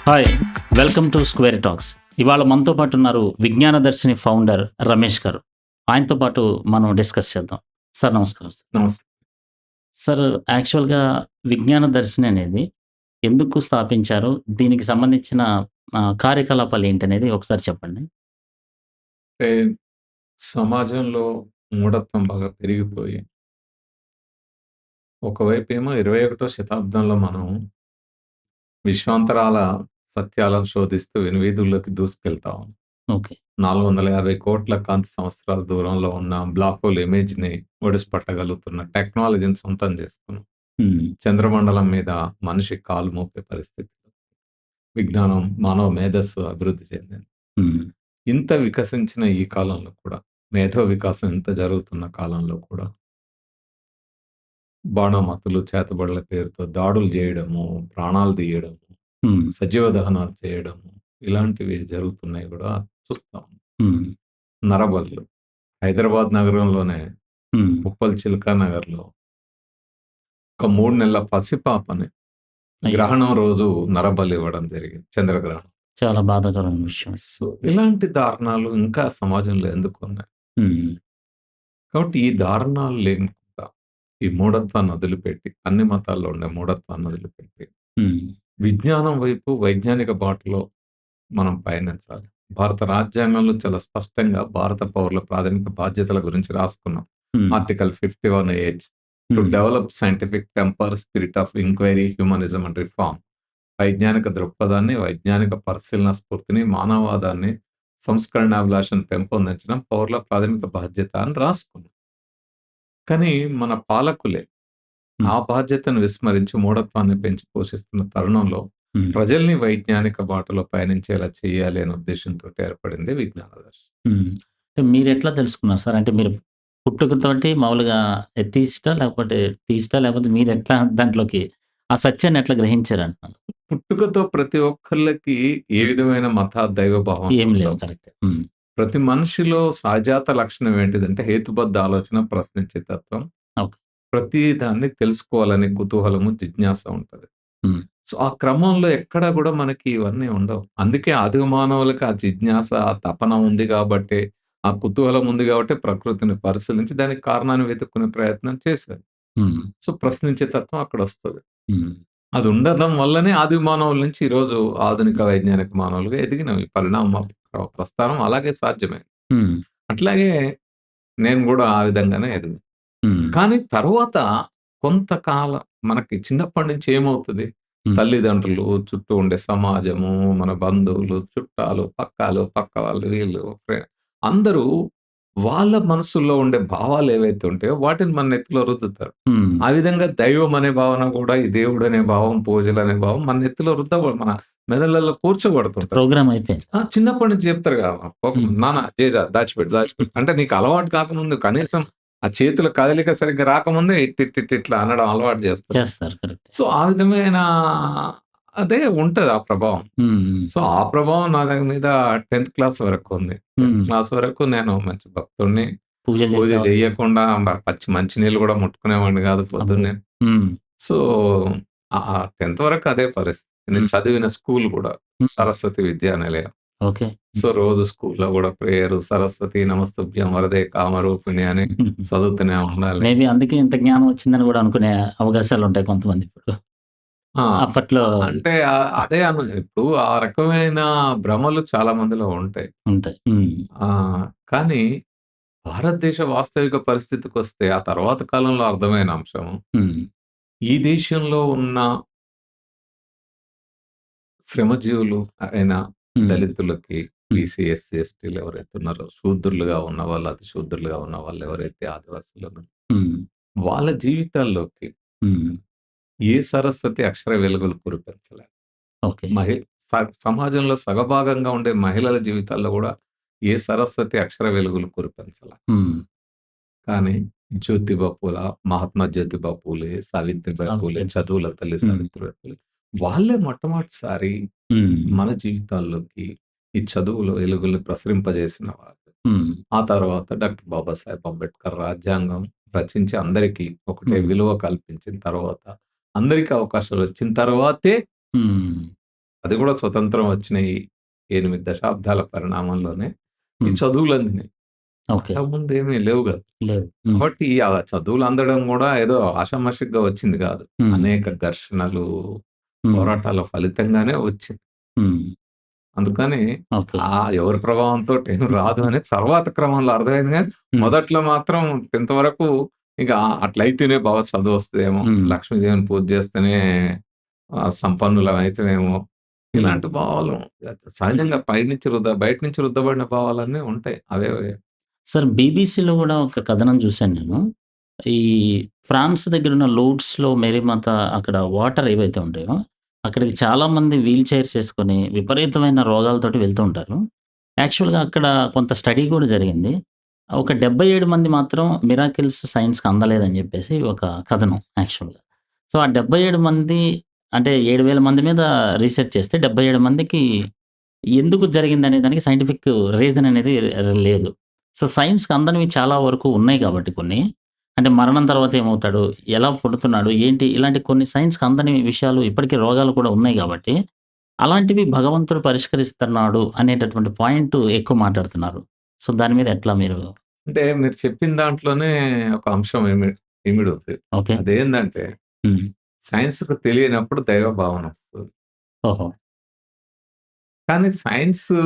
Hi! Welcome to square talks. ఇవాళ మనతో పాటు ఉన్నారు విజ్ఞాన దర్శిని ఫౌండర్ రమేష్ గారు. ఆయనతో పాటు మనం డిస్కస్ చేద్దాం. సార్ నమస్కారం సార్. నమస్తే. సార్ యాక్చువల్‌గా విజ్ఞాన దర్శిని అనేది ఎందుకు స్థాపించారు? దీనికి సంబంధించిన కార్యకలాపాలు ఏంటనేది ఒకసారి చెప్పండి? అంటే సమాజంలో మూఢత్వం బాగా పెరిగిపోయి, ఒకవైపేమో 21వ శతాబ్దంలో మనం విశ్వాంతరాల సత్యాలను శోధిస్తూ వెనువీధుల్లోకి దూసుకెళ్తాం. ఓకే. 450,00,00,000 కాంతి సంవత్సరాల దూరంలో ఉన్న బ్లాక్ హోల్ ఇమేజ్‌ని ఒడిసిపట్టగలుగుతున్న టెక్నాలజీని సొంతం చేసుకున్నాం. హ్మ్. చంద్రమండలం మీద మనిషి కాలు మోపే పరిస్థితి. విజ్ఞానం, మానవ మేధస్సు అభివృద్ధి చెందింది. హ్మ్. ఇంత వికసించిన ఈ కాలంలో కూడా, మేధో వికాసం ఇంత జరుగుతున్న కాలంలో కూడా బాణామతులు, చేతబడుల పేరుతో దాడులు జేయడము, ప్రాణాలు తీయడము, హ్మ్. సజీవ దహనాలు చేయడము, ఇలాంటివి జరుగుతున్నాయి గూడా చూస్తాం. హ్మ్. నరబలులు. హైదరాబాద్ నగరంలోనే హ్మ్. ఉప్పల్ చిల్కా నగర్‌లో ఒక 3 నెలల పసిపాపని అయ్యో! గ్రహణం రోజు నరబలి ఇవ్వడం జరిగింది. చంద్రగ్రహణం. చాలా బాధాకరమైన విషయం. సో, ఇలాంటి దారుణాలు ఇంకా సమాజంలో ఎందుకున్నాయి? హ్మ్. కాబట్టి ఈ దారుణాలు లేకుండా, ఈ మూఢత్వాన్ని వదిలిపెట్టి, అన్ని మతాల్లో ఉండే మూఢత్వాన్ని వదిలిపెట్టి, హ్మ్. విజ్ఞానం వైపు వైజ్ఞానిక బాటలో మనం పయనించాలి. భారత రాజ్యాంగంలో చాలా స్పష్టంగా భారత పౌరుల ప్రాథమిక బాధ్యతల గురించి రాసుకున్నాం. హ్మ్. ఆర్టికల్ 51 టు హ్మ్. Develop scientific temper, spirit of enquiry, humanism and reform. వైజ్ఞానిక దృక్పథాన్ని, వైజ్ఞానిక పరిశీలన స్ఫూర్తిని, మానవవాదాన్ని, సంస్కరణాభిలాషను పెంపొందించడం పౌరుల ప్రాథమిక బాధ్యత అని రాసుకున్నాం. కానీ మన పాలకులే హ్మ్. ఆ బాధ్యతను విస్మరించి మూఢత్వాన్ని పెంచి పోషిస్తున్న తరుణంలో హ్మ్. ప్రజల్ని వైజ్ఞానిక బాటలో పయనించేలా చేయాలి అనే ఉద్దేశంతోటి ఏర్పడింది విజ్ఞాన దర్శనం. హ్మ్. అంటే మీరెట్లా తెలుసుకున్నారు సార్? అంటే మీరు పుట్టుకతోటి మామూలుగా ఎథీస్టా? లేకపోతే థీస్టా? లేకపోతే మీరెట్లా దాంట్లోకి ఆ సత్యాన్ని ఎట్లా గ్రహించారంటున్నాను? పుట్టుకతో ప్రతి ఒక్కళ్ళకి ఏ విధమైన మత, దైవ భావనలు ఏం లేవు. ఉండవు. కరెక్టే. హ్మ్. ప్రతి మనిషిలో సహజాత లక్షణం ఏంటిదంటే హేతుబద్ధ ఆలోచన, ప్రశ్నించే తత్వం. ఓకే. ప్రతి దాన్ని తెలుసుకోవాలనే కుతూహలము, జిజ్ఞాస ఉంటది. హ్మ్. సో, ఆ క్రమంలో ఎక్కడా గూడా మనకి ఇవన్నీ ఉండవు. అందుకే ఆదిమ మానవులకి ఆ జిజ్ఞాస, ఆ తపన ఉంది గాబట్టే, ఆ కుతూహలం ఉంది గాబట్టే ప్రకృతిని పరిశీలించి దానికి కారణాన్ని వెతుక్కునే ప్రయత్నం చేశారు. హ్మ్. సో, ప్రశ్నించే తత్వం అక్కడొస్తది. హ్మ్. అది ఉండడం వల్లనే ఆది మానవుల నుంచి ఈరోజు ఆధునిక వైజ్ఞానిక మానవులుగా ఎదిగినాం. ఈ పరిణామ ప్రస్థానం అలాగే సాధ్యమైంది. హ్మ్. అట్లాగే నేను గూడా ఆ విధంగానే ఎదిగా. హ్మ్. కానీ తరువాత కొంతకాలం మనకి చిన్నప్పటి నుంచి ఏమవుతది? హ్మ్. తల్లిదండ్రులు, చుట్టూ ఉండే సమాజము, మన బంధువులు, చుట్టాలు, పక్కాలు, పక్క వాళ్ళు, వీళ్ళు అందరూ వాళ్ళ మనసుల్లో ఉండే భావాలు ఏవైతే ఉంటాయో వాటిని మన నెత్తిలో రుద్దుతారు. హ్మ్. ఆ విధంగా దైవం అనే భావన కూడా ఈ దేవుడనే భావం, పూజలనే భావం మన నెత్తిలో మన మెదళ్లలో కూర్చోబడుతుంటది. ప్రోగ్రామ్ అయిపోయింది. చిన్నప్పటి నుంచి చెప్తారు గదా! హ్మ్. నాన్న జేజ దాచిపెట్టు, దాచిపెట్టు. అంటే నీకు అలవాటు కాకముందు కనీసం ఆ చేతుల కదలిక సరిగ్గా రాకముందే ఇట్లా అనడం అలవాటు చేస్తారు. చేస్తారు. కరెక్టే. సో, ఆ విధమైన అదే ఉంటది ఆ ప్రభావం. హ్మ్. హ్మ్. సో, ఆ ప్రభావం నా మీద 10థ్ క్లాస్ వరకు ఉంది. 10థ్ హ్మ్. క్లాస్ వరకు నేను మంచి భక్తుడిని. పూజలు పూజ చేసేవాళ్ళు. చెయ్యకుండా పచ్చి మంచినీళ్ళు గూడా ముట్టుకునేవాడిని గాదు అబ్బో! పొద్దున్నే. హ్మ్. సో, 10థ్ వరకు అదే పరిస్థితి. నేను హ్మ్. చదివిన స్కూల్ గూడా హ్మ్. సరస్వతి విద్యానిలయం. ఓకే. సో, రోజు స్కూల్‌లో గూడా ప్రేయరు, సరస్వతి నమస్తుభ్యం వరదే కామరూపిణి అని చదువుతూనే ఉండాలి. మేబీ అందుకే ఇంత జ్ఞానం వచ్చిందని గూడా అనుకునే అవకాశాలుంటాయి కొంతమంది ఇప్పుడు. ఆ! అప్పట్లో అంటే అదే ఇప్పుడు ఆ రకమైన భ్రమలు చాలా మందిలో ఉంటాయి. ఉంటాయి. హ్మ్. కానీ భారతదేశ వాస్తవిక పరిస్థితికొస్తే ఆ తర్వాత కాలంలో అర్థమైన అంశం, హ్మ్. ఈ దేశంలో ఉన్న శ్రమజీవులు అయిన హ్మ్. దళితులకి, హ్మ్. బీసీ, ఎస్సీ, ఎస్టీలు ఎవరైతే ఉన్నారో, శూద్రులుగా ఉన్నవాళ్ళు, అతి శూద్రులుగా ఉన్నవాళ్ళు ఎవరైతే ఆదివాసులున్నారో, హ్మ్. వాళ్ళ జీవితాల్లోకి హ్మ్. ఏ సరస్వతి అక్షర వెలుగులు కురిపించలే. ఓకే. మహి సమాజంలో సగభాగంగా ఉండే మహిళల జీవితాల్లో గూడా ఏ సరస్వతి అక్షర వెలుగులు కురిపించల. హ్మ్. కానీ జ్యోతిబా పూల, మహాత్మా జ్యోతిబా పూలే, సావిత్రిబాయి పూలే, సావిత్రి. చదువుల తల్లి హ్మ్. సావిత్రిబాయి పూలే వాళ్ళే మొట్టమొదటిసారి హ్మ్. మన జీవితాల్లోకి ఈ చదువుల వెలుగులు ప్రసరింపజేసిన వాళ్ళు. హ్మ్. ఆ తర్వాత డాక్టర్ బాబాసాహెబ్ అంబేద్కర్ రాజ్యాంగం రచించి అందరికీ ఒకటే హ్మ్. విలువ కల్పించిన తర్వాత, అందరికి అవకాశాలొచ్చిన తర్వాతే హ్మ్. అది కూడా స్వతంత్రం వచ్చిన ఈ 8 దశాబ్దాల పరిణామంలోనే ఈ హ్మ్. చదువులు అందినాయి. ఓకే. అంతకుముందు ఏమీ లేవు గదా! లేవు. హ్మ్. కాబట్టి ఆ చదువులు అందడం గూడా ఏదో ఆషామాషీగా వచ్చింది గాదు. హ్మ్. అనేక ఘర్షణలు, హ్మ్. పోరాటాల ఫలితంగానే వచ్చింది. హ్మ్. అందుకని ఓకే. ఎవరి ప్రభావంతోటి ఏం రాదు అని తర్వాత క్రమంలో అర్థమైంది గానీ, హ్మ్. మొదట్లో మాత్రం 10థ్ వరకు ఇక అట్లయితేనే బాగా చదువొస్తదేమో, హ్మ్. లక్ష్మీదేవిని పూజ చేస్తేనే సంపన్నులమైతమేమో, హ్మ్. ఇలాంటి భావాలు సహజంగా బయట నుంచి రుద్దబడిన భావాలన్నీ ఉంటాయి. అవే సార్ బీబీసీలో గూడా ఒక కథనం చూసాను నేను. ఈ ఫ్రాన్స్ దగ్గరున్న లూడ్స్‌లో మేరీమాత అక్కడ వాటర్ ఏవైతే ఉంటాయో, అక్కడికి చాలామంది వీల్ చైర్స్ ఏసుకొని విపరీతమైన రోగాలతోటి వెళ్తూ ఉంటారు. యాక్చువల్‌గా అక్కడ కొంత స్టడీ కూడా జరిగింది. ఒక 77 మంది మాత్రం మిరాకిల్స్ సైన్స్‌కి అందలేదని జెప్పేసి ఒక కథనం యాక్చువల్‌గా. సో, ఆ 77 మంది అంటే 7,000 మంది మీద రీసెర్చ్ చేస్తే 77 మందికి ఎందుకు జరిగిందనే దానికి సైంటిఫిక్ రీజన్ అనేది లేదు. సో, సైన్స్‌కి అందనివి చాలా వరకు ఉన్నాయి కాబట్టి కొన్ని. అంటే మరణం తర్వాత ఏమవుతాడు? ఎలా పుడుతున్నాడు? ఏంటి? ఇలాంటి కొన్ని సైన్స్‌కి అందని విషయాలు ఇప్పటికి రోగాలు కూడా ఉన్నాయి గాబట్టి, అలాంటివి భగవంతుడు పరిష్కరిస్తున్నాడు అనేటటువంటి పాయింట్ ఎక్కువ మాట్లాడుతున్నారు. సో, దాని మీద ఎట్లా మీరు అంటే మీరు చెప్పిన దాంట్లోనే ఒక అంశం ఇమిడుంది. ఓకే. అదేందంటే హ్మ్. సైన్స్‌కు తెలియనప్పుడు దైవ భావనొస్తది. ఓహో! కానీ సైన్సు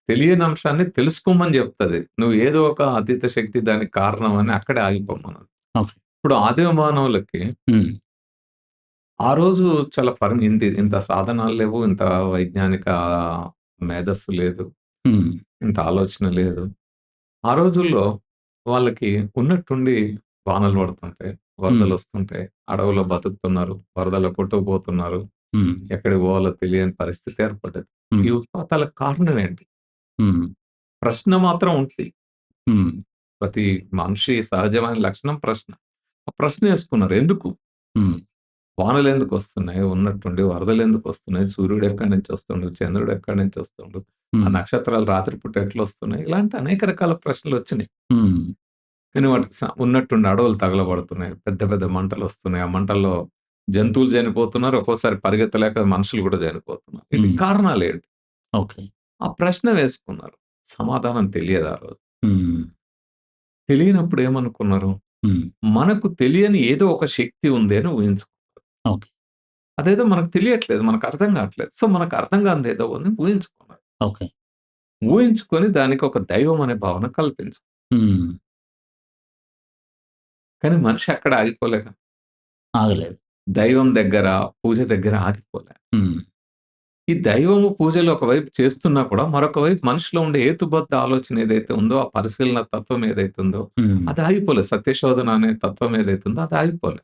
తెలియని అంశాన్ని తెలుసుకోమని జెప్తది. నువ్వు ఏదో ఒక అతీత శక్తి దానికి కారణం అని అక్కడే ఆగిపోమన్నది. ఓకే. ఇప్పుడు ఆదిమ మానవులకి హ్మ్. ఆ రోజు చాలా ఇంత సాధనాలు లేవు. ఇంత వైజ్ఞానిక మేధస్సు లేదు. హ్మ్. ఇంత ఆలోచన లేదు. ఆ రోజుల్లో వాళ్ళకి ఉన్నట్టుండి వానలు పడుతుంటాయి. హ్మ్. వరదలొస్తుంటాయి. అడవిలో బతుకుతున్నారు. వరదల్లో కొట్టుకుపోతున్నారు. హ్మ్. ఎక్కడికి పోవాలో తెలియని పరిస్థితి ఏర్పడ్డది. ఈ హ్మ్. ఉత్పాతాలకు కారణం ఏంటి? హ్మ్. ప్రశ్న మాత్రం ఉంటది. హ్మ్. ప్రతి మనిషి సహజమైన లక్షణం ప్రశ్న. ఆ ప్రశ్న యేసుకున్నారు. ఎందుకు? హ్మ్. వానలెందుకొస్తున్నాయి? ఉన్నట్టుండి వరదలెందుకొస్తున్నాయి? సూర్యుడు ఎక్కడి నుంచొస్తుండు? చంద్రుడు ఎక్కడి నుంచొస్తుండు? ఆ హ్మ్. నక్షత్రాలు రాత్రిపూట ఎట్లొస్తున్నాయి? ఇలాంటి అనేక రకాల ప్రశ్నలొచ్చినాయి. హ్మ్. కానీ వాటికి ఉన్నట్టుండి అడవులు తగలబడుతున్నాయి. పెద్ద పెద్ద మంటలొస్తున్నాయి. ఆ మంటల్లో జంతువులు చనిపోతున్నారు. ఒక్కోసారి పరిగెత్తలేక మనుషులు గూడా చనిపోతున్నారు. వీటికి హ్మ్. కారణాలేంటి? ఓకే. ఆ ప్రశ్న వేసుకున్నారు. సమాధానం తెలియదు ఆ రోజు. హ్మ్. తెలియనప్పుడు ఏమనుకున్నారు? హ్మ్. మనకు తెలియని ఏదో ఒక శక్తి ఉంది అని ఓకే. అదేదో మనకు తెలియట్లేదు. మనకు అర్థం కావట్లేదు. సో, మనకు అర్థం కానిదేదో ఉంది ఊహించుకున్నారు. ఓకే. ఊహించుకొని దానికి ఒక దైవం అనే భావన కల్పించు. హ్మ్. కానీ మనిషి అక్కడ ఆగిపోలేగా. ఆగలేదు. దైవం దగ్గర, పూజ దగ్గర ఆగిపోలే. హ్మ్. ఈ దైవము, పూజలు ఒకవైపు చేస్తున్నా కూడా మరొక వైపు మనిషిలో ఉండే హేతుబద్ధ ఆలోచన ఏదైతే ఉందో, ఆ పరిశీలన తత్వం ఏదైతే ఉందో హ్మ్. అది ఆగిపోలేదు. సత్యశోధన అనే తత్వం ఏదైతే ఉందో అది ఆగిపోలే.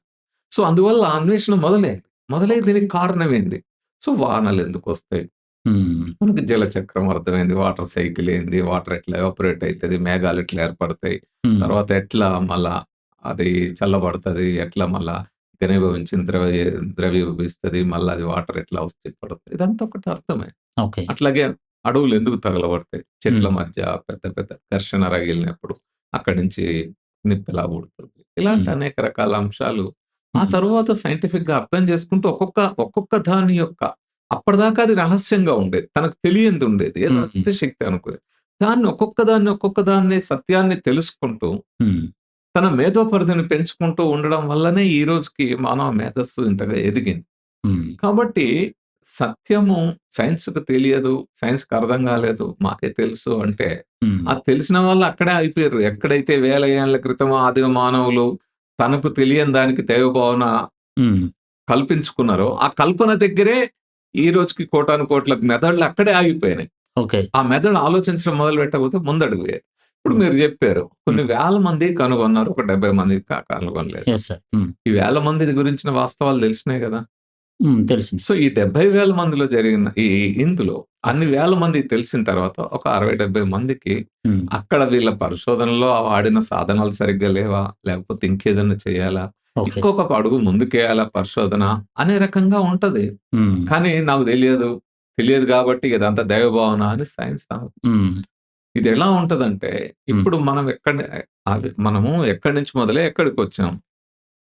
సో, అందువల్ల ఆ అన్వేషణ మొదలైంది. మొదలై ఓకే. దీనికి కారణమేంది? సో, వానలెందుకొస్తాయి? హ్మ్. మనకు జలచక్రం అర్థమైంది. వాటర్ సైకిల్ ఏంది? వాటర్ ఎట్లా ఎవాపరేట్ అయితది? మేఘాలు ఎట్లా ఏర్పడతాయి? హ్మ్. తర్వాత ఎట్లా మళ్ళా అది చల్లబడతది? ఎట్లా మళ్ళా ఘనీభవించిన ద్రవీభవిస్తది? మళ్ళా అది వాటర్ ఎట్లా వచ్చి పడతది? ఇదంతా ఒకటి అర్థమే. ఓకే. అట్లాగే అడవులు ఎందుకు తగలబడతాయి? చెట్ల హ్మ్. మధ్య పెద్ద పెద్ద ఘర్షణ రగిలినప్పుడు అక్కడి నుంచి నిప్పెలా పుడుతుంది? ఇలాంటి హ్మ్. అనేక రకాల అంశాలు ఆ హ్మ్. తరువాత సైంటిఫిక్‌గా అర్థం చేసుకుంటూ ఒక్కొక్క దాని యొక్క అప్పటిదాకా అది రహస్యంగా ఉండేది. తనకు తెలియనిది ఉండేది. ఏదో హ్మ్. అతీత శక్తి అనుకునేది. దాన్ని ఒక్కొక్క దాన్ని సత్యాన్ని తెలుసుకుంటూ, హ్మ్. తన మేధో పరిధిని పెంచుకుంటూ ఉండడం వల్లనే ఈ రోజుకి మానవ మేధస్సు ఇంతగా ఎదిగింది. హ్మ్. కాబట్టి సత్యము సైన్స్‌కి తెలియదు, సైన్స్‌కి అర్థం కాలేదు, మాకే తెలుసు అంటే, హ్మ్. ఆ తెలిసిన వాళ్ళు అక్కడే ఆగిపోయారు. ఎక్కడైతే వేల ఏళ్ల క్రితం ఆదిమ మానవులు తనకు తెలియని దానికి దైవభావన హ్మ్. కల్పించుకున్నారో, ఆ కల్పన దగ్గరే ఈ రోజుకి కోటాను కోట్ల మెదడులు అక్కడే ఆగిపోయినాయి. ఓకే. ఆ మెదడు ఆలోచించడం మొదలుపెట్టకపోతే ముందడుగు వేయదు. ఇప్పుడు ఓకే. మీరు జెప్పారు. కొన్ని హ్మ్. వేల మంది కనుగొన్నారు. ఒక 70 మంది కనుగొనలేదు. Yes sir. హ్మ్. ఈ వేల మంది గురించిన వాస్తవాలు తెలిసినాయి గదా! హ్మ్. తెలిసింది. సో, ఈ 70,000 మందిలో జరిగిన ఇందులో ఓకే. అన్ని వేల మందికి తెలిసిన తర్వాత ఒక 60, 70 మందికి హ్మ్. అక్కడ వీళ్ళ పరిశోధనలో వాడిన సాధనాలు సరిగ్గా లేవా? లేకపోతే ఇంకేదన్నా చేయాలా? ఓకే. ఇంకొక అడుగు ముందుకేయాలా పరిశోధన అనే రకంగా ఉంటది. హ్మ్. కానీ నాకు తెలియదు. తెలియదు గాబట్టి ఇదంతా దైవభావన అని సైన్స్ అనదు. హ్మ్. ఇదెలా ఉంటదంటే హ్మ్. ఇప్పుడు మనం మనము ఎక్కడి నుంచి మొదలై ఎక్కడికొచ్చాం.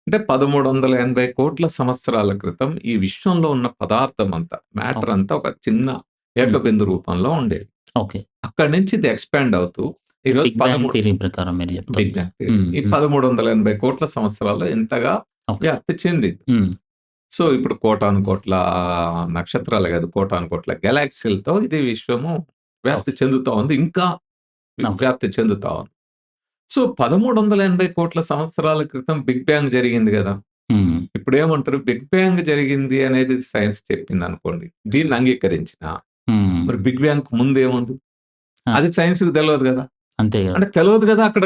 అంటే 1380,00,00,000 సంవత్సరాల క్రితం ఈ విశ్వంలో ఉన్న పదార్థం అంతా, మ్యాటర్ ఓకే. అంతా ఒక చిన్న ఏకబిందు రూపంలో ఉండేది. ఓకే. అక్కడి నుంచి ఇది ఎక్స్‌పాండ్ అవుతూ ఈరోజు బిగ్ బ్యాంగ్ థియరీ ప్రకారం మీరు బిగ్ చెప్తుంది. Bang theory. ఈ 1380,00,00,000 సంవత్సరాల్లో ఇంతగా ఓకే. వ్యాప్తి చెందింది. హ్మ్. సో, ఇప్పుడు కోటాను కోట్ల నక్షత్రాలే కాదు, కోటాను కోట్ల గెలాక్సీలతో ఇది విశ్వము వ్యాప్తి ఓకే. చెందుతా ఉంది. ఇంకా ఓకే. వ్యాప్తి చెందుతా ఉంది. సో, 1380,00,00,000 సంవత్సరాల క్రితం బిగ్ బ్యాంగ్ జరిగింది గదా! హ్మ్. ఇప్పుడేమంటారు, బిగ్ బ్యాంగ్ జరిగింది అనేది సైన్స్ చెప్పిందనుకోండి. దీన్ని అంగీకరించినా, హ్మ్. మరి బిగ్ బ్యాంగ్‌కి ముందేముంది? ఆ! అది సైన్స్‌కి తెలవదు గదా! అంతే గదా! అంటే తెలవదు గదా! అక్కడ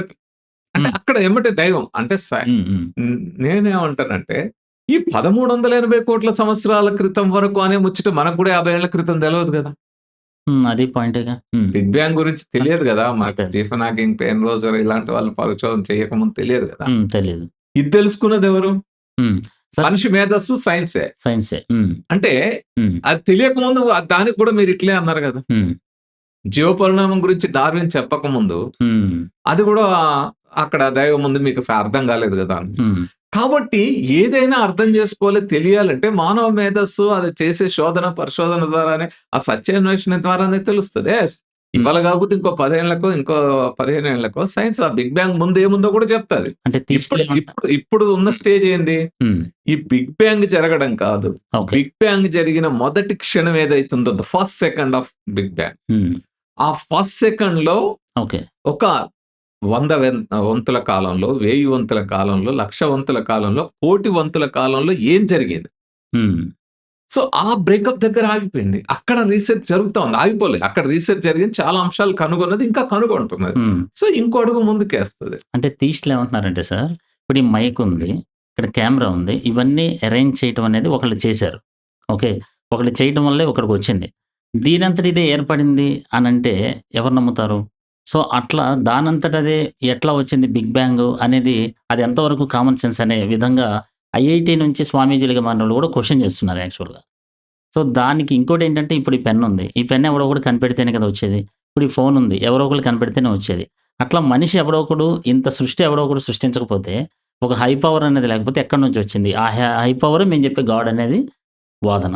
అంటే హ్మ్. అక్కడ ఎమ్మటే దైవం. అంటే హ్మ్. హ్మ్. నేనేమంటానంటే, ఈ 1380,00,00,000 సంవత్సరాల క్రితం వరకు అనే ముచ్చట మనకు గూడా 50 ఏళ్ల క్రితం తెలవదు గదా! హ్మ్. అది పాయింటేగా. హ్మ్. బిగ్ బ్యాంగ్ గురించి తెలియదు గదా! మనకు అంతే. స్టీఫెన్ హాకింగ్, పెయిన్ రోజర్ ఇలాంటి వాళ్ళు పరిశోధన చేయకముందు తెలియదు గదా! తెలీదు. ఇది తెలుసుకున్నదెవరు? హ్మ్. సార్ మనిషి మేధస్సు సైన్సే. సైన్సే. హ్మ్. అంటే హ్మ్. అది తెలియకముందు దానికి కూడా మీరు ఇట్లే అన్నారు గదా! హ్మ్. జీవపరిణామం గురించి డార్విన్ చెప్పకముందు, హ్మ్. అది గూడా అక్కడ దైవం ఉంది మీకు అర్థం కాలేదు గదా! అని. హ్మ్. కాబట్టి ఏదైనా అర్థం చేసుకోవాలి, తెలియాలంటే మానవ మేధస్సు అది చేసే శోధన, పరిశోధన ద్వారానే ఆ సత్యాన్వేషణ ద్వారానే తెలుస్తది. హ్మ్. ఇవాళ కాకపోతే ఇంకో 10 ఏళ్లకో, ఇంకో 15 ఏళ్లకో సైన్స్ ఆ బిగ్ బ్యాంగ్ ముందేముందో కూడా చెప్తది. అంటే ఇప్పుడు తీస్ట్‌లేమంట ఇప్పుడు ఇప్పుడు ఉన్న స్టేజ్ ఏంది? హ్మ్. ఈ బిగ్ బ్యాంగ్ జరగడం కాదు. ఓకే. బిగ్ బ్యాంగ్ జరిగిన మొదటి క్షణం ఏదైతుందో the first second of big bang. హ్మ్. ఆ ఫస్ట్ సెకండ్‌లో ఓకే. ఒక 100 వంతుల కాలంలో, 1000 వంతుల కాలంలో, 1,00,000 వంతుల కాలంలో, కోటి వంతుల కాలంలో ఏం జరిగింది? హ్మ్. సో, ఆ బ్రేకప్ దగ్గర ఆగిపోయింది. అక్కడ రీసెర్చ్ జరుగుతా ఉంది. ఆగిపోలే. అక్కడ రీసెర్చ్ జరిగింది. చాలా అంశాలు కనుగొన్నది. ఇంకా కనుగొంటున్నది. హ్మ్. సో, ఇంకో అడుగు ముందుకేస్తది. అంటే తీస్ట్‌లేమంటున్నారంటే సార్, ఇప్పుడు ఈ మైక్ ఉంది. ఇక్కడ కెమెరా ఉంది. ఇవన్నీ అరేంజ్ చేయటం అనేది ఒకళ్ళు చేశారు. ఓకే. ఒకళ్ళు చేయటం వల్లే ఒకడికొచ్చింది. దీనంతట ఇదే ఏర్పడింది అనంటే ఎవరు నమ్ముతారు? సో, అట్లా దానంతట అదే ఎట్లా వచ్చింది బిగ్ బ్యాంగ్ అనేది అది ఎంతవరకు కామన్ సెన్స్ అనే విధంగా ఐఐటీ నుంచి స్వామీజీలుగా మారినోళ్ళు కూడా క్వెషన్ చేస్తున్నారు యాక్చువల్‌గా. సో, దానికి ఇంకోటేంటంటే ఇప్పుడు ఈ పెన్నుంది. ఈ పెన్ ఎవడో ఒకడు కనిపెడితేనే కదా వచ్చేది. ఇప్పుడు ఈ ఫోనుంది. ఎవరో ఒకళ్ళు కనిపెడితేనే వచ్చేది. అట్లా మనిషి ఎవడో ఒకడు ఇంత సృష్టి ఎవడో ఒకడు సృష్టించకపోతే, ఒక హై పవర్ అనేది లేకపోతే ఎక్కడి నుంచొచ్చింది? ఆ హై పవర్ మేము చెప్పే గాడ్ అనేది వాదన.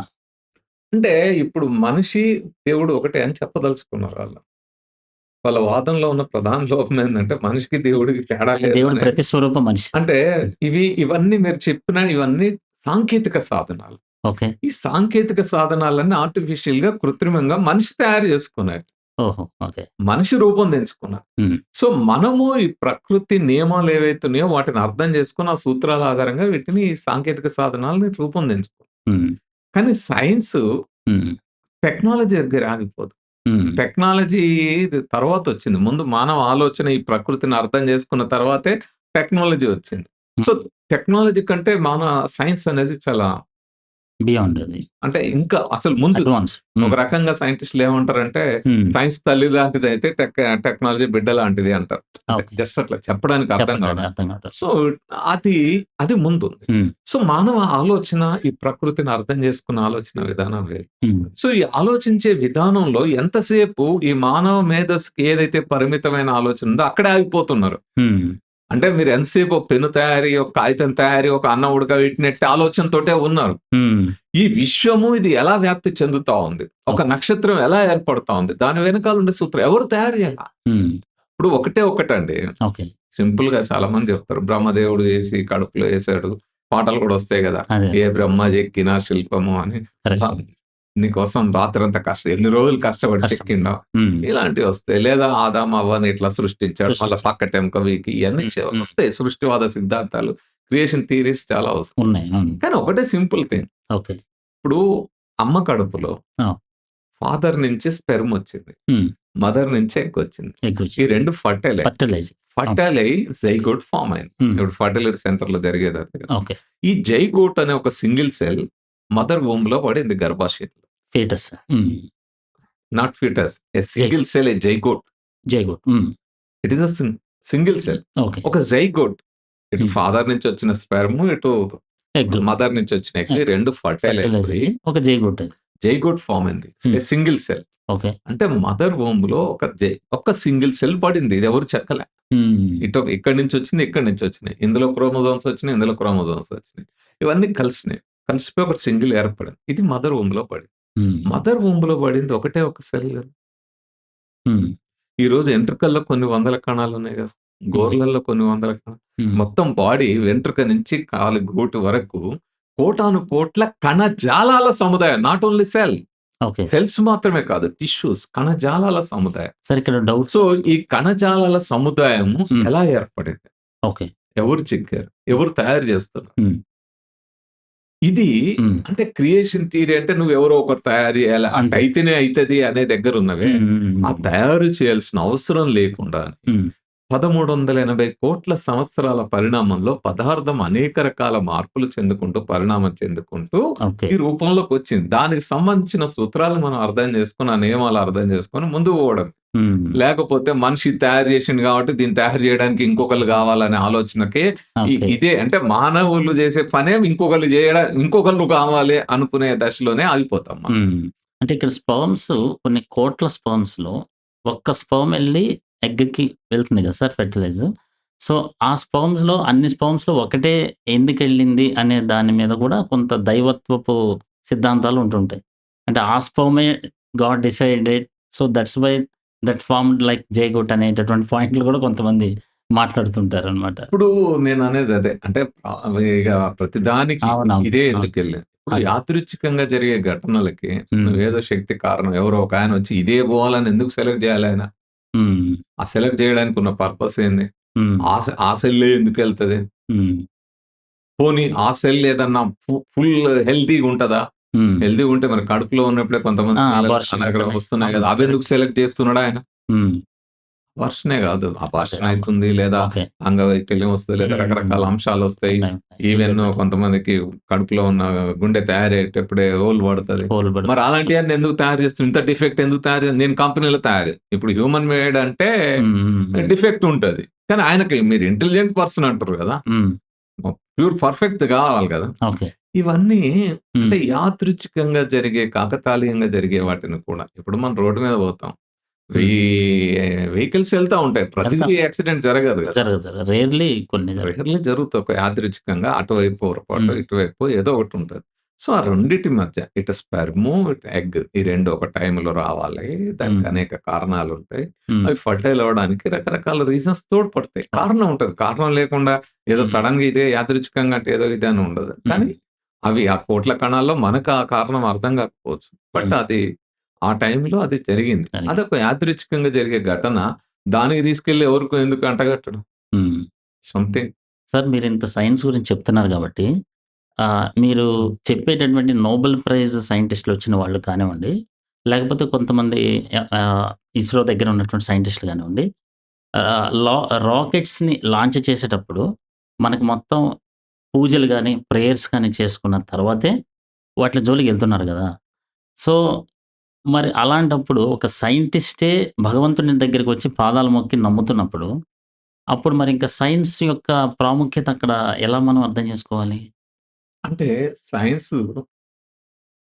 అంటే ఇప్పుడు మనిషి, దేవుడు ఒకటే అని చెప్పదలుచుకున్నారు వాళ్ళు. వాళ్ళ వాదనలో ఉన్న ప్రధాన లోపం ఏందంటే మనిషికి, దేవుడికి తేడా అంటే లేదు దేవుడి అనేది. ప్రతిస్వరూపం మనిషి. అంటే ఇవన్నీ మీరు చెప్పిన ఇవన్నీ సాంకేతిక సాధనాలు. ఓకే. ఈ సాంకేతిక సాధనాలన్నీ ఆర్టిఫిషియల్‌గా, కృత్రిమంగా మనిషి తయారు చేసుకున్నాడు. ఓహో! ఓకే. మనిషి రూపొందించుకున్నారు. హ్మ్. సో, మనము ఈ ప్రకృతి నియమాలు ఏవైతే ఉన్నాయో వాటిని అర్థం చేసుకొని, ఆ సూత్రాల ఆధారంగా వీటిని ఈ సాంకేతిక సాధనాలను రూపొందించుకున్నాం. హ్మ్. కానీ సైన్సు హ్మ్. టెక్నాలజీ దగ్గర ఆగిపోదు. హ్మ్. టెక్నాలజీ ఇది తర్వాతొచ్చింది. ముందు మానవ ఆలోచన ఈ ప్రకృతిని అర్థం చేసుకున్న తర్వాతే టెక్నాలజీ వచ్చింది. సో, హ్మ్. టెక్నాలజీ కంటే మన సైన్స్ అనేది చాలా బియాండ్ అది. అంటే ఇంకా అసలు ముందు అడ్వాన్స్. ఒక హ్మ్. రకంగా సైంటిస్ట్‌లు ఏమంటారంటే, హ్మ్. సైన్స్ తల్లి లాంటిదైతే టెక్నాలజీ బిడ్డ లాంటిది అంటారు. అంటే ఓకే. జస్ట్ అట్లా చెప్పడానికి అర్థం చెప్పటానికి కావడానికి. అర్థం కావట్లేదు. సో, అది అది ముందుంది. హ్మ్. సో, మానవ ఆలోచన ఈ ప్రకృతిని అర్థం చేసుకున్న ఆలోచన విధానం వేరు. హ్మ్. సో, ఈ ఆలోచించే విధానంలో ఎంతసేపు ఈ మానవ మేధస్సుకి ఏదైతే పరిమితమైన ఆలోచన ఉందో అక్కడే ఆగిపోతున్నారు. హ్మ్. అంటే మీరు ఎంతసేపు ఒక పెన్ను తయారీ, ఒక కాగితం తయారీ, ఒక అన్నం ఉడకబెట్టినట్టే ఆలోచనతోటే ఉన్నారు. హ్మ్. ఈ విశ్వము ఇది ఎలా వ్యాప్తి చెందుతా ఉంది? ఒక ఓకే. నక్షత్రం ఎలా ఏర్పడతా ఉంది? దాని వెనకాల ఉండే సూత్రం ఎవరు తయారు చేయాల? హ్మ్. ఇప్పుడు ఒకటే ఒకటండి. ఓకే. సింపుల్‌గా చాలా మంది చెప్తారు. బ్రహ్మదేవుడు చేసి కడుపులో ఏసాడు. పాటలు కూడా వస్తాయి గదా! అదే. ఏ బ్రహ్మ చెక్కిన శిల్పము అని. కరెక్ట్. అబ్బా! నీకోసం రాత్రంతా ఎన్ని రోజులు కష్టపడి కష్టం. చెక్కిండో. హ్మ్. ఇలాంటివి వస్తాయి. లేదా ఆదాం, హవ్వని ఇట్లా సృష్టించాడు. మళ్ళా సృష్టించారు. పక్కటెముక వీకి ఇయన్నీ హ్మ్. హ్మ్. వస్తాయి. సృష్టివాద సిద్ధాంతాలు, క్రియేషన్ థియరీస్ చాలా వస్తాయి. ఉన్నాయి. అవును. కానీ ఒకటే సింపుల్ థింగ్. ఓకే. ఇప్పుడు అమ్మ కడుపులో ఆ! ఫాదర్ నుంచి స్పెర్మ్ వచ్చింది. హ్మ్. మదర్ నుంచి ఎగ్ వచ్చింది. ఈ ఎగ్గొచ్చింది. 2 ఫర్టైల్ అయ్యాయి. ఫర్టిలైజింగ్. అవును. ఫర్టైల్ అయ్యి జైగోట్ ఫార్మ్ అయింది. హ్మ్. ఇప్పుడు ఫర్టిలిటీ సెంటర్‌లో జరిగేది అదే కదా! ఓకే. ఈ జైగోట్ అనే ఒక సింగిల్ సెల్ మదర్ వూమ్‌లో పడింది గర్భాశయంలో. Foetus. Hmm. Not foetus. A single zygote. Cell zygote. Zygote. Hmm. It is single cell. Okay. ఒక జైగోట్. ఇటు హ్మ్. ఫాదర్ నుంచి వచ్చిన స్పెర్మ్, ఇటు ఎగ్. మదర్ నుంచి వచ్చిన ఎగ్ ఎగ్. 2 ఫర్టైల్ ఫెర్టిలైజ్ అయిపోయి అయ్యి ఒక జైగోట్ అది. జైగోట్ ఫార్మ్ అయింది. హ్మ్. A single cell. ఓకే. అంటే మదర్ వూమ్‌లో ఒక సింగిల్ సెల్ పడింది. ఇది ఎవరు చెక్కలే. హ్మ్. ఇక్కడి నుంచి వచ్చింది, ఇక్కడి నుంచి వచ్చినాయి. ఇందులో క్రోమోజోమ్స్ వచ్చినాయి, ఇందులో క్రోమోజోమ్స్ వచ్చినాయి. ఇవన్నీ కలిసినాయి. కలిసిపోయి ఒకటి సింగిల్ ఏర్పడింది. ఇది మదర్ వూమ్‌లో పడింది. హ్మ్. మదర్ వూమ్‌లో పడింది ఒకటే ఒక సెల్ కదా! హ్మ్. ఈరోజు ఎంట్రుకల్లో కొన్ని వందల కణాలున్నాయి గదా! హ్మ్. గోర్లల్లో కొన్ని వందల కణాలు. హ్మ్. మొత్తం బాడీ వెంట్రుక నుంచి కాలి గూటు వరకు కోటాను కోట్ల కణజాలాల సముదాయం. Not only cell. Okay. Cells మాత్రమే కాదు. టిష్యూస్ కణజాలాల సముదాయం. సార్ ఇక్కడ డౌట్ సో, ఈ కణజాలాల సముదాయము హ్మ్. ఎలా ఏర్పడింది? ఓకే. ఎవరు చెక్కారు? ఎవరు తయారు చేస్తున్నారు? హ్మ్. ఇది హ్మ్. అంటే క్రియేషన్ థియరీ అంటే నువ్వెవరో ఒకరు తయారు చేయాలి. అంతే. అట్టయితేనే అయితది అనే దగ్గరున్నవే. హ్మ్. హ్మ్. ఆ హ్మ్. తయారు చేయాల్సిన అవసరం లేకుండానే హ్మ్. 1380 సంవత్సరాల పరిణామంలో పదార్థం అనేక రకాల మార్పులు చెందుకుంటూ, పరిణామం చెందుకుంటూ ఓకే. ఈ రూపంలోకొచ్చింది. దానికి సంబంధించిన సూత్రాలు మనం అర్థం చేసుకొని, ఆ నియమాలు అర్థం చేసుకొని ముందుకు పోవడం. హ్మ్. లేకపోతే మనిషి తయారు చేసిండు కాబట్టి దీన్ని తయారు చేయడానికి ఇంకొకళ్ళు కావాలనే ఆలోచనకే ఓకే. ఇదే అంటే మానవులు చేసే పనే ఇంకొకళ్ళు కావాలి అనుకునే దశలోనే ఆగిపోతాం మనం. హ్మ్. అంటే ఇక్కడ స్పెర్మ్స్ కొన్ని కోట్ల స్పెర్మ్స్‌లో ఒక్క స్పెర్మ్ ఎళ్లి ఎగ్‌కి వెళ్తుంది కదా సార్ ఫెర్టిలైజ్. సో, ఆ స్పెర్మ్స్‌లో అన్ని స్పెర్మ్స్‌లో ఒకటే ఎందుకెళ్ళింది అనే దాని మీద కూడా కొంత దైవత్వపు సిద్ధాంతాలు ఉంటుంటాయి. అంటే ఆ స్పెర్మే God decided so, that's why that formed like zygote అనేటటువంటి పాయింట్లు కూడా కొంతమంది మాట్లాడుతుంటారనమాట. ఇప్పుడు నేననేది అదే. అంటే ఇగ ప్రతిదానికి అవునవును. ఇదే అవును. ఎందుకెళ్ళింది. ఇప్పుడు అదే. యాదృచ్ఛికంగా జరిగే ఘటనలకి హ్మ్. నువ్వేదో శక్తి కారణం ఎవరో ఒకాయన వచ్చి ఇదే పోవాలని ఎందుకు సెలెక్ట్ జేయాలాయన? హ్మ్. ఆ సెలెక్ట్ జేయడానికి ఉన్న పర్పస్ ఏంది? హ్మ్. ఆ సెల్లే ఎందుకెళ్తది? హ్మ్. పోనీ ఆ సెల్ ఏదన్నా ఫుల్ హెల్తీగుంటదా? హ్మ్. హెల్తీగుంటే మరి కడుపులో ఉన్నప్పుడే కొంతమంది ఆ! పిల్లలు అబార్షన్ అనేక అయితున్నాయి. వస్తున్నాయి అవును. గదా! అదెందుకు కరెక్ట్. సెలెక్ట్ చేస్తున్నాడాయన? హ్మ్. వర్షనే గాదు. అదే. అబార్షన్ అవును. అయితుంది. లేదా ఓకే. అంగవైకల్యం వస్తది. లేదా హ్మ్. రకరకాల అంశాలొస్తాయి. ఉన్నాయి. ఉన్నాయి. Even disabilities. కొంతమందికి కడుపులో ఉన్న గుండె తయారయ్యేటప్పుడే హోల్ పడతది. హోల్ మరి పడుతుంది. అలాంటియన్నీ ఎందుకు తయారు చేస్తున్నారు? ఇంత డిఫెక్ట్ ఎందుకు తయారు నేను కంపెనీలో తయారు ఇప్పుడు హ్యూమన్ మేడ్ అంటే హ్మ్. హ్మ్. హ్మ్. డిఫెక్ట్ ఉంటది. కానీ ఆయనకి మీరు ఇంటెలిజెంట్ పర్సన్ అంటారు గదా! హ్మ్. ప్యూర్ పర్ఫెక్ట్ గావాలి గదా! ఓకే. ఇవన్నీ హ్మ్. అంటే యాదృచ్ఛికంగా జరిగే, కాకతాళీయంగా జరిగే వాటిని కూడా ఇప్పుడు మనం రోడ్డు మీద పోతాం. హ్మ్. 1000 వెహికల్స్ ఎళ్తా ఉంటాయి. ప్రతిదీ వెళ్తాం. యాక్సిడెంట్ జరగదు గదా! జరగదు. జరగదు. రేర్‌లీ కొన్ని జరుగుతాయి. రేర్‌లీ జరుగుతాయి. ఒక యాదృచ్ఛికంగా అటువైపు పొరపాటో, హ్మ్. ఇటువైపో ఏదో ఒకటుంటది. సో, ఆ రెండిటి మధ్య ఇటు స్పెర్ము, ఇటు ఎగ్ ఈ 2 ఒక టైమ్‌లో రావాలి. దానికి హ్మ్. అనేక కారణాలుంటాయి. హ్మ్. అవి ఫర్టైల్ అవ్వడానికి రకరకాల రీజన్స్ తోడ్పడతాయి. ఓకే. కారణం ఉంటది. కారణం లేకుండా ఏదో హ్మ్. సడెన్‌గా ఇదే యాదృచ్ఛికంగా అంటే ఏదో ఇది అని ఉండదు. హ్మ్. కానీ అవి ఆ కోట్ల కణాల్లో మనకు ఆ కారణం అర్థం కాకపోవచ్చు. బట్ హ్మ్. అది ఆ టైంలో అది జరిగింది. జరిగింది. అదొక యాదృచ్ఛికంగా జరిగే ఘటన. దానికి తీసుకెళ్ళి ఎవరికో ఎందుకు అంటగట్టడం? హ్మ్. సంథింగ్ సార్ మీరింత సైన్స్ గురించి చెప్తున్నారు గాబట్టి, మీరు చెప్పేటటువంటి నోబెల్ ప్రైజ్ సైంటిస్ట్‌లొచ్చిన వాళ్ళు కానివ్వండి, లేకపోతే కొంతమంది ఇస్రో దగ్గర ఉన్నటువంటి సైంటిస్ట్‌లు గానివ్వండి, ఆహ్, లా రాకెట్స్‌ని లాంచ్ చేసేటప్పుడు మనకు మొత్తం పూజలు గాని, ప్రేయర్స్ గాని చేసుకున్న తర్వాతే వాట్లి జోలికెళ్తున్నారు గదా! సో, మరి అలాంటప్పుడు ఒక సైంటిస్టే భగవంతుని దగ్గరికొచ్చి పాదాలు మొక్కి నమ్ముతున్నప్పుడు, అప్పుడు మరింక సైన్స్ యొక్క ప్రాముఖ్యత అక్కడ ఎలా మనం అర్థం జేసుకోవాలి? అంటే సైన్సు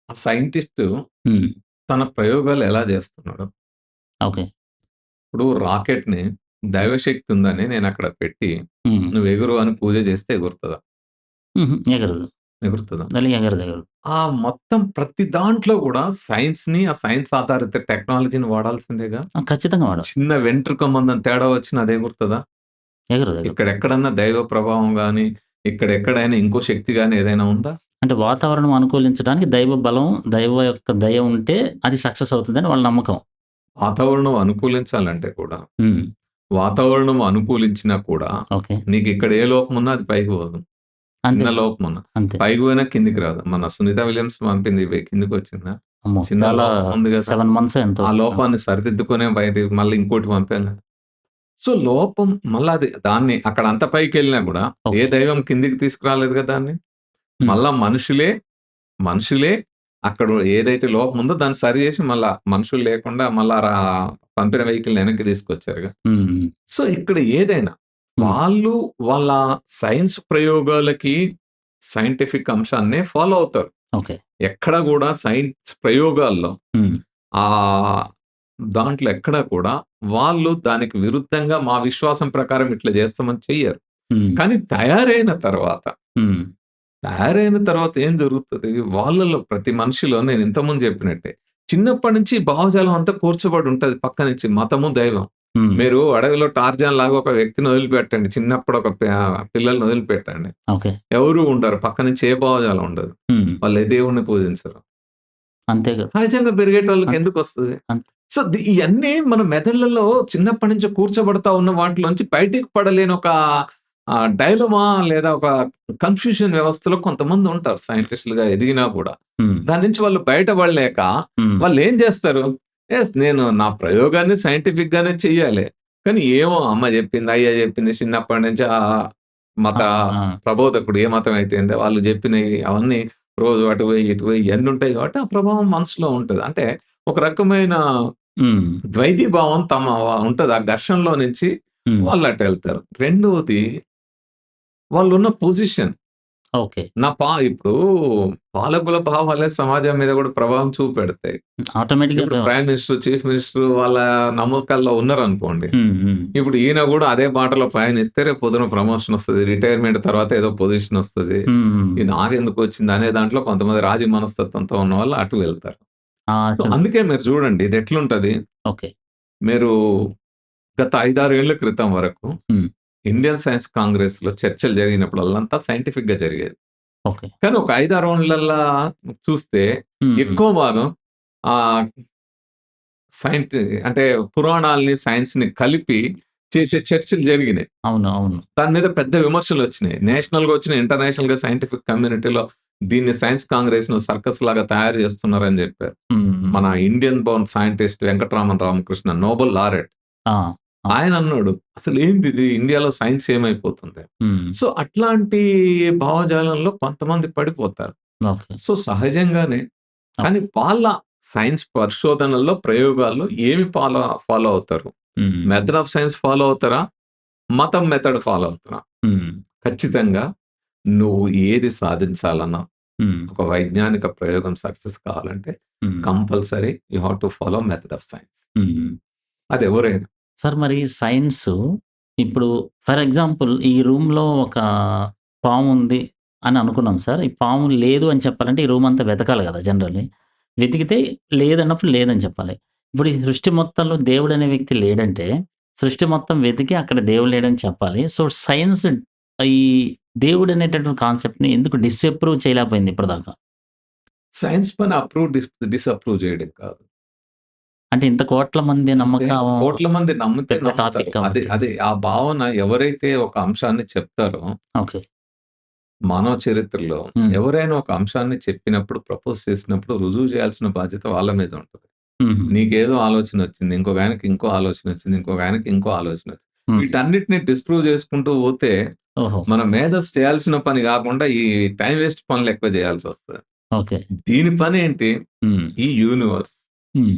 ఆ సైంటిస్టు హ్మ్. తన ప్రయోగాలు ఎలా చేస్తున్నాడు? ఓకే. ఇప్పుడు రాకెట్‌ని దైవశక్తి ఉందని నేనక్కడ పెట్టి, హ్మ్. నువ్వు ఎగురు అని పూజ చేస్తే ఎగురుతదా? హుహు. ఎగరదు. ఎగురుతదా? ఎగరదు. ఆ మొత్తం ప్రతి దాంట్లో గూడా సైన్స్‌ని, ఆ సైన్స్ ఆధారిత టెక్నాలజీని వాడాల్సిందేగా. ఆ! ఖచ్చితంగా వాడాలి. చిన్న వెంట్రుక మందం తేడా వచ్చినా అది ఎగురుతదా? ఎగరదు. ఇక్కడెక్కడన్నా దైవ ప్రభావం గాని, ఇక్కడెక్కడైనా ఇంకో శక్తి గాని ఏదైనా ఉందా? అంటే వాతావరణం అనుకూలించడానికి దైవ బలం, దైవ యొక్క దయ ఉంటే అది సక్సెస్ అవుతదని వాళ్ళ నమ్మకం. వాతావరణం అనుకూలించాలంటే కూడా, హ్మ్. వాతావరణం అనుకూలించినా కూడా, ఓకే. నీకిక్కడ ఏ లోపమున్నా అది పైకి పోదు. అంతే చిన్న కదా! లోపమున్నా. అంతే. పైకి పోయినా కిందికి రాదు. మన 'సునీత విలియమ్స్' పంపింది కిందకొచ్చిందా? అమ్మో! చిన్న చాలా లోపం ఉంది గదా! 7 మంత్సో ఎంతో. ఆ ఆ! లోపాన్ని సరిదిద్దుకునే బయటికి మళ్ళీ ఇంకోటి పంపాం గదా! సో, లోపం మళ్ళా అది దాన్ని అక్కడ అంత పైకెళ్ళినా గూడా, ఏ ఓకే. దైవం కిందికి తీసుకురాలేదుగా దాన్ని. హ్మ్. మళ్ళా మనుషులే అక్కడ ఏదైతే లోపం ఉందో దాన్ని సరి జేసి మళ్ళా మనుషులు లేకుండా మళ్ళా పంపిన వెహికల్‌ని వెనక్కి తీసుకొచ్చారుగా. హ్మ్. హ్మ్. సో, ఇక్కడ ఏదైనా హ్మ్. వాళ్ళు వాళ్ళ సైన్స్ ప్రయోగాలకి సైంటిఫిక్ అంశాన్నే ఫాలో అవుతారు. ఓకే. ఎక్కడ గూడా సైన్స్ ప్రయోగాల్లో హ్మ్. ఆహ్, దాంట్లో ఎక్కడా కూడా వాళ్ళు దానికి విరుద్ధంగా మా విశ్వాసం ప్రకారం ఇట్లా చేస్తామని చెయ్యరు. హ్మ్. కానీ హ్మ్. తయారైన తర్వాత ఏం జరుగుతది? వాళ్ళలో ప్రతి మనిషిలో నేను ఇంతకుముందు చెప్పినట్టే చిన్నప్పటి నుంచి భావజాలం అంతా కూర్చోబడి ఉంటది పక్క నుంచి మతము, దైవం. హ్మ్. మీరు అడవిలో టార్జాన్ లాగా ఒక వ్యక్తిని వదిలిపెట్టండి. చిన్నప్పుడు ఒక పిల్లల్ని వదిలిపెట్టండి. ఓకే. ఎవరు ఉండరు. పక్క నుంచి ఏ భావజాలం ఉండదు. హ్మ్. వాళ్ళు ఏ దేవుడిని పూజించరు. అంతే గదా! సహజంగా పెరిగేటోళ్ళకి అంతే. ఎందుకొస్తది? అంతే. సో, ఇయన్నీ మన మెదళ్లలో చిన్నప్పటి నుంచి కూర్చోబడతా ఉన్న వాటిలోంచి బయటికి పడలేని ఒక డైలమా లేదా ఒక కన్‌ఫ్యూజన్ వ్యవస్థలో కొంతమందుంటారు సైంటిస్ట్‌లుగా ఎదిగినా గూడా. హ్మ్. దాని నుంచి వాళ్ళు బయట పడలేక హ్మ్. వాళ్ళేం జేస్తారు? నేను నా ప్రయోగాన్ని సైంటిఫిక్‌గానే చెయ్యాలి. కానీ ఏమో అమ్మ జెప్పింది, అయ్య జెప్పింది చిన్నప్పటి నుంచి మత ఆ! ఆ! ప్రబోధకుడు ఏ మతం అయితే ఏందో వాళ్ళు జెప్పినయి అవన్నీ రోజు అటు పోయి, ఇటు పోయి ఇయన్నీ ఉంటాయి గాబట్టి ఆ ప్రభావం మనసులో ఉంటది. అంటే ఒక రకమైన హ్మ్. ద్వైతీభావం ఉంటది. ఆ ఘర్షణలో నుంచి హ్మ్. వాళ్ళు అటెళ్తారు. రెండోది వాళ్ళున్న పొజిషన్. ఓకే. ఇప్పుడు పాలకుల భావాలే సమాజం మీద గూడా ప్రభావం చూపెడతాయి. ఆటోమేటిక్‌గా ఇప్పుడు ప్రైమ్ మినిస్టర్, చీఫ్ మినిస్టర్ వాళ్ళ నమ్మకాల్లో ఉన్నారనుకోండి. హ్మ్. హ్మ్. ఇప్పుడు ఈయన గూడా అదే బాటలో పయనిస్తే రేపు పొద్దున ప్రమోషనొస్తది. రిటైర్మెంట్ తర్వాత ఏదో పొజిషనొస్తది. హ్మ్. హ్మ్. ఇది నాకెందుకొచ్చింది అనే దాంట్లో కొంతమంది రాజీ మనస్తత్వంతో ఉన్నవాళ్ళు అటు వెళ్తారు. ఆ! సో, అందుకే మీరు చూడండి ఇదెట్లుంటది. ఓకే. మీరు గత 5, 6 ఏళ్ల క్రితం వరకు హ్మ్. ఇండియన్ సైన్స్ కాంగ్రెస్‌లో చర్చలు జరిగినప్పుడల్లా అంతా సైంటిఫిక్‌గా జరిగేది. ఓకే. కానీ ఒక 5, 6 ఏళ్లల్లా చూస్తే హ్మ్. హ్మ్. ఎక్కువ భాగం ఆహ్, సైంటి అంటే పురాణాల్ని, సైన్స్‌ని కలిపి చేసే చర్చలు జరిగినాయి. అవును. అవును. దాని మీద పెద్ద విమర్శలొచ్చినాయి. నేషనల్‌గా వచ్చినాయి, ఇంటర్నేషనల్‌గా సైంటిఫిక్ కమ్యూనిటీలో దీన్ని సైన్స్ కాంగ్రెస్‌ను సర్కస్‌లాగా తయారు చేస్తున్నారని జెప్పారు. హ్మ్. హ్మ్. మన Indian Born scientist Venkataraman Ramakrishna Nobel laureate. ఆ! ఆ! ఆయనన్నాడు, "అసలేందిది ఇండియాలో సైన్స్ ఏమైపోతుంది?" హ్మ్. సో, అట్లాంటి భావజాలంలో కొంతమంది పడిపోతారు. ఓకే. సో, సహజంగానే కానీ ఓకే. వాళ్ళ సైన్స్ పరిశోధనల్లో, ప్రయోగాల్లో ఏమి ఫాలో అవుతారు? హ్మ్. మెథడ్ ఆఫ్ సైన్స్ ఫాలో అవుతారా? మతం మెథడ్ ఫాలో అవుతారా? హ్మ్. ఖచ్చితంగా నువ్వు ఏది సాధించాలన్నా, హ్మ్. ఒక వైజ్ఞానిక ప్రయోగం సక్సెస్ కావాలంటే హ్మ్. Compulsory you have to follow method of science. హ్మ్. అదెవరైనా. సార్ మరి సైన్సు ఇప్పుడు ఫర్ ఎగ్జాంపుల్ ఈ రూమ్‌లో ఒక పాముంది అని అనుకున్నాం సార్. ఈ పాము లేదు అని చెప్పాలంటే ఈ రూమ్ అంతా వెతకాలి గదా! జనరల్లీ. వెతికితే లేదన్నప్పుడు లేదని చెప్పాలి. ఇప్పుడు ఈ సృష్టి మొత్తంలో దేవుడనే వ్యక్తి లేడంటే, సృష్టి మొత్తం వెతికి అక్కడ దేవుడు లేడని చెప్పాలి. సో, సైన్స్ ఈ దేవుడనేటటువంటి కాన్సెప్ట్‌ని ఎందుకు డిసప్రూవ్ చేయలేకపోయింది ఇప్పటిదాకా? సైన్స్ పని డిసప్రూవ్ చేయడం కాదు. అంటే ఇంత కోట్ల మంది అంటే నమ్మకం కోట్ల మంది నమ్మితే పెద్ద నమ్ముతారు. టాపిక్ అదే, కాబట్టి. అదే ఆ భావన ఎవరైతే ఒక అంశాన్ని చెప్తారో ఓకే. మానవ చరిత్రలో హ్మ్. ఎవరైనా ఒక అంశాన్ని చెప్పినప్పుడు, ప్రపోజ్ చేసినప్పుడు రుజువు చేయాల్సిన బాధ్యత వాళ్ళ మీద ఉంటది. హుహు. నీకేదో ఆలోచనొచ్చింది. ఇంకొక ఆయనకి ఇంకో ఆలోచనొచ్చింది. ఇంకొక ఆయనకి ఇంకో ఆలోచనొచ్చింది. హ్మ్. వీటన్నిటిని డిస్‌ప్రూవ్ చేసుకుంటూ పోతే, ఓహో! మన మేధస్సు చేయాల్సిన పని గాకుండా, ఈ టైమ్ వేస్ట్ పనులెక్కువ చేయాల్సొస్తది. ఓకే. దీని పనేంటి? హ్మ్. ఈ యూనివర్స్. హ్మ్.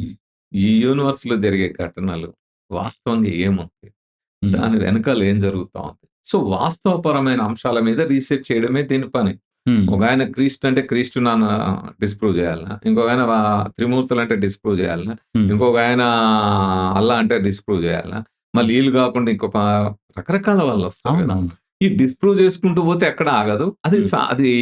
ఈ యూనివర్స్‌లో జరిగే ఘటనలు వాస్తవంగా ఏముంది? హ్మ్. దాని వెనకాల ఏం జరుగుతా ఉంది? సో, వాస్తవపరమైన అంశాల మీద రీసెర్చ్ చేయడమే దీని పని. హ్మ్. ఒకాయన క్రీస్ట్ అంటే క్రీస్తునన్న డిస్‌ప్రూవ్ చేయాలనా? ఇంకొకాయన త్రిమూర్తులంటే డిస్‌ప్రూవ్ చేయాలనా? హ్మ్. ఇంకొకాయన అల్లా అంటే డిస్‌ప్రూవ్ చేయాలనా? మళ్ళీ ఈళ్ళు గాకుండా ఇంకొక రకరకాల వాళ్ళొస్తారు గదా! అవునవును. ఈ డిస్‌ప్రూవ్ చేసుకుంటూ పోతే ఎక్కడ ఆగదు. హ్మ్. అది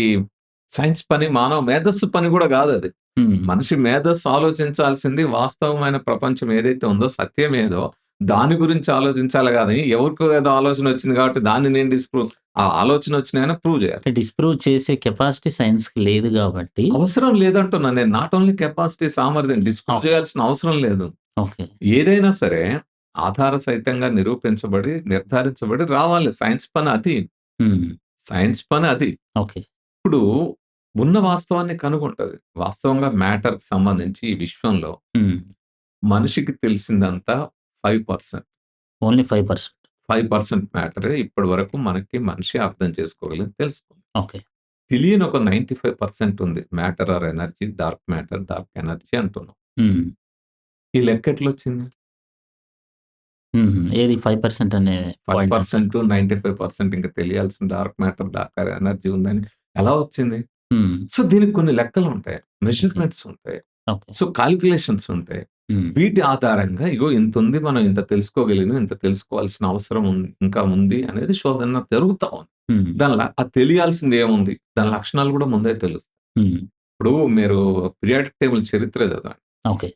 సైన్స్ పని, మానవ మేధస్సు పని గూడా గాదది. హ్మ్. మనిషి మేధస్సు ఆలోచించాల్సింది వాస్తవమైన ప్రపంచం ఏదైతే ఉందో, సత్యమేదో దాని గురించి ఆలోచించాలి గానీ, ఎవరికో ఏదో ఆలోచనొచ్చింది కాబట్టి దాన్ని నేను ఆ ఆలోచనొచ్చినాయన ప్రూవ్ చేయాలి. అంటే డిస్‌ప్రూవ్ చేసే కెపాసిటీ సైన్స్‌కి లేదు గాబట్టి అవసరం లేదంటున్నా నేను. నాట్ ఓన్లీ కెపాసిటీ, సామర్థ్యం డిస్ప్రూవ్ ఓకే. చేయాల్సిన అవసరం లేదు. ఓకే. ఏదైనా సరే ఆధార సహితంగా నిరూపించబడి, నిర్ధారించబడి రావాలి. సైన్స్ పని అది. హ్మ్. సైన్స్ పని అది. ఓకే. ఇప్పుడు ఉన్న వాస్తవాన్ని కనుగొంటది. వాస్తవంగా మ్యాటర్‌కి సంబంధించి ఈ విశ్వంలో హ్మ్. మనిషికి తెలిసిందంతా 5%. ఓన్లీ 5%. 5% మ్యాటరే ఇప్పటి వరకు మనకి మనిషి అర్థం చేసుకోగలిగింది, తెలుసుకుంది. ఓకే. తెలియని ఒక 95% ఉంది. Matter or energy, dark matter, dark energy అంటున్నాం. హ్మ్. ఈ లెక్కెట్లొచ్చింది? హుహు. ఏది 5% అనే పాయింట్ అంటారు. 5%, 95% ఇంక తెలియాల్సిన డార్క్ మ్యాటర్, డార్క్ ఎనర్జీ ఉందని ఎలా వచ్చింది? హ్మ్. సో, దీనికి కొన్ని లెక్కలుంటాయి. ఓకే. మెజర్‌మెంట్స్ ఉంటాయి. ఓకే. సో, కాలిక్యులేషన్స్ ఉంటాయి. హ్మ్. వీటి ఆధారంగా ఇగో ఇంతుంది. మనం ఇంత తెలుసుకోగలిగాం. ఇంత తెలుసుకోవాల్సిన అవసరం ఇంకా ఉంది అనేది శోధన జరుగుతా ఉంది. హ్మ్. అది తెలియాల్సింది ఏముంది? దాని లక్షణాలు కూడా ముందే తెలుస్తాయి. హ్మ్. ఇప్పుడు మీరు పీరియాడిక్ టేబుల్ చరిత్ర చదవండి. ఓకే.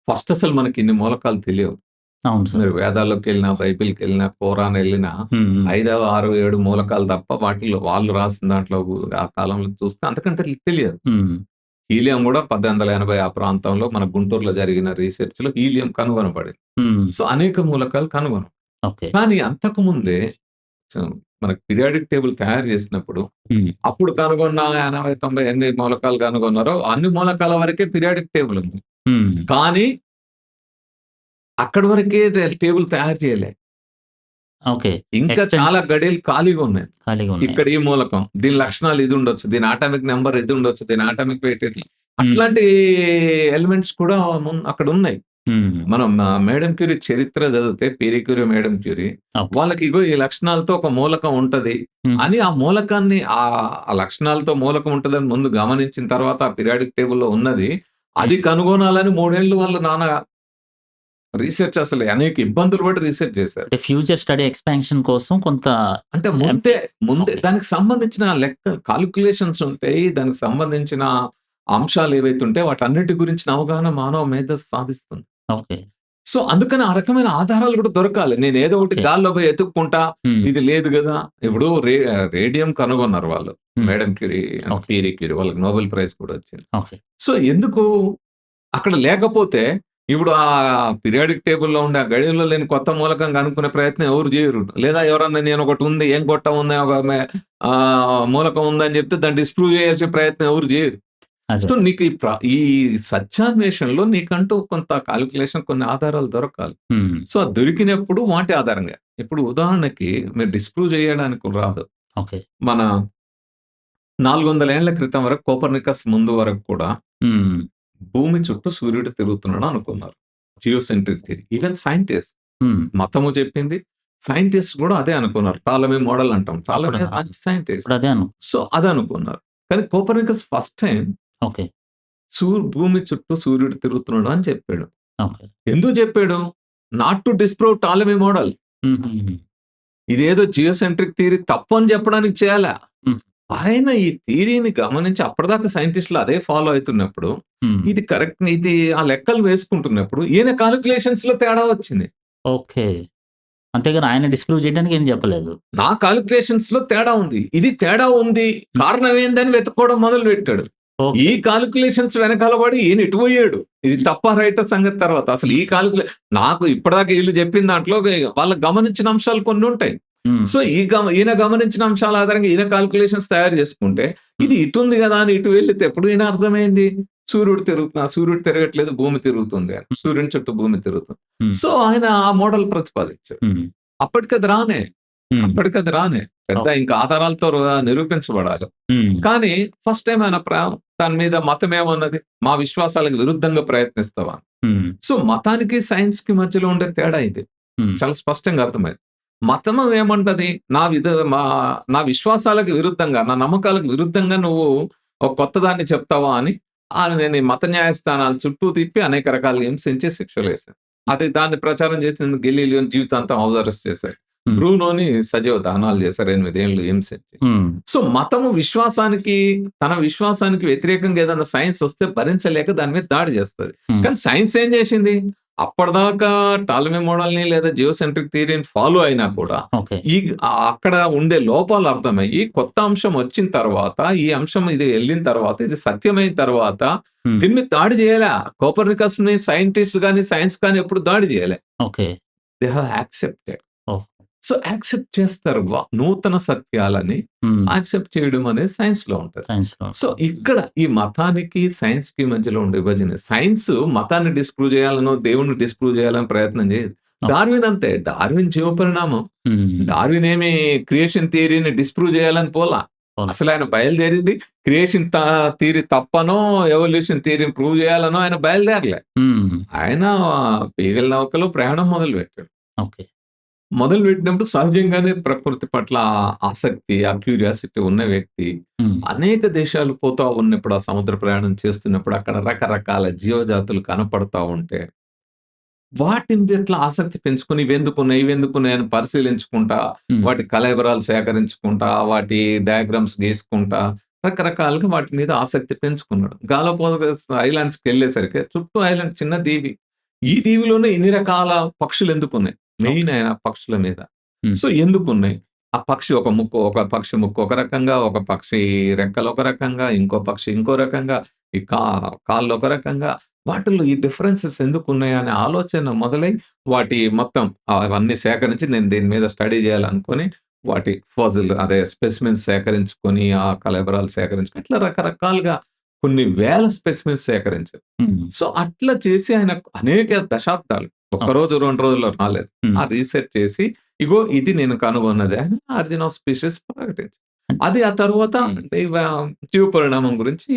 ఫస్ట్ అసలు మనకి ఇన్ని మూలకాలు తెలియవు. అవును సార్. మీరు వేదాల్లోకెళ్ళినా, బైబిల్‌కెళ్ళినా, ఖురాన్ ఎళ్ళినా హ్మ్. హ్మ్. 5, 6, 7 మూలకాలు తప్ప వాటిల్లో వాళ్ళు రాసిన దాంట్లో ఆ కాలంలో చూస్తే అంతకంటే తెలియదు. హ్మ్. హీలియం గూడా 1880 ఆ ప్రాంతంలో మన గుంటూరులో జరిగిన రీసెర్చ్‌లో హీలియం కనుగొనబడింది. హ్మ్. సో, అనేక మూలకాలు కనుగొన్నాం. ఓకే. కానీ అంతకుముందే సో, మనకు పీరియాడిక్ టేబుల్ తయారు చేసినప్పుడు, హ్మ్. అప్పుడు కనుగొన్న 80, 90 ఎన్ని మూలకాలు కనుగొన్నారో అన్ని మూలకాల వరకే పీరియాడిక్ టేబుల్ ఉంది. హ్మ్. కానీ అక్కడి వరకే టేబుల్ తయారు చేయలే. ఓకే. ఇంకా ఎక్స్‌టెండ్ చాలా గడియలు ఖాళీగా ఉన్నాయి. ఖాళీగా ఉన్నాయి. ఇక్కడ ఈ మూలకం. దీని లక్షణాలు ఇది ఉండొచ్చు. దీని అటామిక్ నంబర్ ఇది ఉండొచ్చు. దీని అటామిక్ వెయిట్ ఇది. హ్మ్. అట్లాంటి ఎలిమెంట్స్ కూడా అక్కడ ఉన్నాయి. హ్మ్. మనం మేడమ్ క్యూరీ చరిత్ర చదివితే పేరీ క్యూరీ, మేడమ్ క్యూరీ ఓకే. వాళ్ళకి ఇగో ఈ లక్షణాలతో ఒక మూలకం ఉంటది హ్మ్. అని ఆ మూలకాన్ని ఆ లక్షణాలతో మూలకం ఉంటదని ముందు గమనించిన తర్వాత ఆ పీరియాడిక్ టేబుల్‌లో ఉన్నది అది హ్మ్. కనుగొనాలని 3 ఏళ్ళు వాళ్ళు రీసెర్చ్ అసలు అనేక ఇబ్బందులు పడి రీసెర్చ్ చేశారు. అంటే ఫ్యూచర్ స్టడీ ఎక్స్‌పాన్షన్ కోసం కొంత అంటే ఎంపీ ముందే ఓకే. దానికి సంబంధించిన కాలిక్యులేషన్స్ ఉంటాయి. దానికి సంబంధించిన అంశాలు ఏవైతే ఉంటాయో వాటన్నిటి గురించిన అవగాహన మానవ మేధస్సు సాధిస్తుంది. ఓకే. సో, అందుకని ఆ రకమైన ఆధారాలు కూడా దొరకాలి. నేనేదో ఒకటి ఓకే. గాల్లో పోయి ఎతుక్కుంటా, హ్మ్. ఇది లేదు గదా! ఇప్పుడు రేడియం కనుగొన్నారు వాళ్ళు. Hmm. Madam Curie, okay. Pierre Curie వాళ్ళకి నోబెల్ ప్రైజ్ కూడా వచ్చింది. ఓకే. సో, ఎందుకు అక్కడ లేకపోతే ఇప్పుడు పీరియాడిక్ టేబుల్‌లో ఉండే ఆ గడియారంలో లేని కొత్త మూలకం కనుక్కునే ప్రయత్నం ఎవరు చేయరు. లేదా ఎవరన్నా నేనొకటి ఉంది, ఏం గొట్టం ఉంది, మూలకం ఉందని చెప్తే దాన్ని డిస్ప్రూవ్ చేసే ప్రయత్నం ఎవరు చేయరు. అదే. సో, నీకు ఈ సత్యాన్వేషణలో నీకంటూ కొంత కాలిక్యులేషన్ కొన్ని ఆధారాలు దొరకాలి. హ్మ్. సో, అది దొరికినప్పుడు వాటి ఆధారంగా ఇప్పుడు ఉదాహరణకి మీరు డిస్ప్రూవ్ చేయడానికి రాదు. ఓకే. మన 400 ఏండ్ల క్రితం వరకు కోపర్నికస్ ముందు వరకు కూడా హ్మ్. భూమి చుట్టూ సూర్యుడు తిరుగుతున్నాడు అనుకున్నారు. Geocentric theory. ఈవెన్ సైంటిస్ట్ హ్మ్. మతము చెప్పింది. సైంటిస్ట్ గూడా అదే అనుకున్నారు. టాలమీ మోడల్ అంటాం. అప్పుడు టాలమీ మంచి సైంటిస్ట్. అప్పుడు అదే సో, అదనుకున్నారు. కానీ కోపర్నికస్ ఫస్ట్ టైమ్ ఓకే. భూమి చుట్టూ సూర్యుడు తిరుగుతున్నాడు అని చెప్పాడు. ఓకే. ఎందుకు చెప్పాడు? Not to disprove Ptolemy model. హుహుహు. ఇదేదో జియోసెంట్రిక్ థియరీ తప్పని చెప్పడానికి చేయాలా. హ్మ్. ఆయన ఈ థియరీని గమనించి అప్పటిదాకా సైంటిస్ట్‌లు అదే ఫాలో అయితున్నప్పుడు, హ్మ్. ఇది కరెక్ట్ ఇది ఆ లెక్కలు వేసుకుంటున్నప్పుడు ఈయన కాలిక్యులేషన్స్‌లో తేడా వచ్చింది. ఓకే. అంతేగాని ఆయన డిస్ప్రూవ్ చేయడానికి ఏం చెప్పలేదు. నా కాలిక్యులేషన్స్‌లో తేడా ఉంది. ఇది తేడా ఉంది. హ్మ్. కారణం ఏందని వెతుక్కోవడం మొదలుపెట్టాడు. ఈ ఓకే. కాలిక్యులేషన్స్ వెనకాల పడి ఈయన ఎటు పోయాడు. ఇది హ్మ్. తప్పా రైటా సంగతి తర్వాత. అసలు ఈ నాకు ఇప్పటిదాకా ఈళ్ళు చెప్పిన దాంట్లో వాళ్ళు గమనించిన అంశాలు కొన్నుంటాయి. హ్మ్. సో, ఈయన గమనించిన అంశాల ఆధారంగా ఈయన కాలిక్యులేషన్స్ తయారు చేసుకుంటే, హ్మ్. ఇది ఇటుంది గదా! అని ఇటు వెళ్ళితే ఎప్పుడు ఈయన అర్థమైంది. సూర్యుడు తిరగట్లేదు భూమి తిరుగుతుంది అని. హ్మ్. సూర్యుని చుట్టూ భూమి తిరుగుతుంది. హ్మ్. సో, ఆయన ఆ మోడల్ ప్రతిపాదించాడు. హ్మ్. అప్పటికది రానే. హ్మ్. అప్పటికది రానే. పెద్ద ఓకే. ఇంకా ఆధారాలతో నిరూపించబడాలి. హ్మ్. కానీ ఫస్ట్ టైమ్ ఆయన దాని మీద మతమేమన్నది? మా విశ్వాసాలకు విరుద్ధంగా ప్రయత్నిస్తావా? హ్మ్. సో, మతానికి, సైన్స్‌కి మధ్యలో ఉండే తేడా ఇది. హ్మ్. చాలా స్పష్టంగా అర్థమైంది. మతము ఏమంటది? మా నా విశ్వాసాలకు విరుద్ధంగా, నా నమ్మకాలకు విరుద్ధంగా నువ్వు ఒక కొత్త దాన్ని చెప్తావా అని నేను ఈ మత న్యాయస్థానాల చుట్టూ తిప్పి అనేక రకాలుగా హింసించి శిక్షలేశాను. దాన్ని ప్రచారం చేసినందుకు గెలీలియోని జీవితాంతం హౌస్ అరెస్ట్ చేశారు. హ్మ్. బ్రూనోని సజీవ దహనాలు చేశారు 8 ఏళ్ళు హింసించి. హ్మ్. సో, మతము తన విశ్వాసానికి వ్యతిరేకంగా ఏదన్నా సైన్స్ వస్తే భరించలేక దాని మీద దాడి చేస్తది. హ్మ్. కానీ సైన్స్ ఏం చేసింది? అప్పటిదాకా టాలమీ మోడల్‌ని లేదా జియోసెంట్రిక్ థియరీని ఫాలో అయినా కూడా ఓకే. ఈ అక్కడ ఉండే లోపాలు అర్థమయ్యి కొత్త అంశం వచ్చిన తర్వాత, ఈ అంశం ఇది ఎళ్ళిన తర్వాత, ఇది సత్యమైన తర్వాత హ్మ్. దీని మీద దాడి చేయలా. కోపర్నికస్‌ని సైంటిస్ట్ గాని, సైన్స్ కానీ ఎప్పుడు దాడి చేయలే. Okay. They have accepted. Oh! So, accept చేస్తారు. నూతన సత్యాలని హ్మ్. యాక్సెప్ట్ చేయడం అనేది సైన్స్‌లో ఉంటది. సైన్స్‌లో. సో, ఇక్కడ ఈ మతానికి, సైన్స్‌కి మధ్యలో ఉండే విభజన. సైన్స్ మతాన్ని డిస్ప్రూవ్ చేయాలనో, దేవుడిని డిస్ప్రూవ్ చేయాలని ప్రయత్నం చేయదు. ఓకే. డార్విన్ అంతే. డార్విన్ జీవపరిణామం. హ్మ్. డార్విన్ ఏమి క్రియేషన్ థియరీని డిస్ప్రూవ్ చేయాలని పోలా. అవును. అసలాయన బయలుదేరింది క్రియేషన్ థియరీ తప్పనో, ఎవల్యూషన్ థియరీని ప్రూవ్ చేయాలనో ఆయన బయలుదేరలే. హ్మ్. ఆయన పీగల నౌకలో ప్రయాణం మొదలుపెట్టాడు. ఓకే. మొదలుపెట్టినప్పుడు సహజంగానే ప్రకృతి పట్ల ఆసక్తి, ఆ క్యూరియాసిటీ ఉన్న వ్యక్తి హ్మ్. అనేక దేశాలు పోతా ఉన్నప్పుడు, ఆ సముద్ర ప్రయాణం చేస్తున్నప్పుడు అక్కడ రకరకాల జీవజాతులు కనపడతా ఉంటే వాటిని పట్ల ఆసక్తి పెంచుకొని ఇవెందుకున్నాయి, ఇవెందుకున్నాయి అని పరిశీలించుకుంటా, హ్మ్. వాటి కళేబరాలు సేకరించుకుంటా, వాటి డయాగ్రామ్స్ గీసుకుంటా, రకరకాలుగా వాటి మీద ఆసక్తి పెంచుకున్నాడు. గాలాపాగోస్ ఐలాండ్స్‌కెళ్ళేసరికి చుట్టూ ఐలాండ్ చిన్న దీవి. ఈ దీవిలోనే ఇన్ని రకాల పక్షులెందుకున్నాయి? ఓకే. మెయిన్ అయిన పక్షుల మీద. హ్మ్. సో, ఎందుకున్నాయి? ఆ పక్షి ఒక పక్షి ముక్కు ఒక రకంగా, ఒక పక్షి రెక్కలు ఒక రకంగా, ఇంకో పక్షి ఇంకో రకంగా, ఈ కాళ్ళు ఒక రకంగా వాటిల్లో ఈ డిఫరెన్సెస్ ఎందుకున్నాయనే ఆలోచన మొదలై, వాటి మొత్తం అవన్నీ సేకరించి నేను దీని మీద స్టడీ జేయాలనుకోని, వాటి అదే స్పెసిమెన్స్ సేకరించుకొని, ఆ కళేబరాలు సేకరించుకొని, ఇట్లా రకరకాలుగా కొన్ని వేల స్పెసిమెన్స్ సేకరించారు. హ్మ్. సో, అట్లా చేసి ఆయన అనేక దశాబ్దాలు ఓకే. ఒక్కరోజు, 2 రోజుల్లో రాలేదు. హ్మ్. ఆ రీసెర్చ్ చేసి, ఇగో ఇది నేను కనుగొన్నది అని ఆరిజిన్ ఆఫ్ స్పీషీస్ ప్రకటించారు. అది ఆ తరువాత అంటే జీవ పరిణామం గురించి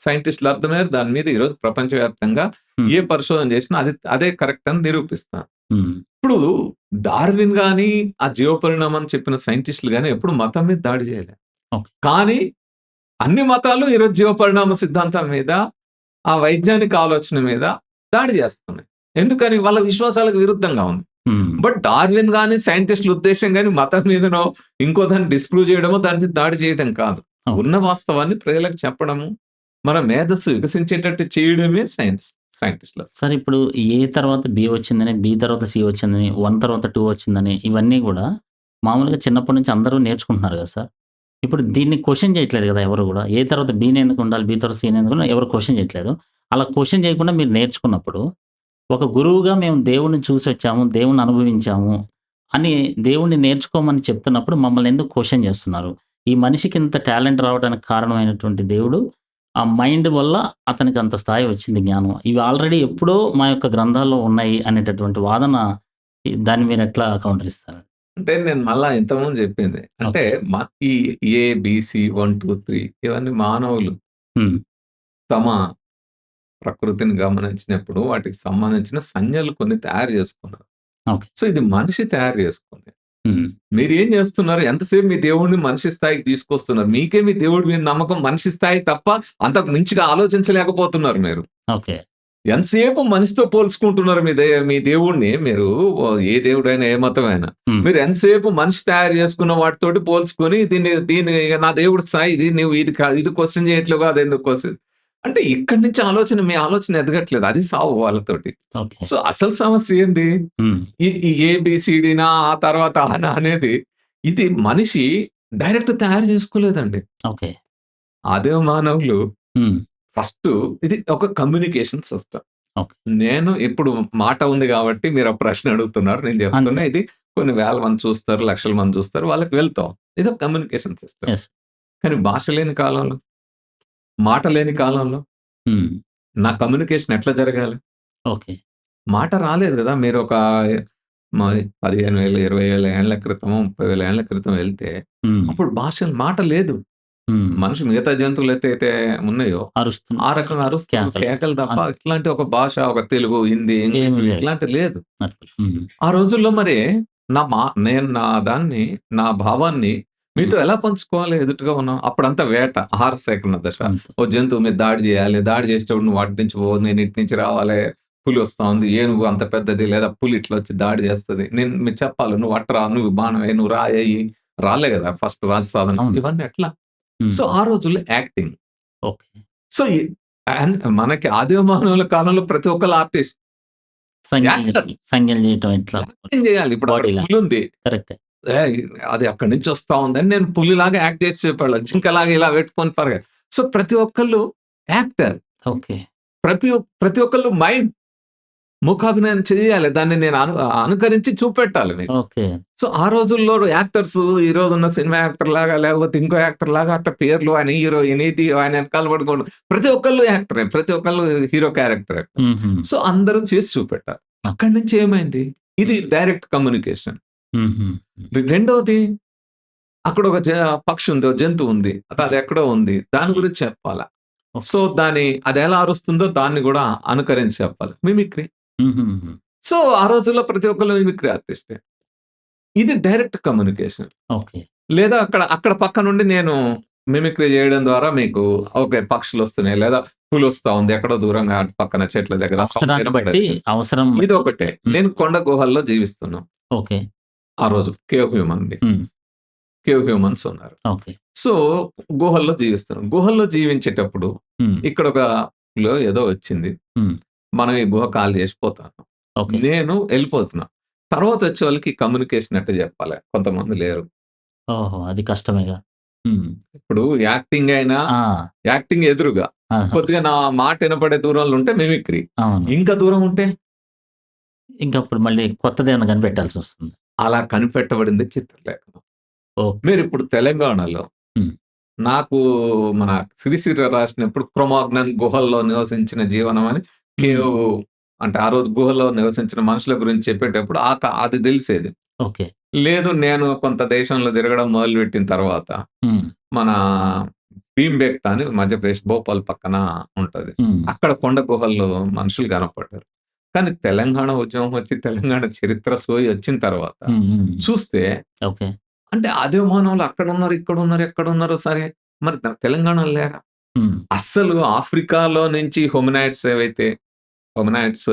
సైంటిస్ట్‌లు అర్థమయ్యారు. దాని మీద ఈరోజు ప్రపంచవ్యాప్తంగా హ్మ్. ఏ పరిశోధన చేసినా అదే కరెక్ట్ అని నిరూపిస్తున్నారు. హ్మ్. ఇప్పుడు డార్విన్ గాని, ఆ జీవ పరిణామం చెప్పిన సైంటిస్ట్‌లు గాని ఎప్పుడు మతం మీద దాడి చేయలే. ఓకే. కానీ అన్ని మతాలు ఈరోజు జీవ పరిణామ సిద్ధాంతం మీద, ఆ వైజ్ఞానిక ఆలోచన మీద దాడి చేస్తున్నాయి. ఎందుకని? వాళ్ళ విశ్వాసాలకు విరుద్ధంగా ఉంది. హ్మ్. బట్ డార్విన్ గాని, సైంటిస్ట్‌ల ఉద్దేశ్యం గాని మతం మీదనో, ఇంకో దాన్ని డిస్‌ప్రూవ్ చేయడమో, దాని మీద దాడి చేయడం కాదు. ఓకే. ఉన్న వాస్తవాన్ని ప్రజలకు చెప్పడము, మన మేధస్సు వికసించేటట్టు చేయడమే సైంటిస్ట్‌ల సార్ ఇప్పుడు ఏ తర్వాత బి వచ్చిందని, బి తర్వాత సి వచ్చిందని, 1 తర్వాత 2 వచ్చిందని ఇవన్నీ గూడా మామూలుగా చిన్నప్పటి నుంచి అందరూ నేర్చుకుంటున్నారు గదా సార్! ఇప్పుడు దీన్ని క్వెషన్ చేయట్లేదు గదా! ఎవరు గూడా. ఏ తర్వాత బినే ఎందుకుండాలి, బి తర్వాత సినే ఎందుకు ఎవరు క్వెషన్ చేయట్లేదు. అలా క్వెషన్ చేయకుండా మీరు నేర్చుకున్నప్పుడు, ఒక గురువుగా మేము దేవుడిని చూసొచ్చాము, దేవుడిని అనుభవించాము అని దేవుడిని నేర్చుకోమని చెప్తున్నప్పుడు మమ్మల్ని ఎందుకు క్వెషన్ చేస్తున్నారు? ఈ మనిషికి ఇంత టాలెంట్ రావడానికి కారణమైనటువంటి దేవుడు, ఆ మైండ్ వల్ల అతనికి అంత స్థాయి వచ్చింది జ్ఞానం. ఇవి ఆల్రెడీ ఎప్పుడో మా యొక్క గ్రంథాల్లో ఉన్నాయి అనేటటువంటి వాదన దాన్ని మీరెట్లా కౌంటర్ ఇస్తారు? అంటే నేను మళ్ళా ఇంతకుముందు చెప్పింది. అంటే ఓకే. ఈ ఏ, బీ, సి, 1, 2, 3 ఇవన్నీ మానవులు హ్మ్. తమ ప్రకృతిని గమనించినప్పుడు వాటికి సంబంధించిన సంజ్ఞలు కొన్ని తయారు చేసుకున్నారు. ఓకే. సో, ఇది మనిషి తయారు చేసుకుంది. హ్మ్. మీరేం జేస్తున్నారు? ఎంతసేపు మీ దేవుడిని మనిషి స్థాయికి తీసుకొస్తున్నారు. మీకే మీ దేవుడి మీద నమ్మకం మనిషి స్థాయి తప్ప అంతకు మించిగా ఆలోచించలేకపోతున్నారు మీరు. ఓకే. ఎంతసేపు మనిషితో పోల్చుకుంటున్నారు మీ దేవుడిని మీరు ఏ దేవుడైనా, ఏ మతమైనా. హ్మ్. మీరు ఎంతసేపు మనిషి తయారు చేసుకున్న వాటితోటి పోల్చుకొని దీన్ని ఇగ నా దేవుడి స్థాయి ఇది. నువ్వు ఇది క్వెషన్ చేయట్లేవు అదెందుకు క్వెషన్ అంటే ఇక్కడి నుంచి మీ ఆలోచన ఎదగట్లేదు. అది సావు వాళ్ళతోటి. ఓకే. సో, అసలు సమస్య ఏంది? హ్మ్. ఈ ఏబీసీడీనా, ఆ తర్వాత ఆనా అనేది ఇది మనిషి డైరెక్ట్ తయారు చేసుకోలేదండి. ఓకే. ఆదిమ మానవులు హ్మ్. ఫస్టు ఇది ఒక కమ్యూనికేషన్ సిస్టమ్. ఓకే. నేను ఇప్పుడు మాట ఉంది గాబట్టి మీరు ఆ ప్రశ్న అడుగుతున్నారు. నేను అంతే. జెప్తున్నా ఇది కొన్ని వేల మంది చూస్తారు, లక్షల మంది చూస్తారు. వాళ్ళకి వెళ్తాం. ఇదొక కమ్యూనికేషన్ సిస్టమ్. యెస్. కానీ భాష లేని కాలంలో, మాట లేని కాలంలో హ్మ్. నా కమ్యూనికేషన్ ఎట్లా జరగాలి? ఓకే. మాట రాలేదు గదా! మీరొక మరి 15,000, 20,000 ఏండ్ల క్రితమో, 30,000 ఏండ్ల క్రితం ఎళ్తే, హ్మ్. అప్పుడు మాట లేదు. హ్మ్. మనిషి మిగతా జంతువులైతే ఉన్నాయో, అరుస్తున్న ఆ రకంగా అరుస్తారు, కేకలు. కేకలు తప్ప అంతే. ఇట్లాంటి ఒక భాష, ఒక తెలుగు, హిందీ, ఇంగ్లీషు ఏమి లేదు. ఇట్లాంటివి లేదు. హ్మ్. ఆ రోజుల్లో మరి నేను నా భావాన్ని హ్మ్. మీతో ఎలా పంచుకోవాలి ఎదుటుగా ఉన్నాం? అప్పుడంతా వేట, ఆహార సేకరణ దశ. అంతే. ఓ జంతువు మీద దాడి జేయాలి. దాడి చేసేటప్పుడు నువ్వు అటు నుంచి పో, నేను ఇటు నుంచి రావాలి. పులి వస్తా ఉంది. ఏనుగు అంత పెద్దది లేదా పులి ఇట్లొచ్చి దాడి చేస్తది. మీరు చెప్పాలి. నువ్వు అట్రా, నువ్వు బాణం ఎయి, నువ్వు రాయి. రాళ్ళే గదా! ఫస్ట్ రాజు సాధనం. అవును. ఇవన్నీ ఎట్లా? హ్మ్. సో, ఆ రోజుల్లో యాక్టింగ్. ఓకే. సో, మనకి ఆదిమ మానవుల కాలంలో ప్రతి ఒక్కళ్ళు ఆర్టిస్ట్. యాక్టర్. సంజ్ఞలు చేయటం ఎట్లా? యాక్టింగ్ జేయాలి. ఇప్పుడు అక్కడ బాడీ లాంగ్వేజ్. పులుంది. కరెక్టే. ఏయ్! అది అక్కడి నుంచి వస్తా ఉందని నేను పులిలాగా యాక్ట్ చేసి చెప్పేవాళ్ళం. జింకలాగా ఇలా పెట్టుకొని సో, ప్రతి ఒక్కళ్ళు యాక్టర్. ఓకే. ప్రతి ఒక్కళ్ళు మైమ్. మూకాభినయం చేయాలి. దాన్ని నేను అనుకరించి చూపెట్టాలి మీకు. ఓకే. సో, ఆ రోజుల్లో యాక్టర్స్ ఈ రోజున్న సినిమా యాక్టర్‌లాగా లేకపోతే ఇంకో యాక్టర్‌లాగా అట్ట పేర్లు ఆయన హీరో, ఇది ఆయన ఎనకాల పడుకోవడం. ప్రతి ఒక్కళ్ళు యాక్టరే. ప్రతి ఒక్కళ్ళు హీరో క్యారెక్టరే. హుహు. సో, అందరూ చేసి చూపెట్టాలి. ఓకే. అక్కడి నుంచి ఏమైంది? ఇది డైరెక్ట్ కమ్యూనికేషన్. హుహు. రెండోది అక్కడ ఒక పక్షి ఉంది. ఒక జంతువు ఉంది. అది ఎక్కడో ఉంది. దాని హ్మ్. గురించి చెప్పాలా. ఓకే. సో, అదెలా అరుస్తుందో దాన్ని గూడా అనుకరించి చెప్పాలి. మిమిక్రీ. హుహుహు. సో, ఆ రోజుల్లో ప్రతి ఒక్కళ్ళు మిమిక్రీ ఆర్టిస్టే. ఇది డైరెక్ట్ కమ్యూనికేషన్. ఓకే. లేదా అక్కడ పక్క నుండి నేను మిమిక్రీ చేయడం ద్వారా మీకు ఓకే. పక్షులొస్తున్నాయి లేదా పులొస్తా ఉంది. ఎక్కడో దూరంగా అటు పక్కన చెట్ల దగ్గర సౌండ్ అవసరాన్ని బట్టి, వినపడట్లేదు. అవసరం బట్టి. ఇదొకటే. నేను కొండ గుహల్లో జీవిస్తున్నాం. ఓకే. ఆ రోజు కేవ్ హ్యూమన్‌ది. హ్మ్. కేవ్ హ్యూమన్స్ ఉన్నారు. ఓకే. సో, గుహల్లో జీవిస్తున్నాం. గుహల్లో జీవించేటప్పుడు హ్మ్. ఇక్కడొక ఏదో వచ్చింది. హ్మ్. మనం ఈ గుహ ఖాళీ చేసి పోతాను. ఓకే. నేను ఎళ్ళిపోతున్నా. తర్వాత వచ్చే వాళ్ళకి కమ్యూనికేషన్ ఎట్ట చెప్పాలి? కొంతమంది లేరు. ఓహో! అది కష్టమేగా. హ్మ్. ఇప్పుడు యాక్టింగ్ అయినా, ఆ! యాక్టింగ్ ఎదురుగా. ఆహా! కొద్దిగా నా మాట ఇనపడే దూరంలో ఉంటే మిమిక్రీ. అవును. ఇంకా దూరం ఉంటే ఇంకప్పుడు మళ్ళీ కొత్తదేమన్నా కనిపెట్టాల్సొస్తుంది. అలా కనిపెట్టబడింది చిత్రలేఖనం. ఓకే. మీరిప్పుడు తెలంగాణలో హ్మ్. నాకు మన సిరిసిల్ల రాసినప్పుడు క్రొమాగ్నన్ గుహల్లో నివసించిన జీవనం అని హ్మ్. కేవ్ అంటే ఆ రోజు గుహలో నివసించిన మనుషుల గురించి చెప్పేటప్పుడు అది తెలిసేది. ఓకే. లేదు నేను కొంత దేశంలో తిరగడం మొదలుపెట్టిన తర్వాత హ్మ్. మన భీంబేట్కా అని మధ్యప్రదేశ్ భోపాల్ పక్కన ఉంటది. హ్మ్. అక్కడ కొండ గుహల్లో మనుషులు కనపడ్డారు. కానీ తెలంగాణ ఉద్యమం వచ్చి తెలంగాణ చరిత్ర సోయి వచ్చిన తర్వాత హ్మ్. హ్మ్. చూస్తే ఓకే. అంటే అదే మానవులు అక్కడున్నారు, ఇక్కడున్నారు, ఎక్కడున్నారో సరే మరి తెలంగాణలో లేరా? హ్మ్. అస్సలు ఆఫ్రికాలో నుంచి హోమినాయిడ్స్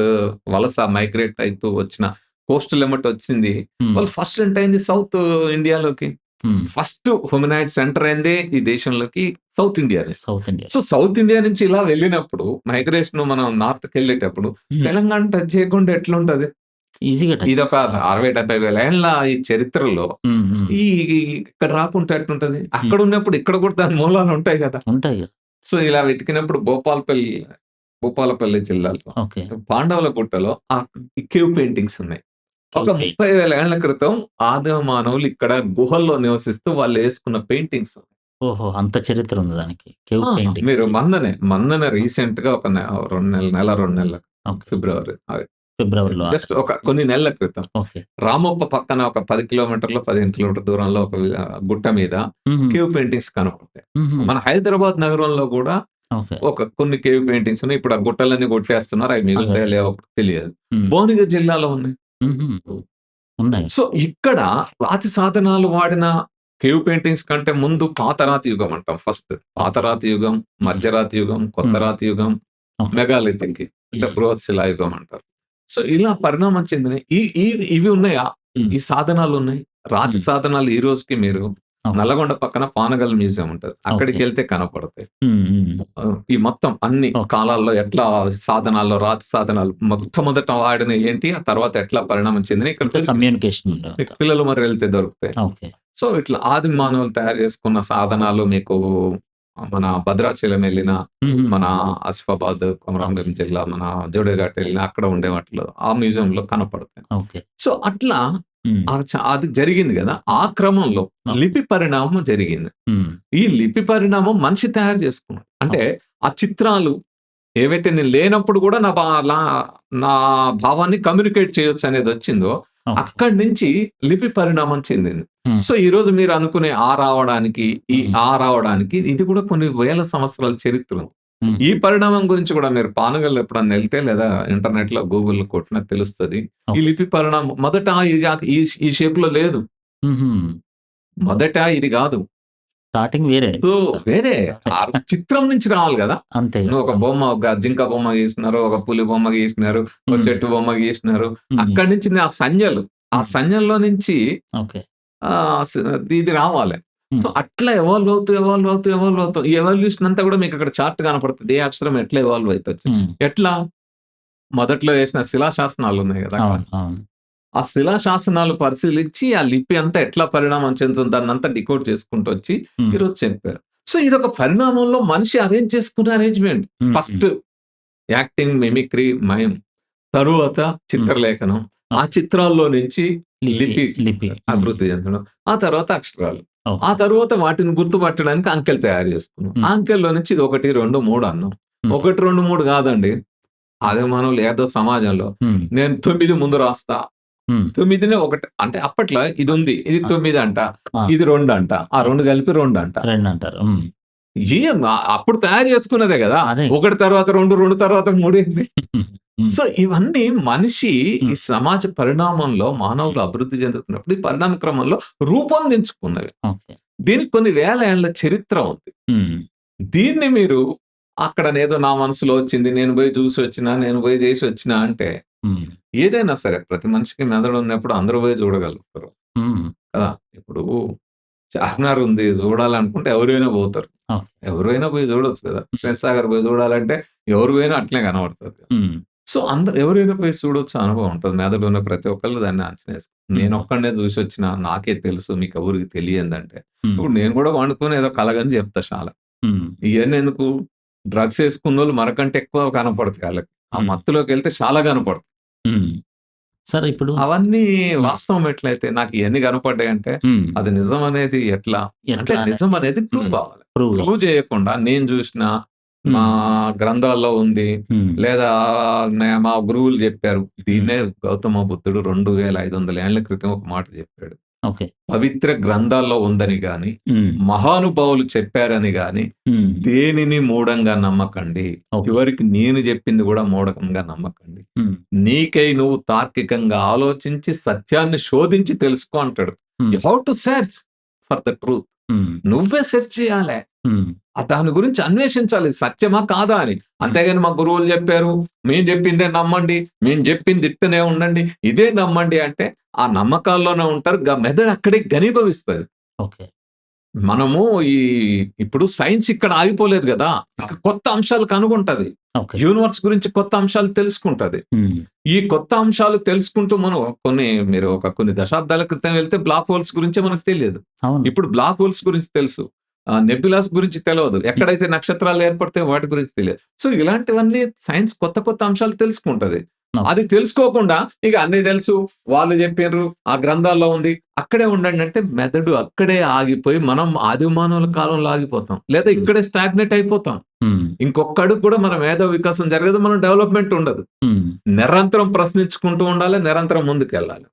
వలస మైగ్రేట్ అయితూ వచ్చిన కోస్టల్ ఎమ్మట వచ్చింది. హ్మ్. వాళ్ళు ఫస్ట్ ఎంటర్ అయింది సౌత్ ఇండియాలోకి. హ్మ్. ఫస్ట్ హోమినాయిడ్స్ ఎంటర్ అయిందే ఈ దేశంలోకి సౌత్ ఇండియానే. South India. So, South India నుంచి ఇలా వెళ్ళినప్పుడు మైగ్రేషన్ మనం నార్త్‌కెళ్ళేటప్పుడు హ్మ్. తెలంగాణ టచ్ చేయకుండా ఎట్లుంటది? ఈజీగా టచ్ ఇదొక చేస్తారు. 60, 70 వేల ఏండ్ల ఈ చరిత్రలో హ్మ్. హ్మ్. ఈ ఇక్కడ రాకుంటే ఎట్లుంటది? హ్మ్. అక్కడున్నప్పుడు ఇక్కడ కూడా దాని మూలాలు ఉంటాయి గదా! ఉంటాయి గదా! సో, ఇలా వెతికినప్పుడు భూపాలపల్లి జిల్లాలో ఓకే. పాండవుల గుట్టలో కేవ్ పెయింటింగ్స్ ఉన్నాయి. ఒక కేవ్ పెయింట్. 30,000 ఏళ్ల క్రితం ఆదిమ మానవులు ఇక్కడ గుహల్లో నివసిస్తూ వాళ్ళేసుకున్న పెయింటింగ్స్. ఓహో! అంత చరిత్ర ఉంది దానికి. కేవ్ ఆ! మీరు పెయింటింగ్స్‌కి. మొన్ననే రీసెంట్‌గా ఒక 2 నెలల ఓకే. ఫిబ్రవరి ఫిబ్రవరిలో జస్ట్ ఒక కొన్ని నెలల క్రితం ఓకే. రామప్ప పక్కన ఒక 10 కిలోమీటర్లు, 15 కిలోమీటర్ల దూరంలో ఒక గుట్ట మీద హుహు. కేవ్ పెయింటింగ్స్ కనపడతాయి. హుహు. మన హైదరాబాద్ నగరంలో గూడా ఓకే. కొన్ని కేవ్ పెయింటింగ్స్ ఉన్నాయి. ఇప్పుడు ఆ గుట్టలన్నీ కొట్టేస్తున్నారు. అవి అవే. మిగులుతాయో లేవో తెలియదు. హ్మ్. భువనగిరి జిల్లాలో ఉన్నాయి. హుహు. ఉన్నాయి. సో, ఇక్కడ రాతి సాధనాలు వాడిన కేవ్ పెయింటింగ్స్ కంటే ముందు పాతరాతి యుగం అంటాం ఫస్ట్. పాతరాతి యుగం, హ్మ్. మధ్యరాతి యుగం, కొత్త హ్మ్. రాతి యుగం, ఓకే. మెగాలిథిక్ అంటే హ్మ్. బృహత్ శిలాయుగం అంటారు. సో, ఇలా పరిణామం చెందినయి. ఈ ఈ ఇవి ఉన్నాయా? హ్మ్. ఈ సాధనాలున్నాయి. రాతి హ్మ్. సాధనాలు ఈ రోజుకి మీరు ఓకే. నల్లగొండ పక్కన పానగల్ మ్యూజియం ఉంటది. ఓకే. అక్కడికెళ్తే కనపడతాయి. హ్మ్. హ్మ్. ఈ మొత్తం అన్ని ఓకే. కాలాల్లో ఎట్లా సాధనాల్లో రాతి సాధనాలు మొట్టమొదట వాడినయి ఏంటి? ఆ తర్వాత ఎట్లా పరిణామం చెందినయి ఇక్కడ ఇంకా దొరికినాయి. కమ్యూనికేషన్ మీకు ఉండేవంతా. పిల్లలు మరి వెళ్తే దొరుకుతాయి. ఓకే. సో, ఇట్లా ఆది మానవులు తయారు చేసుకున్న సాధనాలు మీకు మన భద్రాచలం ఎళ్ళినా, హుహు. మన ఆసిఫాబాద్, ఓకే. కొమరంభీం జిల్లా, మన జోడేఘాట్ ఎళ్ళినా అక్కడ ఉండే వాటిలో ఆ మ్యూజియంలో కనపడతాయి. ఓకే. సో, అట్లా హ్మ్. అది జరిగింది గదా! ఆ క్రమంలో ఓకే. లిపి పరిణామం జరిగింది. హ్మ్. ఈ లిపి పరిణామం మనిషి తయారు చేసుకున్నాడు. అంటే ఓకే. ఆ చిత్రాలు ఏవైతే నేను లేనప్పుడు గూడా నా భావాన్ని కమ్యూనికేట్ చేయొచ్చనేదొచ్చిందో, ఓకే. అక్కడి నుంచి లిపి పరిణామం చెందింది. హ్మ్. సో, ఈరోజు మీరు అనుకునే రావడానికి, హ్మ్. రావడానికి ఇది కూడా కొన్ని వేల సంవత్సరాల చరిత్ర ఉంది. హ్మ్. ఈ పరిణామం గురించి కూడా మీరు పానగల్ ఎప్పుడన్నా ఎళ్తే లేదా ఇంటర్నెట్‌లో గూగుల్‌లో కొట్టినా తెలుస్తది. ఈ ఓకే. లిపి పరిణామం మొదట ఈ ఈ షేప్‌లో లేదు. హుహు. మొదట ఇది గాదు. స్టార్టింగ్ వేరే. సో, వేరే అదే. చిత్రం నుంచి రావాలి గదా! అంతే నువ్వు ఒక గదా! బొమ్మ, ఒక జింక బొమ్మ గీసినారు, ఒక పులి బొమ్మ గీసినారు, ఒక హ్మ్. చెట్టు బొమ్మ గీసినారు. హ్మ్. అక్కడి నుంచి నా సంజ్ఞలు, ఆ హ్మ్. సంజ్ఞల్లో నుంచి ఓకే. ఆహ్, స్ ఇది రావాలి. సో, హ్మ్. అట్లా ఎవాల్వ్ అవుతూ ఈ ఎవల్యూషన్ అంతా గూడా మీకక్కడ చార్ట్ కనపడుతది. ఏ అక్షరం ఎట్లా ఎవాల్వ్ అయితొచ్చు. హ్మ్. ఎట్లా? మొదట్లో ఏసిన శిలాశాసనాలున్నాయి గదా! అక్కడ. అవును. అవును. ఆ శిలాశాసనాలు పరిశీలిచ్చి, ఆ లిపి అంతా ఎట్లా పరిణామం చెందుతుంది దాన్నంతా డికోడ్ చేసుకుంటూ వచ్చి హ్మ్. ఈరోజు చెప్పారు. సో, ఇదొక పరిణామంలో మనిషి అరేంజ్ చేసుకున్న అరేంజ్‌మెంట్. హ్మ్. హ్మ్. First acting, mimicry, mime. తరువాత హ్మ్. చిత్రలేఖనం. ఆ ఓకే. చిత్రాల్లో నుంచి లిపి. లిపి లిపి. హ్మ్. అభివృద్ధి చెందడం. ఆ తర్వాత అక్షరాలు. ఆ ఓకే. తరువాత వాటిని గుర్తుపట్టడానికి అంకెలు తయారు చేసుకున్నాం. ఆ హ్మ్. అంకెల్లో నుంచి ఇది 1, 2, 3 అన్నాం. హ్మ్. 1, 2, 3 కాదండి. అదే మానవులు ఏదో సమాజంలో హ్మ్. నేను 9 ముందు రాస్తా. హ్మ్. 9నే ఒకటి అంటే అప్పట్లో ఇదుంది. ఇది ఆ! 9 అంట. ఆ! ఇది 2 అంట. ఆ ఓకే. 2 కలిపి 2 అంట. 2 అంటారు. హ్మ్. అప్పుడు తయారు చేసుకున్నదే గదా! అదే. 1 తర్వాత 2, 2 తర్వాత 3 ఏంది? హ్మ్. సో, ఇవన్నీ మనిషి ఈ హ్మ్. సమాజ పరిణామంలో మానవులు హ్మ్. అభివృద్ధి చెందుతున్నప్పుడు ఈ పరిణామ క్రమంలో రూపొందించుకున్నవి. ఓకే. దీనికి కొన్ని వేల ఏండ్ల చరిత్ర ఉంది. హ్మ్. దీన్ని మీరు అక్కడనేదో నా మనసులో వచ్చింది. నేను పోయి చూసొచ్చినా, నేను పోయి జేసొచ్చినా అంటే, హ్మ్. ఏదైనా సరే ప్రతి మనిషికి మెదడున్నప్పుడు అందరూ పోయి చూడగలుగుతారు హ్మ్. కదా! ఇప్పుడు చార్మినార్ ఉంది చూడాలనుకుంటే ఎవరైనా పోతారు. ఓకే. ఎవరైనా పోయి చూడొచ్చు కదా! హ్మ్. హుస్సేన్ సాగర్ పోయి చూడాలంటే ఎవరు పోయినా అట్లే కనపడతది కదా! హ్మ్. సో, అందరూ ఎవరైనా పోయి చూడొచ్చు అనుభవం ఉంటది. మెదడున్న ప్రతి ఒక్కళ్ళు దాన్ని అంచనా ఏసుకుంటారు. హ్మ్. నేనొక్కడినే చూసొచ్చినా, నాకే తెలుసు మీకెవ్వరికీ తెలియదంటే, హ్మ్. ఇప్పుడు నేను కూడా పండుకొని ఏదో కలగని చెప్తా చాలా. హ్మ్. ఇయన్నెందుకు? డ్రగ్స్ ఏసుకున్నోళ్ళు మనకంటే ఎక్కువ కనపడతాయి ఆళ్ళకి. ఆ హ్మ్. మత్తులోకెళ్తే చాలా కనపడతాయి. హ్మ్. సార్ ఇప్పుడు అవన్నీ హ్మ్. వాస్తవం ఎట్లయితే నాకు ఇయన్నీ కనపడ్డాయంటే, హ్మ్. అది నిజమనేది ఎట్లా? అంటే ఎట్లా అనేది నిజమనేది ప్రూవ్ హ్మ్. కావాలి. ప్రూవ్‌గా. ప్రూవ్ చేయకుండా నేను జూషినా, మా హ్మ్. గ్రంథాల్లో ఉంది, హ్మ్. లేదా మా గురువులు జెప్పారు. హ్మ్. దీన్నే గౌతమ బుద్ధుడు 2500 ఏండ్ల క్రితం ఒక మాట జెప్పాడు. ఓకే. పవిత్ర గ్రంథాల్లో ఉందని గాని, హ్మ్. మహానుభావులు చెప్పారని గాని, హ్మ్. దేనిని మూఢంగా నమ్మకండి. ఓకే. చివరికి నేను జెప్పింది గూడా మూఢంగా నమ్మకండి. హ్మ్. నీకై నువ్వు తార్కికంగా ఆలోచించి సత్యాన్ని శోధించి తెలుసుకో అంటాడు. హ్మ్. You have to search for the truth. హ్మ్. నువ్వే సెర్చ్ చేయాలే. హ్మ్. దాని గురించి అన్వేషించాలి. సత్యమా? కాదా? అని. హ్మ్. అంతేగాని మా గురువులు జెప్పారు. మేము జెప్పిందే నమ్మండి. మేము జెప్పింది ఇట్టనే ఉండండి. ఇదే నమ్మండి అంటే, ఆ నమ్మకాల్లోనే ఉంటారు. మెదడు అక్కడే ఘనీభవిస్తది. ఓకే. మనము ఈ ఇప్పుడు సైన్స్ ఇక్కడ ఆగిపోలేదు గదా! ఇంకా కొత్త అంశాలు కనుగొంటది. ఓకే. యూనివర్స్ గురించి కొత్త అంశాలు తెలుసుకుంటది. హ్మ్. ఈ కొత్త అంశాలు తెలుసుకుంటూ మనం మీరు కొన్ని దశాబ్దాల క్రితం వెళ్తే బ్లాక్ హోల్స్ గురించే మనకు తెలియదు. అవును. ఇప్పుడు బ్లాక్ హోల్స్ గురించి తెలుసు. నెబ్యులాస్ గురించి తెలవదు. హ్మ్. ఎక్కడైతే నక్షత్రాలు ఏర్పడతాయో వాటి గురించి తెలియదు. సో, ఇలాంటివన్నీ సైన్స్ కొత్త కొత్త అంశాలు తెలుసుకుంటది. ఓకే. అది తెలుసుకోకుండా ఇక అన్నీ తెలుసు, వాళ్ళు జెప్పిన్రు, ఆ గ్రంథాల్లో ఉంది, అక్కడే ఉండండంటే మెదడు అక్కడే ఆగిపోయి మనం ఆది మానవుల కాలంలో ఆగిపోతాం. లేదా హ్మ్. ఇక్కడే స్టాగ్నేట్ అయిపోతాం. హ్మ్. ఇంకొక్క అడుగు కూడా మన మేధో వికాసం జరగదు. మనం డెవలప్‌మెంట్ ఉండదు. హ్మ్. నిరంతరం ప్రశ్నించుకుంటూ ఉండాలి. నిరంతరం ముందుకెళ్ళాలి.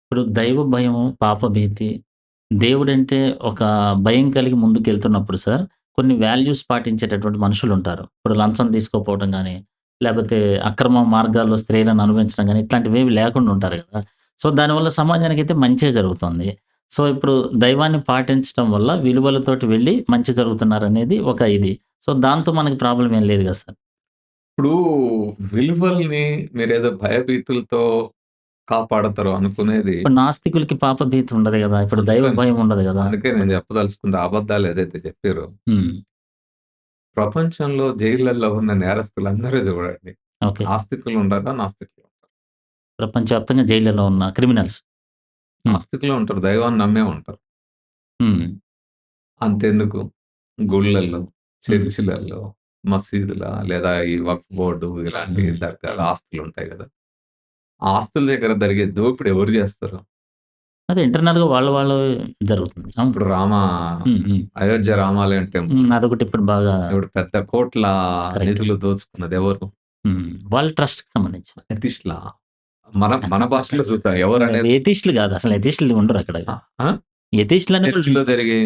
ఇప్పుడు దైవ భయము, పాప భీతి, దేవుడంటే ఒక భయం కలిగి ముందుకెళ్తున్నప్పుడు సార్, కొన్ని వాల్యూస్ పాటించేటటువంటి మనుషులుంటారు. ఇప్పుడు లంచం తీసుకోపోవటం గాని, లేపోతే అక్రమ మార్గాల్లో స్త్రీలను అనుభవించడం గాని, ఇట్లాంటివేవి లేకుండా ఉంటారు గదా! సో, దానివల్ల సమాజానికైతే మంచే జరుగుతుంది. సో, ఇప్పుడు దైవాన్ని పాటించడం వల్ల విలువలతోటి వెళ్ళి మంచి జరుగుతున్నారనేది ఒక ఇది. సో, దాంతో మనకి ప్రాబ్లమ్ ఏం లేదు గదా సార్. ఇప్పుడు విలువల్ని మీరేదో భయభీతులతో కాపాడతారు అనుకునేది ఇప్పుడు నాస్తికులకి పాప భీతి ఉండదు గదా! ఇప్పుడు దైవ అందుకని భయం ఉండదు గదా! అందుకే నేను చెప్పదలుచుకుంది అబద్ధాలు ఏదైతే చెప్పిర్రో, హ్మ్. ప్రపంచంలో జైళ్ళల్లో ఉన్న నేరస్తులందరూ చూడండి. ఓకే. ఆస్తికులు ఉండరా? నాస్తికులు ఉంటారు. ప్రపంచవ్యాప్తంగా జైళ్ళలో ఉన్న క్రిమినల్స్. హ్మ్. ఆస్తికులే ఉంటారు. దైవాన్ని నమ్మే ఉంటారు. హ్మ్. అంతెందుకు గుళ్ళల్లో, హ్మ్. చర్చిలల్లో, మసీదుల లేదా ఈ వక్ఫ్ బోర్డు ఇలాంటి హ్మ్. దర్గాల ఆస్తులుంటాయి గదా! ఆ ఆస్తుల దగ్గర జరిగే దోపిడీ ఎవరు జేస్తారు? అదే ఇంటర్నల్‌గా వాళ్ళు జరుగుతుంది. అవును. ఇప్పుడు హ్మ్. హ్మ్. అయోధ్య రామాలయం టెంపుల్. హ్మ్. అదొకటి ఇప్పుడు బాగా ఇప్పుడు పెద్ద కోట్ల కరెక్ట్. నిధులు దోచుకున్నదెవరు? హ్మ్. వాళ్ళ ట్రస్ట్‌కి సంబంధించి. యతిష్లా. మన మన భాషలో చూద్దాం ఎవరనేది ఎథిస్ట్‌లు గాదు. అసలు ఎథిస్ట్‌లు ఉండరక్కడ. ఆ! ఆ! ఎథిస్ట్‌లు అనేవాళ్ళు చర్చిలో జరిగే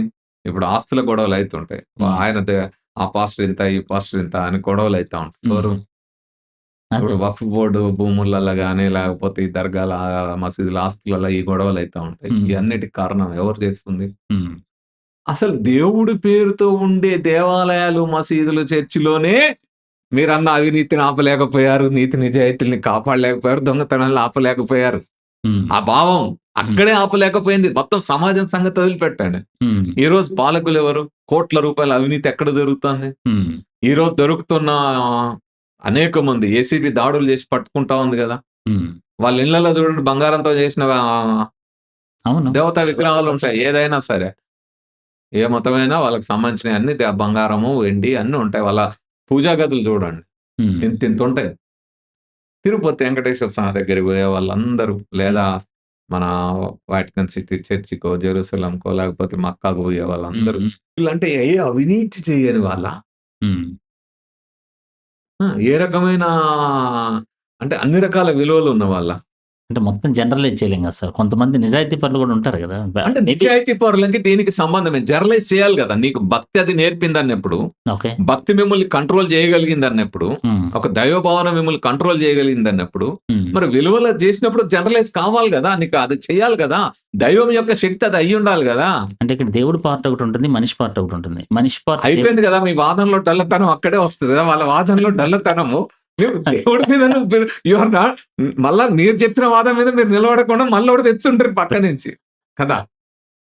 ఇప్పుడు ఆస్తుల గొడవలయితుంటాయి. హ్మ్. ఆయన ఆ పాస్టర్ ఇంత, ఈ పాస్టర్ ఇంత అని గొడవలయితా ఉంటాయి. హ్మ్. ఎవరు? అదే. ఇప్పుడు వక్ఫ్ బోర్డు భూములల్ల గాని, లేకపోతే ఈ దర్గాల, మసీదుల ఆస్తులల్ల ఈ గొడవలయితా ఉంటాయి. హ్మ్. ఇయన్నిటికి కారణం ఎవరు చేస్తుంది? హ్మ్. అసలు దేవుడి పేరుతో ఉండే దేవాలయాలు, మసీదులు, చర్చిలోనే మీరన్న అవినీతిని ఆపలేకపోయారు. నీతి నిజాయితీలని కాపాడలేకపోయారు. దొంగతనాలను ఆపలేకపోయారు. హ్మ్. ఆ భావం హ్మ్. అక్కడే ఆపలేకపోయింది. మొత్తం సమాజం సంగతి వదిలిపెట్టండి. హ్మ్. ఈరోజు పాలకులెవరు? కోట్ల రూపాయల అవినీతి ఎక్కడ జరుగుతుంది? హ్మ్. ఈరోజు దొరుకుతున్న అనేక మంది ఏసీబీ దాడులు చేసి పట్టుకుంటా ఉంది గదా! హ్మ్. వాళ్ళ ఇళ్ళలో చూడండి బంగారంతో చేసిన అవును. దేవతా విగ్రహాలుంటాయి. ఏదైనా సరే. ఏ మతమైనా వాళ్ళకి సంబంధించినయి అన్నీ బంగారము, వెండి అన్నీ ఉంటాయి. వాళ్ళ పూజా గదులు చూడండి. హ్మ్. ఇంతింతుంటాయి. తిరుపతి వెంకటేశ్వర స్వామి దగ్గరికి పోయే వాళ్ళందరూ హ్మ్. లేదా మన వాటికన్ సిటీ చర్చికో, జెరూసలంకో లేకపోతే మక్కాకు పోయే హ్మ్. వాళ్ళందరూ హ్మ్. వీళ్ళంటే అవినీతి చేయని వాళ్ళా? హ్మ్. ఏ రకమైన అంటే అన్ని రకాల విలువలు ఉన్నవాళ్ళా? అంటే మొత్తం జనరలైజ్ చేయలేం కదా సార్. కొంతమంది నిజాయితీ పరులు కూడా ఉంటారు కదా! అంటే మేబీ నిజాయితీ పరులకి దీనికి సంబంధమే. జనరలైజ్ చేయాలి గదా! నీకు భక్తి అది నేర్పిందన్నప్పుడు, ఓకే. భక్తి మిమ్మల్ని కంట్రోల్ చేయగలిగిందన్నప్పుడు, హ్మ్. ఒక దైవ భావన మిమ్మల్ని కంట్రోల్ చేయగలిగిందన్నప్పుడు, హ్మ్. మరి విలువలు చేసినప్పుడు జనరలైజ్ కావాలి గదా! నీకు అది చేయాలి గదా! దైవం యొక్క శక్తి అది అయ్యుండాలి గదా! అంటే ఇక్కడ దేవుడి పార్ట్ ఒకటుంటుంది. మనిషి పార్ట్ ఒకటుంటుంది. మనిషి పార్ట్ అయిపోయింది గదా! మీ వాదనలో డల్లతనం అక్కడే వస్తది గదా! వాళ్ళ వాదనలో డల్లతనము. నువ్వు దేవుడి మీద యూ ఆర్ నాట్ మళ్ళా మీరు చెప్పిన వాదం మీద మీరు నిలబడకుండా మళ్ళొకటి తెచ్చుంటారు పక్క నుంచి. కదా!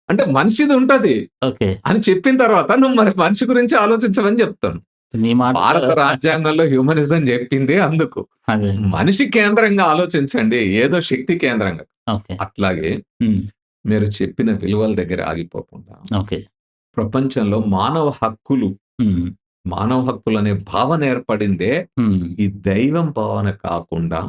అంటే మనిషిది ఉంటది ఓకే. అని చెప్పిన తర్వాత నువ్వు మరి మనిషి గురించి ఆలోచించమని చెప్తాను. మీ మాట భారత రాజ్యాంగంలో హ్యూమనిజం చెప్పింది అందుకు. అదే. మనిషి కేంద్రంగా ఆలోచించండి. ఏదో శక్తి కేంద్రంగా. ఓకే. అట్లాగే హ్మ్. మీరు చెప్పిన విలువల దగ్గర ఆగిపోకుండా ఓకే. ప్రపంచంలో హ్మ్. మానవ హక్కులనే భావన ఏర్పడిందే హ్మ్. ఈ దైవం భావన కాకుండా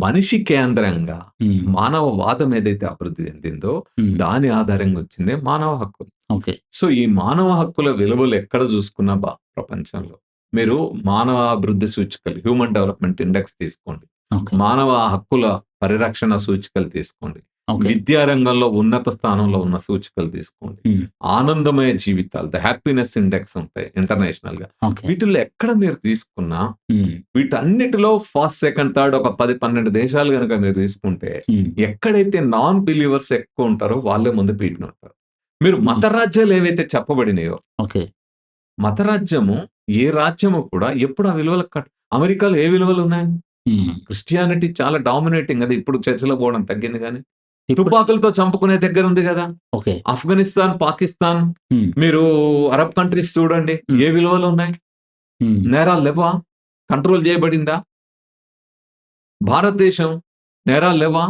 మనిషి కేంద్రంగా హ్మ్. మానవవాదం ఏదైతే అభివృద్ధి చెందిందో హ్మ్. దాని ఆధారంగా వచ్చిందే మానవ హక్కులు. ఓకే. సో, ఈ మానవ హక్కుల విలువలు ఎక్కడ చూసుకున్నా ప్రపంచంలో మీరు మానవ అభివృద్ధి సూచికలు హ్యూమన్ డెవలప్‌మెంట్ ఇండెక్స్ తీసుకోండి. ఓకే. మానవ హక్కుల పరిరక్షణ సూచికలు తీసుకోండి. ఓకే. విద్యా రంగంలో ఉన్నత స్థానంలో ఉన్న సూచికలు తీసుకోండి. హ్మ్. ఆనందమయ జీవితాలు ద హ్యాపీనెస్ ఇండెక్స్ ఉంటాయి ఇంటర్నేషనల్‌గా. ఓకే. వీటిల్లో ఎక్కడ మీరు తీసుకున్నా హ్మ్. వీటన్నిటిలో ఫస్ట్, సెకండ్, థర్డ్ ఒక 10, 12 దేశాలు గనుక మీరు తీసుకుంటే హ్మ్. ఎక్కడైతే నాన్ బిలీవర్స్ ఎక్కువ ఉంటారో వాళ్ళే ముందు పీఠన ఉంటారు. మీరు మత రాజ్యాలు ఏవైతే చెప్పబడినాయో ఓకే. మత రాజ్యము ఏ రాజ్యము కూడా ఎప్పుడు ఆ విలువలకు అమెరికాలో ఏ విలువలు ఉన్నాయి? హ్మ్. క్రిస్టియానిటీ చాలా డామినేటింగ్ అది ఇప్పుడు చర్చిలో పోవడం తగ్గింది గానీ, ఇప్పుడు తుపాకులతో చంపుకునే దగ్గర ఉంది గదా! ఓకే. ఆఫ్ఘనిస్తాన్, పాకిస్తాన్ హ్మ్. మీరు అరబ్ కంట్రీస్ చూడండి. హ్మ్. ఏ విలువలు ఉన్నాయి? హ్మ్. నేరాలు లేవా? కంట్రోల్ చేయబడిందా? భారతదేశం నేరాలు లేవా?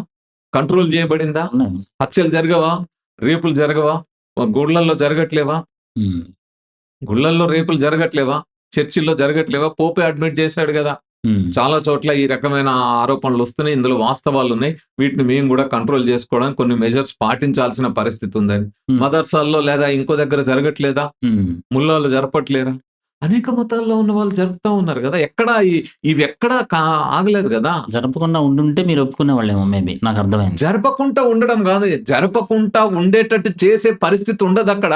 కంట్రోల్ చేయబడిందా? ఉన్నాయి. హత్యలు జరగవా? రేపులు జరగవా? గుళ్ళల్లో జరగట్లేవా? హ్మ్. గుళ్ళల్లో రేపులు జరగట్లేవా? చర్చిల్లో జరగట్లేవా? పోపే అడ్మిట్ చేశాడు గదా! హ్మ్. చాలా చోట్ల ఈ రకమైన ఆరోపణలొస్తున్నాయి. ఇందులో వాస్తవాలున్నాయి. వీటిని మేము గూడా కంట్రోల్ జేసుకోవడానికి కొన్ని మెజర్స్ పాటించాల్సిన పరిస్థితి ఉందని. హ్మ్. మదర్సాల్లో లేదా ఇంకో దగ్గర జరగట్లేదా? హ్మ్. ముల్లాలు జరపట్లేరా? అనేక మతాల్లో ఉన్న వాళ్ళు జరుపుతా ఉన్నారు గదా! ఎక్కడా ఇవెక్కడా ఆగలేదు గదా! జరపకుండా ఉండుంటే మీరు ఒప్పుకునేవాళ్ళేమో మేబీ. నాకర్థమైంది. జరపకుండా ఉండడం గాదు. జరపకుండా ఉండేటట్టు చేసే పరిస్థితి ఉండదక్కడ.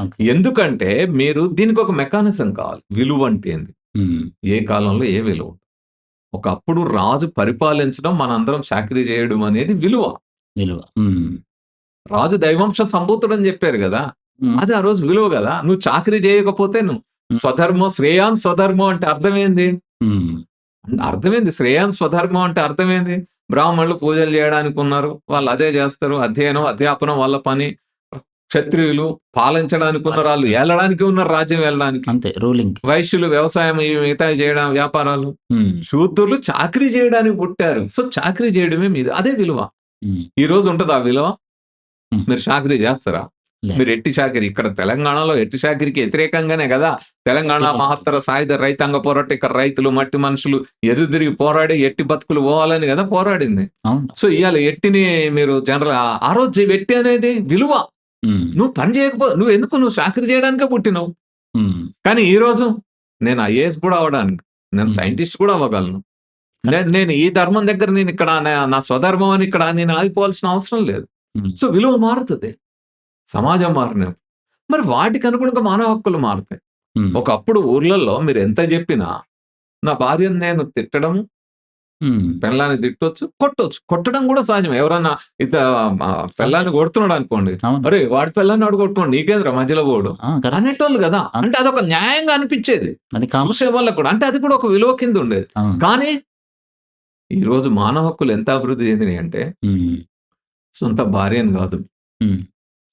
ఓకే. ఎందుకంటే మీరు దీనికొక మెకానిజం కావాలి. విలువంటే ఏంది? హ్మ్. ఏ కాలంలో ఏ విలువ? ఒకప్పుడు రాజు పరిపాలించడం మనందరం చాకిరీ చేయడం అనేది విలువ. విలువ. హ్మ్. రాజు దైవాంశ సంభూతుడని జెప్పారు గదా! హ్మ్. అది ఆ రోజు విలువ గదా! నువ్వు చాకిరీ చేయకపోతే నువ్వు హ్మ్. స్వధర్మం శ్రేయాన్ స్వధర్మం అంటే అర్థమేంది? హ్మ్. అర్థమేంది? శ్రేయాన్ స్వధర్మం అంటే అర్థమేంది? బ్రాహ్మణులు పూజలు జేయడానికున్నారు. వాళ్ళు అదే జేస్తారు. అధ్యయనం, అధ్యాపనం వాళ్ళ పని. క్షత్రియులు పాలించడానికున్నారు. ఆళ్ళు ఏలడానికి ఉన్నారు రాజ్యం ఏలడానికి. అంతే రూలింగ్‌కి. వైశ్యులు వ్యవసాయం ఇవి మిగతావి చేయడం వ్యాపారాలు. హ్మ్. శూద్రులు చాకిరీ చేయడానికి పుట్టారు. సో, చాకిరీ చేయడమే మీది. అదే విలువ. హ్మ్. ఈ రోజు ఉంటదా ఆ విలువ? హ్మ్. మీరు చాకిరీ చేస్తారా? లేదు. మీరు ఎట్టి చాకిరీ ఇక్కడ తెలంగాణలో ఎట్టి చాకిరీకి వ్యతిరేకంగానే గదా! తెలంగాణ మహత్తర సాయుధ రైతాంగ పోరాటం ఇక్కడ రైతులు, మట్టి మనుషులు ఎదురుదిరిగి పోరాడి ఎట్టి బతుకులు పోవాలని గదా పోరాడింది. అవును. సో, ఇయాల ఎట్టిని మీరు ఆ రోజు ఎట్టి అనేది విలువ. హ్మ్. నువ్వు పని నువ్వెందుకు నువ్వు చాకిరీ చేయడానికే పుట్టినవు. హ్మ్. కానీ ఈరోజు నేను ఐఏఎస్ కూడా అవ్వడానికి, నేను హ్మ్. సైంటిస్ట్ కూడా అవ్వగలను. నేను కరెక్ట్. నేను ఈ ధర్మం దగ్గర నేనిక్కడ నా స్వధర్మం అని ఇక్కడ నేను ఆగిపోవాల్సిన అవసరం లేదు. హ్మ్. సో, విలువ మారుతది. సమాజం మారినప్పుడు. మరి వాటికి అనుగుణంగా మానవ హక్కులు మారుతాయి. హ్మ్. ఒకప్పుడు ఊర్లలో మీరెంత జెప్పినా, నా భార్యను నేను తిట్టడం, హ్మ్. పెళ్ళాన్ని తిట్టొచ్చు, కొట్టొచ్చు. కొట్టడం గూడా సహజమే. ఎవరన్నా పెళ్ళాన్ని కొడుతున్నాడనుకోండి, అవును. "అరేయ్! వాడి పెళ్ళాన్ని వాడు కొట్టుకోండి. నీకేందిరా మధ్యలో పోవుడు" ఆ! కరెక్టే. అనేటోళ్ళు గదా! అన్ అంటే అదొక న్యాయంగా అనిపిచ్చేది. అది కామన్. చూసేవాళ్ళకి కూడా. అంటే అది కూడా ఒక విలువ కింద ఉండేది. అవును. కానీ ఈరోజు మానవ హక్కులు ఎంత అభివృద్ధి చెందినాయంటే, హ్మ్. సొంత భార్యని గాదు, హ్మ్.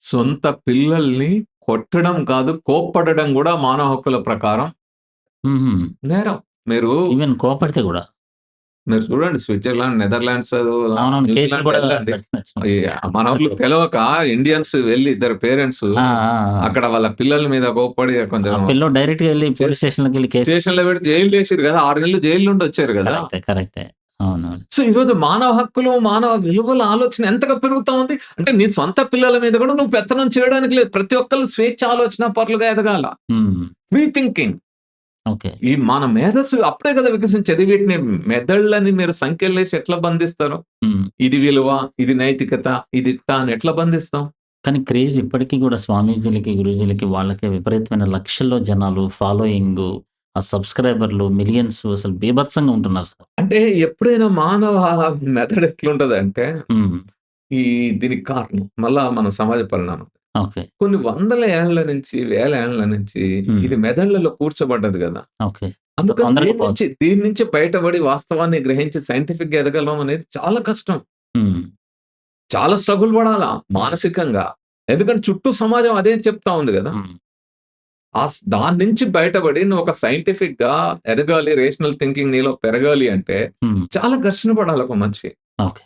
సొంత పిల్లల్ని కొట్టడం కాదు, కోప్పడడం గూడా మానవ హక్కుల ప్రకారం హుహు. నేరం. మీరు, ఈవెన్ కోప్పడితే గూడా. మీరు చూడండి స్విట్జర్లాండ్, నెదర్లాండ్స్, అవునవును. కేసులు న్యూజిలాండ్ కూడా ఎళ్ళండి. పెట్టొచ్చు. ఈ మనోళ్ళు తెలవక ఇండియన్స్ వెళ్లి ఇద్దరు పేరెంట్స్ ఆ! ఆ! ఆ! అక్కడ వాళ్ళ పిల్లల మీద కోప్పడి కొంచెం ఆ పిల్లోడు డైరెక్ట్‌గా ఎళ్లి పోలీస్ చేసి స్టేషన్‌లోకెళ్ళి కేసు. స్టేషన్‌లో పెడితే జైలులేసిర్రు గదా! 6 నెలలు జైలు నుండి వచ్చారు గదా! కరెక్టే. కరెక్టే. అవునవును. సో, ఈరోజు మానవ హక్కులు, మానవ విలువల ఆలోచన ఎంతగా పెరుగుతా ఉంది. అంటే నీ సొంత పిల్లల మీద గూడా నువ్వు పెత్తనం చేయడానికి లేదు. ప్రతి ఒక్కళ్ళు స్వేచ్ఛ ఆలోచనా పరులుగా ఎదగాల. హ్మ్. Free thinking. ఓకే. ఈ మన మేధస్సు అప్పుడే కదా వికసించేది. వీటిని మెదళ్ళని మీరు సంఖ్యలేసి ఎట్లా బంధిస్తారు? హ్మ్. ఇది విలువ, ఇది నైతికత, ఇది ఇట్ట అని ఎట్లా బంధిస్తాం? కానీ క్రేజ్ ఇప్పటికి గూడా స్వామీజీలకి, గురూజీలకి వాళ్ళకి విపరీతమైన లక్షల్లో జనాలు, ఫాలోయింగు, ఆ సబ్‌స్క్రైబర్‌లు, మిలియన్స్ అసలు బీభత్సంగా ఉంటున్నారు సార్. అంటే ఎప్పుడైనా మానవ మెథడ్ ఎట్లుంటదంటే, హ్మ్. ఈ దీనికి కారణం మళ్ళా మన సమాజ పరిణామం. ఓకే. కొన్ని వందల ఏండ్ల నుంచి, వేల ఏండ్ల నుంచి హ్మ్. ఇది మెదళ్ళలో కూర్చోబడ్డది గదా! ఓకే. అంత అందుకని తొందరగా దీని పోదు. నుంచి దీని నుంచి బయటపడి వాస్తవాన్ని గ్రహించి సైంటిఫిక్‌గా ఎదగలం అనేది చాలా కష్టం. హ్మ్. చాలా స్ట్రగుల్ పడాలా మానసికంగా. ఎందుకంటే చుట్టూ సమాజం అదే చెప్తా ఉంది గదా! హ్మ్. దాని నుంచి బయటపడి నువ్వు ఒక సైంటిఫిక్‌గా ఎదగాలి, రేషనల్ థింకింగ్ నీలో పెరగాలి అంటే హ్మ్. చాలా ఘర్షణ పడాలి ఒక మనిషి. ఓకే.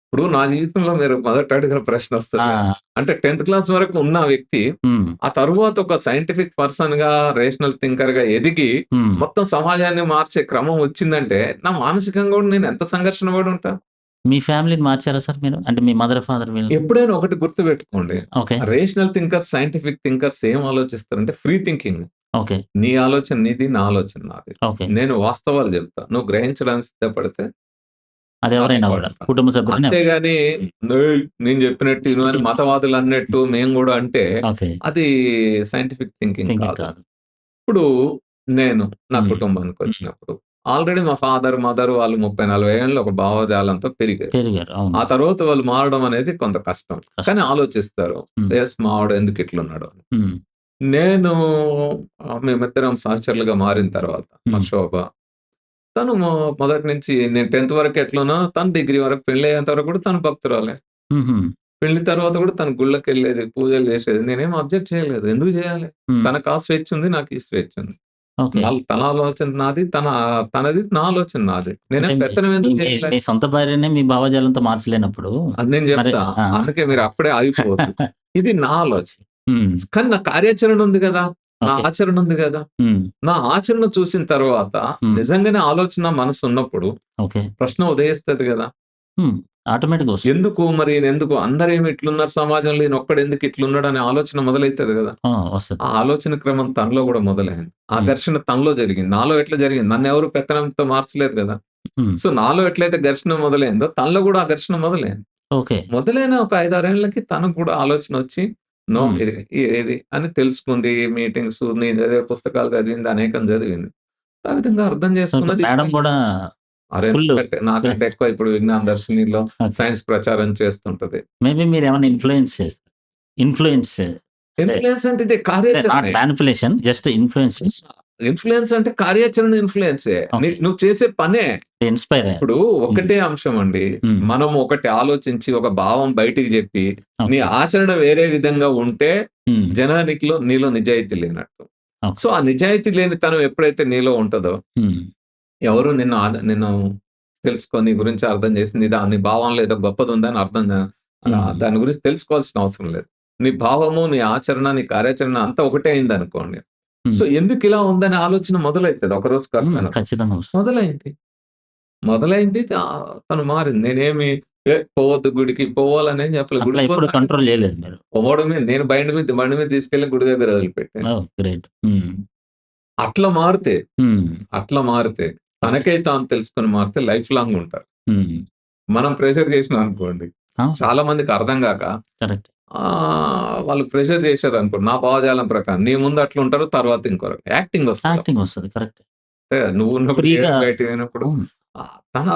ఇప్పుడు నా జీవితంలో మీరు మొదట అడిగిన ప్రశ్న వస్తది కదా! ఆ! అంటే 10థ్ క్లాస్ వరకు ఉన్న వ్యక్తి హ్మ్. ఆ తరువాత ఒక సైంటిఫిక్ పర్సన్‌గా, రేషనల్ థింకర్‌గా ఎదిగి హ్మ్. మొత్తం సమాజాన్ని మార్చే క్రమం వచ్చిందంటే నా మానసికంగా కూడా నేను ఎంత సంఘర్షణ పడి ఉంటా. మీ ఫ్యామిలీని మార్చారా సార్ మీరు? అంటే మీ మదర్, ఫాదర్ వీళ్ళని? ఎప్పుడైనా ఒకటి గుర్తుపెట్టుకోండి. Okay. Rational thinkers, scientific thinkers ఏం ఆలోచిస్తారంటే ఫ్రీ థింకింగ్. ఓకే. నీ ఆలోచన నీది. నా ఆలోచన నాది. ఓకే. నేను వాస్తవాలు చెప్తా. నువ్వు గ్రహించడానికి సిద్ధపడితే నాతో అదెవరైనా గూడా. పాటు రా. కుటుంబ సభ్యులైనా ఎవరైనా. అంతేగాని "ఏయ్! నేను చెప్పినట్టు ఇను" అని మతవాదులన్నట్టు మేము గూడా అంటే ఓకే. అది సైంటిఫిక్ థింకింగ్ థింకింగ్ కాదు. కాదు. ఇప్పుడు నేను నా హ్మ్. హ్మ్. కుటుంబానికొచ్చినప్పుడు ఆల్రెడీ మా ఫాదర్, మదర్ వాళ్ళు 30, 40 ఏళ్ళు ఒక భావజాలంతో పెరిగారు. పెరిగారు. అవును. ఆ తర్వాత వాళ్ళు మారడం అనేది కొంత కష్టం. కానీ కష్టం. ఆలోచిస్తారు. హ్మ్. యెస్ మావాడు ఎందుకిట్లున్నాడు అని. హ్మ్. నేను మేమిద్దరం సహచరులుగా మారిన తర్వాత మా హ్మ్. శోభ తను మొదటి నుంచి నేను 10థ్ వరకు ఎట్లనో తను డిగ్రీ వరకు పెళ్లయ్యేంత వరకు కూడా తను భక్తురాలే. హుహు. పెళ్లి తర్వాత కూడా తను గుళ్ళకెళ్ళేది, పూజలు చేసేది. నేనేం అబ్జెక్ట్ చేయలేదు. ఎందుకు చేయాలి? హ్మ్. తనకా స్వేచ్ఛ ఉంది. నాకు ఈ స్వేచ్ఛ ఉంది. ఓకే. తన ఆలోచన నాది. తనది. నా ఆలోచన నాది. అంటే నేనేం మీ పెత్తనం మీ ఎందుకు మీ చేయాలి? మీ సొంత భార్యనే మీ భావజాలంతో మార్చలేనప్పుడు అది నేను మరి చెప్తా. ఆ! అందుకే మీరు అప్పుడే ఆగిపోవద్దు. ఇది నా ఆలోచన. హ్మ్. కానీ నా కార్యాచరణ ఉంది గదా! నా ఓకే. ఆచరణ ఉంది గదా! హ్మ్. నా ఆచరణ చూసిన తర్వాత హ్మ్. నిజంగానే ఆలోచన మనసున్నప్పుడు ఓకే. ప్రశ్న ఉదయిస్తది గదా! హ్మ్. ఆటోమేటిక్‌గా వస్తుంది. ఎందుకు మరి ఈయనెందుకు అందరేమో ఇట్లున్నారు సమాజంలో ఈయనొక్కడెందుకు ఇట్లున్నాడు అనే ఆలోచన మొదలైతది గదా! ఆ! వస్తది. ఆ ఆలోచన క్రమం తనలో గూడా మొదలైంది. ఆ హ్మ్. ఘర్షణ తనలో జరిగింది. నాలో ఎట్లా జరిగింది? నన్నెవరు పెత్తనంతో మార్చలేదు గదా! హ్మ్. సో, నాలో ఎట్లయితే ఘర్షణ మొదలైందో తనలో గూడా ఆ ఘర్షణ మొదలైంది. ఓకే. మొదలైన ఒక 5, 6 ఏళ్లకి తనకు కూడా ఆలోచనొచ్చి, నో హ్మ్. ఇది అని తెలుసుకుంది. మీటింగ్సు నేను చదివే పుస్తకాలు చదివింది. అనేకం చదివింది. ఆ విధంగా అర్థం సో, ఇప్పుడు చేసుకున్నది మేడం ఇప్పుడే. గూడా అరే! ఫుల్లు నాకంటే ఎక్కువ ఇప్పుడు విజ్ఞాన దర్శినిలో ఓకే. సైన్స్ ప్రచారం చేస్తుంటది. మేబీ మీరేమన్నా ఇన్‌ఫ్లూయెన్స్ చేస్తారు. ఇన్‌ఫ్లూయెన్స్ అంటే, ఇన్‌ఫ్లూయన్స్ అంటే ఇదే అంటే నాట్ కార్యాచరణే. మానిప్యులేషన్ జస్ట్ ఇన్‌ఫ్లూయెన్స్ ఇన్‌ఫ్లూయన్స్ అంటే కార్యాచరణ ఇన్‌ఫ్లూయెన్సే. ఓకే. నువ్వు చేసే పనే. ఇన్‌స్పైర్ అయ్యారు. ఇప్పుడు హ్మ్. ఒకటే అంశం అండి. హ్మ్. మనం ఒకటి ఆలోచించి ఒక భావం బయటికి జెప్పి, నీ ఓకే. ఆచరణ వేరే విధంగా ఉంటే హ్మ్. జనానికిలో నీలో నిజాయితీ లేనట్టు. ఓకే. సో, ఆ నిజాయితీ లేనితనం ఎప్పుడైతే నీలో ఉంటదో, హ్మ్. ఎవరు నిన్ను తెలుసుకొని నీ గురించి అర్థం చేసి నీ భావంలో ఏదో గొప్పదుందని హ్మ్. దాని గురించి తెలుసుకోవాల్సిన అవసరం లేదు. నీ భావము, నీ ఆచరణ, నీ కార్యాచరణ అంతా ఒకటే అయిందనుకోండి. సో, హ్మ్. ఎందుకిలా ఉందనే ఆలోచన మొదలైతది. ఒకరోజు హ్మ్. కాకపోయినా రోజు. ఖచ్చితంగా వస్తుంది. మొదలైంది. మొదలైంది. తను మారింది. నేనేమి పోవద్దు గుడికి, పోవాలనేం చెప్పలే. అట్లా గుడికి ఎప్పుడు పోతా అంటే కంట్రోల్ చేయలేదు మీరు. పోవడమే. నేను బండి మీద తీసుకెళ్ళి గుడి దగ్గర వదిలిపెట్టాను. ఓహ్! గ్రేట్. హ్మ్. అట్లా మారితే, హ్మ్. అట్లా మారితే ఓకే. తనకై తాను తెలుసుకొని మారితే లైఫ్ లాంగ్ ఉంటారు. హ్మ్. మనం ప్రెషర్ చేసినాం అనుకోండి. అవును. చాలా మందికి అర్థం గాక కరెక్ట్. వాళ్ళు ప్రెషర్ చేశారనుకోండి. నా భావజాలం ప్రకారం నీ ముందు అట్లుంటారు. తర్వాత ఇంకో యాక్టింగ్ వస్తదప్పుడు. యాక్టింగ్ వస్తది. కరెక్టే. నువ్వున్నప్పుడు ఫ్రీగా చేయడం బయటికి పోయినప్పుడు అవును. తన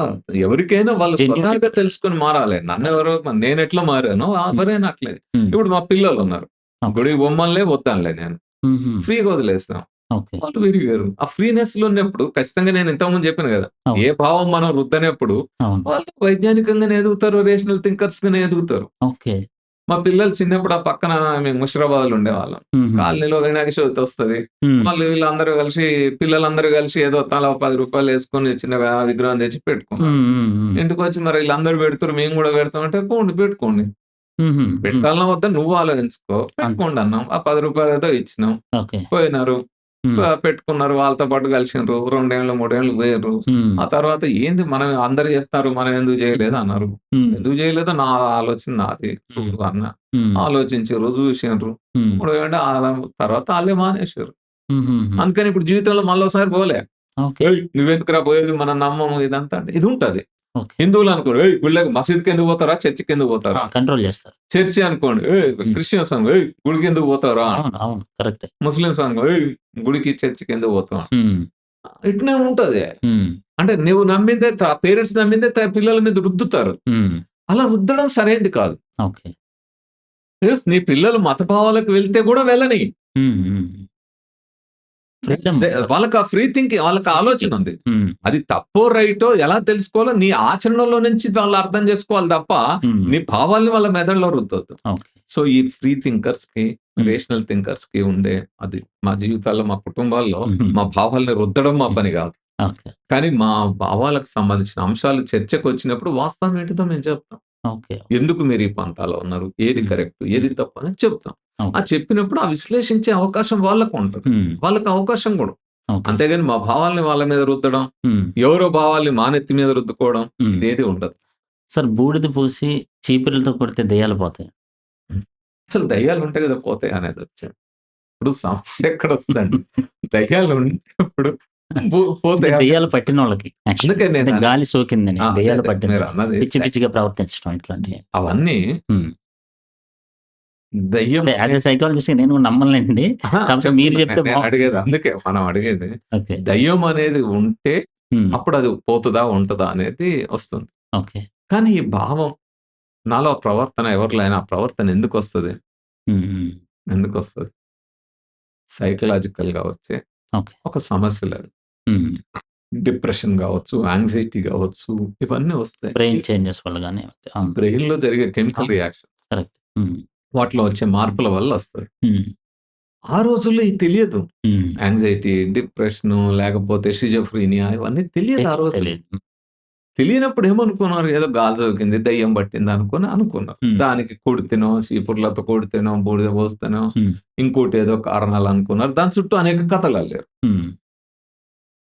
ఎవరికైనా వాళ్ళు స్వతహాగా జెన్యూనిటీ. తెలుసుకొని మారాలి. కరెక్ట్. నన్నెవరో నేనెట్లా మారానో హ్మ్. ఎవరైనా అట్లే. హ్మ్. ఇప్పుడు మా పిల్లలున్నారు. ఓకే. గుడికి పొమ్మనలే, వద్దనలే నేను. హుహు. ఫ్రీగా వదిలేస్తాం. ఓకే. వాళ్ళు పెరిగారు. ఆ ఫ్రీనెస్‌లో ఉన్నప్పుడు ఖచ్చితంగా నేను ఇంతకుముందు చెప్పాను గదా! ఏ అవును. భావం మనం రుద్దనప్పుడు అవును. వాళ్ళు వైజ్ఞానికంగానే ఎదుగుతారు. రేషనల్ థింకర్స్‌గానే ఎదుగుతారు. ఓకే. మా పిల్లలు చిన్నప్పుడు ఆ పక్కన మేము ముషిరాబాద్‌లో ఉండేవాళ్ళం. హుహు. కాలనీలో వినాయక చవితి వస్తది. హ్మ్. వీళ్ళందరూ కలిసి పిల్లలందరూ కలిసి ఏదో తలా ఓ రూ. 10 యేసుకొని చిన్నగా విగ్రహం తెచ్చి పెట్టుకున్నారు. హ్మ్. హ్మ్. హ్మ్. ఇంటికొచ్చి మరి ఈళ్ళందరూ పెడుతుర్రు మేము గూడా పెడతాం అంటే పోండి పెట్టుకోండి. హుహు. హ్మ్. పెట్టాలనా వద్దా నువ్వు ఆలోచించుకో. అంతే. పెట్టుకోండి అన్నాం. ఆ రూ. 10 ఏదో ఇచ్చినాం. ఓకే. పోయినారు. హ్మ్. పెట్టుకున్నారు. వాళ్ళతో పాటు కలిసిండ్రు. 2 ఏళ్ళు, 3 ఏళ్ళు పోయిర్రు. హ్మ్. ఆ తర్వాత ఏంది మనం అందరూ చేస్తారు. మనం ఎందుకు చేయలేదు అన్నారు. హ్మ్. ఎందుకు చేయలేదో నా ఆలోచన నాది. హ్మ్. చూడు అన్న. హ్మ్. ఆలోచించిర్రు, చూసిండ్రు. హ్మ్. ఇప్పుడు ఏంటి తర్వాత ఆళ్ళే మానేసిర్రు. హుహుహు. అందుకని ఇప్పుడు జీవితంలో మళ్ళోసారి పోలే. ఓకే. "ఏయ్! నువ్వెందుకురా పోయేది? మనం నమ్మము" ఇదంతా అంటే ఇదుంటది. ఓకే. హిందువులు అనుకోరు, "ఏయ్! మసీదుకెందుకు పోతావురా? చర్చికెందుకు ఆ! పోతావురా?" కంట్రోల్ చేస్తారు. చర్చి అనుకోండి, "ఏయ్! హ్మ్. క్రిస్టియన్స్ అనుకో, ఏయ్! గుడికెందుకు పోతావురా?" అవును. అవును. కరెక్టే. ముస్లిమ్స్ అనుకో, "ఏయ్! గుడికి, చర్చికెందుకు పోతావు?" హ్మ్. ఇట్నే ఉంటది. హ్మ్. అంటే నువ్వు నమ్మిందే పేరెంట్స్ నమ్మిందే పిల్లల మీద రుద్దుతారు. హ్మ్. అలా రుద్దడం సరైంది కాదు. ఓకే. నీ పిల్లలు మత భావాలకు వెళ్తే గూడా వెళ్ళని. హ్మ్. హ్మ్. ఫ్రీడమ్. వాళ్ళకి ఆ ఫ్రీ థింకింగ్, వాళ్ళకి ఆలోచన ఉంది. హ్మ్. అది తప్పో, రైటో ఎలా తెలుసుకోవాలో నీ ఆచరణలో నుంచి వాళ్ళు అర్థం చేసుకోవాలి తప్ప, హ్మ్. నీ భావాల్ని వాళ్ళ మెదడులో రుద్దొద్దు. ఓకే. సో, ఈ ఫ్రీ థింకర్స్‌కి, హ్మ్. రేషనల్ థింకర్స్‌కి ఉండే అది మా జీవితాల్లో, మా కుటుంబాల్లో హుహు. మా భావాల్ని రుద్దడం మా పని గాదు. ఓకే. కానీ మా భావాలకు సంబంధించిన అంశాలు చర్చకొచ్చినప్పుడు వాస్తవం ఏంటిదో మేము చెప్తాం. ఓకే. ఎందుకు మీరు ఈ పంథాలో ఉన్నారు? ఏది హ్మ్. కరెక్ట్? ఏది హ్మ్. తప్పు? అనేది చెప్తాం. ఆ ఓకే. చెప్పినప్పుడు ఆ విశ్లేషించే అవకాశం వాళ్ళకుంటది. హ్మ్. వాళ్ళకి అవకాశం గూడా. ఓకే. అంతేగాని మా భావాల్ని వాళ్ళ మీద రుద్దడం, హ్మ్. ఎవరో భావాల్ని మా నెత్తి మీద రుద్దుకోవడం హ్మ్. ఇదేది ఉండదు. సార్ బూడిద పూసి చీపురులతో కొడితే దెయ్యాలు పోతాయి. అసలు దయ్యాలుంటే గదా పోతాయి అనేదొచ్చేది. ఇప్పుడు సమస్య ఎక్కడొస్తదంటే దయ్యాలు ఉన్నప్పుడు అంటే పోతాయి దెయ్యాలు అనేదొస్తది. పట్టినోళ్ళకి యాక్చువల్లీ. అందుకే అంటే నేననేది. గాలి సోకిందని ఆ! అదే దెయ్యాలు అదే. పట్టినోళ్ళకి. మీరన్నది పిచ్చి పిచ్చిగా ప్రవర్తించడం ఇట్లాంటియి. అవన్నీ హ్మ్. దయ్యం అంటే యాస్ ఎ సైకాలజిస్ట్‌గా నేను నమ్మనులెండి. అహా! కాకపోతే మీరు చెప్తున్నా. చెప్తే నేనడిగేది బావుంటుంది. అందుకే మనం అడిగేది. ఓకే. దయ్యం అనేది ఉంటే హ్మ్. అప్పుడది పోతదా? ఉంటదా? అనేది ఒస్తుంది. ఓకే. కానీ ఈ భావం నాలో ప్రవర్తన ఎవరిలో అయినా ఆ ప్రవర్తన ఎందుకొస్తది? హ్మ్. హ్మ్. ఎందుకొస్తది? సైకలాజికల్‌గా వచ్చే ఓకే. ఒక సమస్యలవి. హ్మ్. డిప్రెషన్ గావచ్చు, యాంక్సైటీ గావచ్చు, ఇవన్నీ వస్తాయి. బ్రెయిన్ చేంజెస్ వల్ల గాని అవును. బ్రెయిన్‌లో జరిగే కెమికల్ అవును. Reaction correct. హ్మ్. వాటిలో వచ్చే మార్పుల వల్ల ఒస్తాయి. హ్మ్. ఆ రోజుల్లో ఇది తెలియదు. హ్మ్. యాంక్సైటీ, డిప్రెషను లేకపోతే షిజోఫ్రీనియా ఇవన్నీ తెలియదు ఆ తెలీదు. రోజుల్లో. తెలీదు. తెలియనప్పుడు ఏమనుకున్నారు? ఏదో గాలి సోకింది, దెయ్యం పట్టిందనుకోని అనుకున్నారు. హ్మ్. దానికి కొడితేనో, చీపుర్లతో కొడితేనో, బూడిద పోస్తేనో, హ్మ్. ఇంకోటేదో కారణాలనుకున్నారు. దాని చుట్టూ అనేక కథలల్లారు. హ్మ్.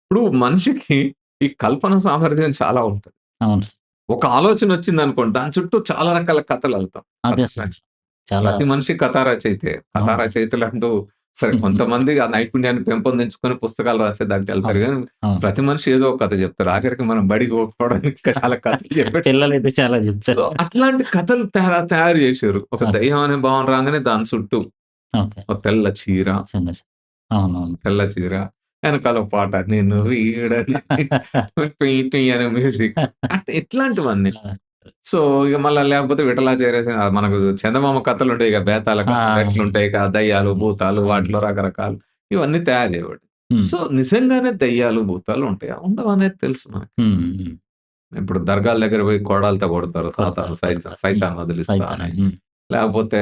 ఇప్పుడు మనిషికి ఈ కల్పన సామర్థ్యం చాలా ఉంటది. అవును సార్. ఒక ఆలోచనొచ్చిందనుకోండి, దాని చుట్టూ చాలా రకాల కథలల్లుతాం. అదే కథ అసలు. రచన. చాలా ప్రతి మనిషి కథా రచయితే. కథా అవును. రచయితలంటూ సరే హుహు. కొంతమంది ఆ నైపుణ్యాన్ని పెంపొందించుకొని పుస్తకాలు రాసేదానికెళ్తారు అవును. గానీ, అవును. ప్రతి మనిషి ఏదో ఒక కథ చెప్తాడు. ఆఖరికి మనం బడికి పోకపోవడానికి ఇంకా చాలా కథలు చెప్పేటోళ్ళు. పిల్లలైతే చాలా సో, చెప్తారు. అట్లాంటి కథలు తయారు జేశారు. ఒక ఓకే. దెయ్యం అనే భావన రాంగానే దాని చుట్టూ ఓకే. ఒక తెల్ల చీర, చిన్న అవునవును. తెల్ల చీర, ఎనకాల ఓ పాట నేను వీడని టుయ్ టుయ్ అనే మ్యూజిక్ అంటే ఇట్లాంటివన్నీ. ఆ! సో, ఇగ మళ్ళా లేకపోతే విఠలాచార్య మనకు చందమామ కథలుంటాయి ఇగ బేతాళ కథలు ఆ! ఎట్లుంటాయి ఇక దయ్యాలు, అవును. భూతాలు అవును. వాటిలో రకరకాలు ఇవన్నీ తయారు చేయబడ్డాయి. హ్మ్. సో, నిజంగానే దయ్యాలు, భూతాలు ఉంటాయా? ఉండవనేది తెలుసు మనకి. హ్మ్. హ్మ్. ఇప్పుడు దర్గాల దగ్గర పోయి కొడాలతో కొడతారు. కొడతారు. కొడతారు. హ్మ్. సైతాన్ వదిలిస్తా అని. సైతాన్ని. హ్మ్. లేకపోతే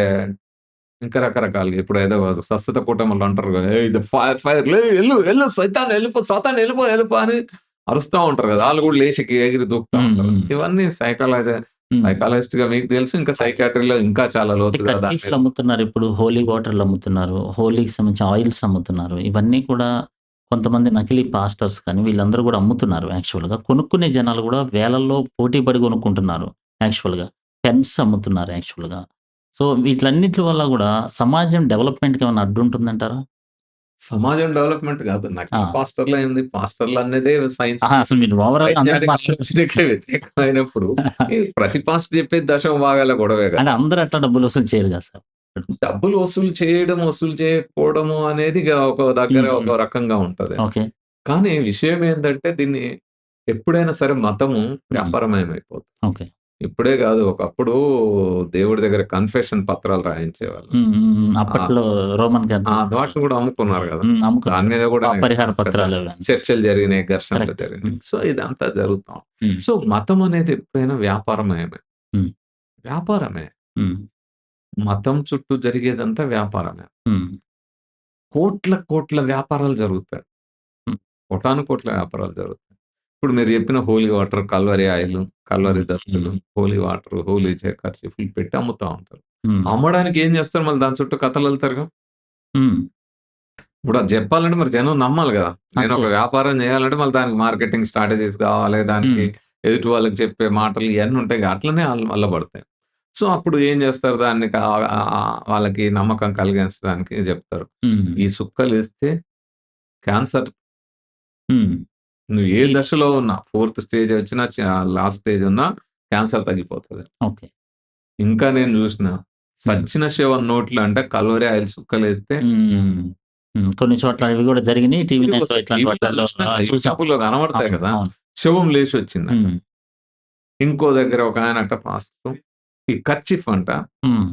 ఇంకా రకరకాలుగా ఇప్పుడేదో స్వస్థత కూటములు అంటారు గదా! ఏయ్! ద ఫైర్ లే ఎళ్ళు ఎళ్ళు సైతాన్ ఎళ్ళిపో సాతాన్ ఎళ్ళిపో ఎళ్ళిపో అని అరుస్తా ఉంటారు గదా! ఆళ్ళు గూడా లేచి ఎగిరి దూకుతా హ్మ్. ఉంటారు. హ్మ్. ఇవన్నీ హ్మ్. సైకాలజిస్ట్‌గా మీకు తెలుసు. ఇంకా అవును. సైకియాట్రీలో ఇంకా చాలా అంటే లోతుగా దాని కర్చీఫ్‌లు మీద అమ్ముతున్నారు. ఇప్పుడు హోలీ వాటర్‌లు అమ్ముతున్నారు. హోలీకి సంబంధించిన ఆయిల్స్ అమ్ముతున్నారు. ఇవన్నీ కూడా కొంతమంది నకిలీ పాస్టర్స్ కానీ వీళ్ళందరూ గూడా అమ్ముతున్నారు యాక్చువల్‌గా. కొనుక్కునే జనాలు గూడా వేలల్లో పోటీ పడి కొనుక్కుంటున్నారు యాక్చువల్‌గా. పెన్స్ అమ్ముతున్నారు యాక్చువల్‌గా. సో, వీటిలన్నిట్లి వల్ల గూడా సమాజం డెవలప్‌మెంట్‌కి ఏమన్నా అడ్డుంటుందంటారా? సమాజం డెవలప్‌మెంట్ గాదు. నకిలీ ఆ! పాస్టర్‌లేంది పాస్టర్‌లనేదే ఆహా! సైన్స్‌కి అసలు మీరు ఓవరాల్‌గా అందరూ వైజ్ఞానిక పాస్టర్‌లు ఆలోచనకే వ్యతిరేకమైనప్పుడు ఈ ప్రతి పాస్టర్ చెప్పేది దశమ భాగాల గొడవే అంటే గదా! అందరూ అట్లా డబ్బులు వసూలు చేయరు గదా సార్. డబ్బులు వసూలు చేయడం, వసూలు చేయకపోవడము అనేది ఇగ ఒక దగ్గర హ్మ్. హ్మ్. ఒక రకంగా ఉంటది. ఓకే. కానీ విషయం ఏందంటే దీన్ని ఎప్పుడైనా సరే మతము హ్మ్. వ్యాపారమయమైపోతుంది. ఓకే. ఇప్పుడే గాదు ఒకప్పుడు దేవుడి దగ్గర కన్ఫెషన్ పత్రాలు రాయించేవాళ్ళు. హ్మ్. హ్మ్. హ్మ్. ఆహ్, అప్పట్లో రోమన్ క్యాథలిక్ వాటిని గూడా అమ్ముకున్నారు గదా! హ్మ్. దాని అమ్ముకున్నారు. మీద గూడానే గదా! పరిహార పెద్ద పత్రాలు అవన్నీ. చర్చలు జరిగినాయి, ఘర్షణలు కరెక్టే. జరిగినాయి. హ్మ్. సో, ఇదంతా జరుగుతా ఉంది. హ్మ్. సో, మతం అనేది ఎప్పుడైనా వ్యాపారమయమే. హ్మ్. వ్యాపారమే. హ్మ్. మతం చుట్టూ జరిగేదంతా వ్యాపారమే. హ్మ్. కోట్ల, కోట్ల వ్యాపారాలు జరుగుతాయి. హ్మ్. కోటాను కోట్ల వ్యాపారాలు జరుగుతాయి. ఇప్పుడు మీరు చెప్పిన Holi water, Calvary oil, Calvary హ్మ్. దస్తులు, హ్మ్. హోలీ వాటరు, హోలీ కర్చీఫ్‌లు పెట్టి అమ్ముతా ఉంటారు. హ్మ్. అమ్మడానికి ఏం చేస్తారు మళ్ళీ దాని చుట్టూ కథలల్లుతారుగా. హ్మ్. ఇప్పుడు అది జెప్పాలంటే మరి జనం నమ్మాలి గదా! అంతే. నేనొక వ్యాపారం జేయాలంటే మళ్ళీ దానికి మార్కెటింగ్ స్ట్రాటజీస్ గావాలి. దానికి హ్మ్. ఎదుటి వాళ్ళకి చెప్పే మాటలు ఇయన్నీ ఉంటాయిగా. అట్లనే అల్లబడతాయి. సో, అప్పుడు ఏం జేస్తారు దాన్ని వాళ్ళకి నమ్మకం కలిగించడానికి జెప్తారు. హ్మ్. ఈ సుక్కలిస్తే క్యాన్సర్ హ్మ్. నువ్వు ఏ ఈ దశలో ఉన్నా, 4థ్ స్టేజ్ వచ్చినా, లాస్ట్ స్టేజ్ ఉన్నా క్యాన్సర్ తగ్గిపోతది. ఓకే. ఇంకా నేను జూసిన హ్మ్. సచ్చిన శవం నోట్లో అంటే కల్వరి ఆయిల్ సుక్కలేస్తే హ్మ్. హ్మ్. కొన్ని చోట్ల ఇవి గూడా జరిగినియి. టీవీ నైన్‌లో వస్తాయి. ఇట్లాంటి టీవీలో వాటిలలో జూసినాం, చూసాం. యూట్యూబ్‌లో కనబడతాయి అవును. గదా! అవును. శవం లేచొచ్చిందట. హ్మ్. ఇంకో దగ్గర ఒకాయనట పాస్టరు ఈ కర్చీఫ్ అంట హ్మ్.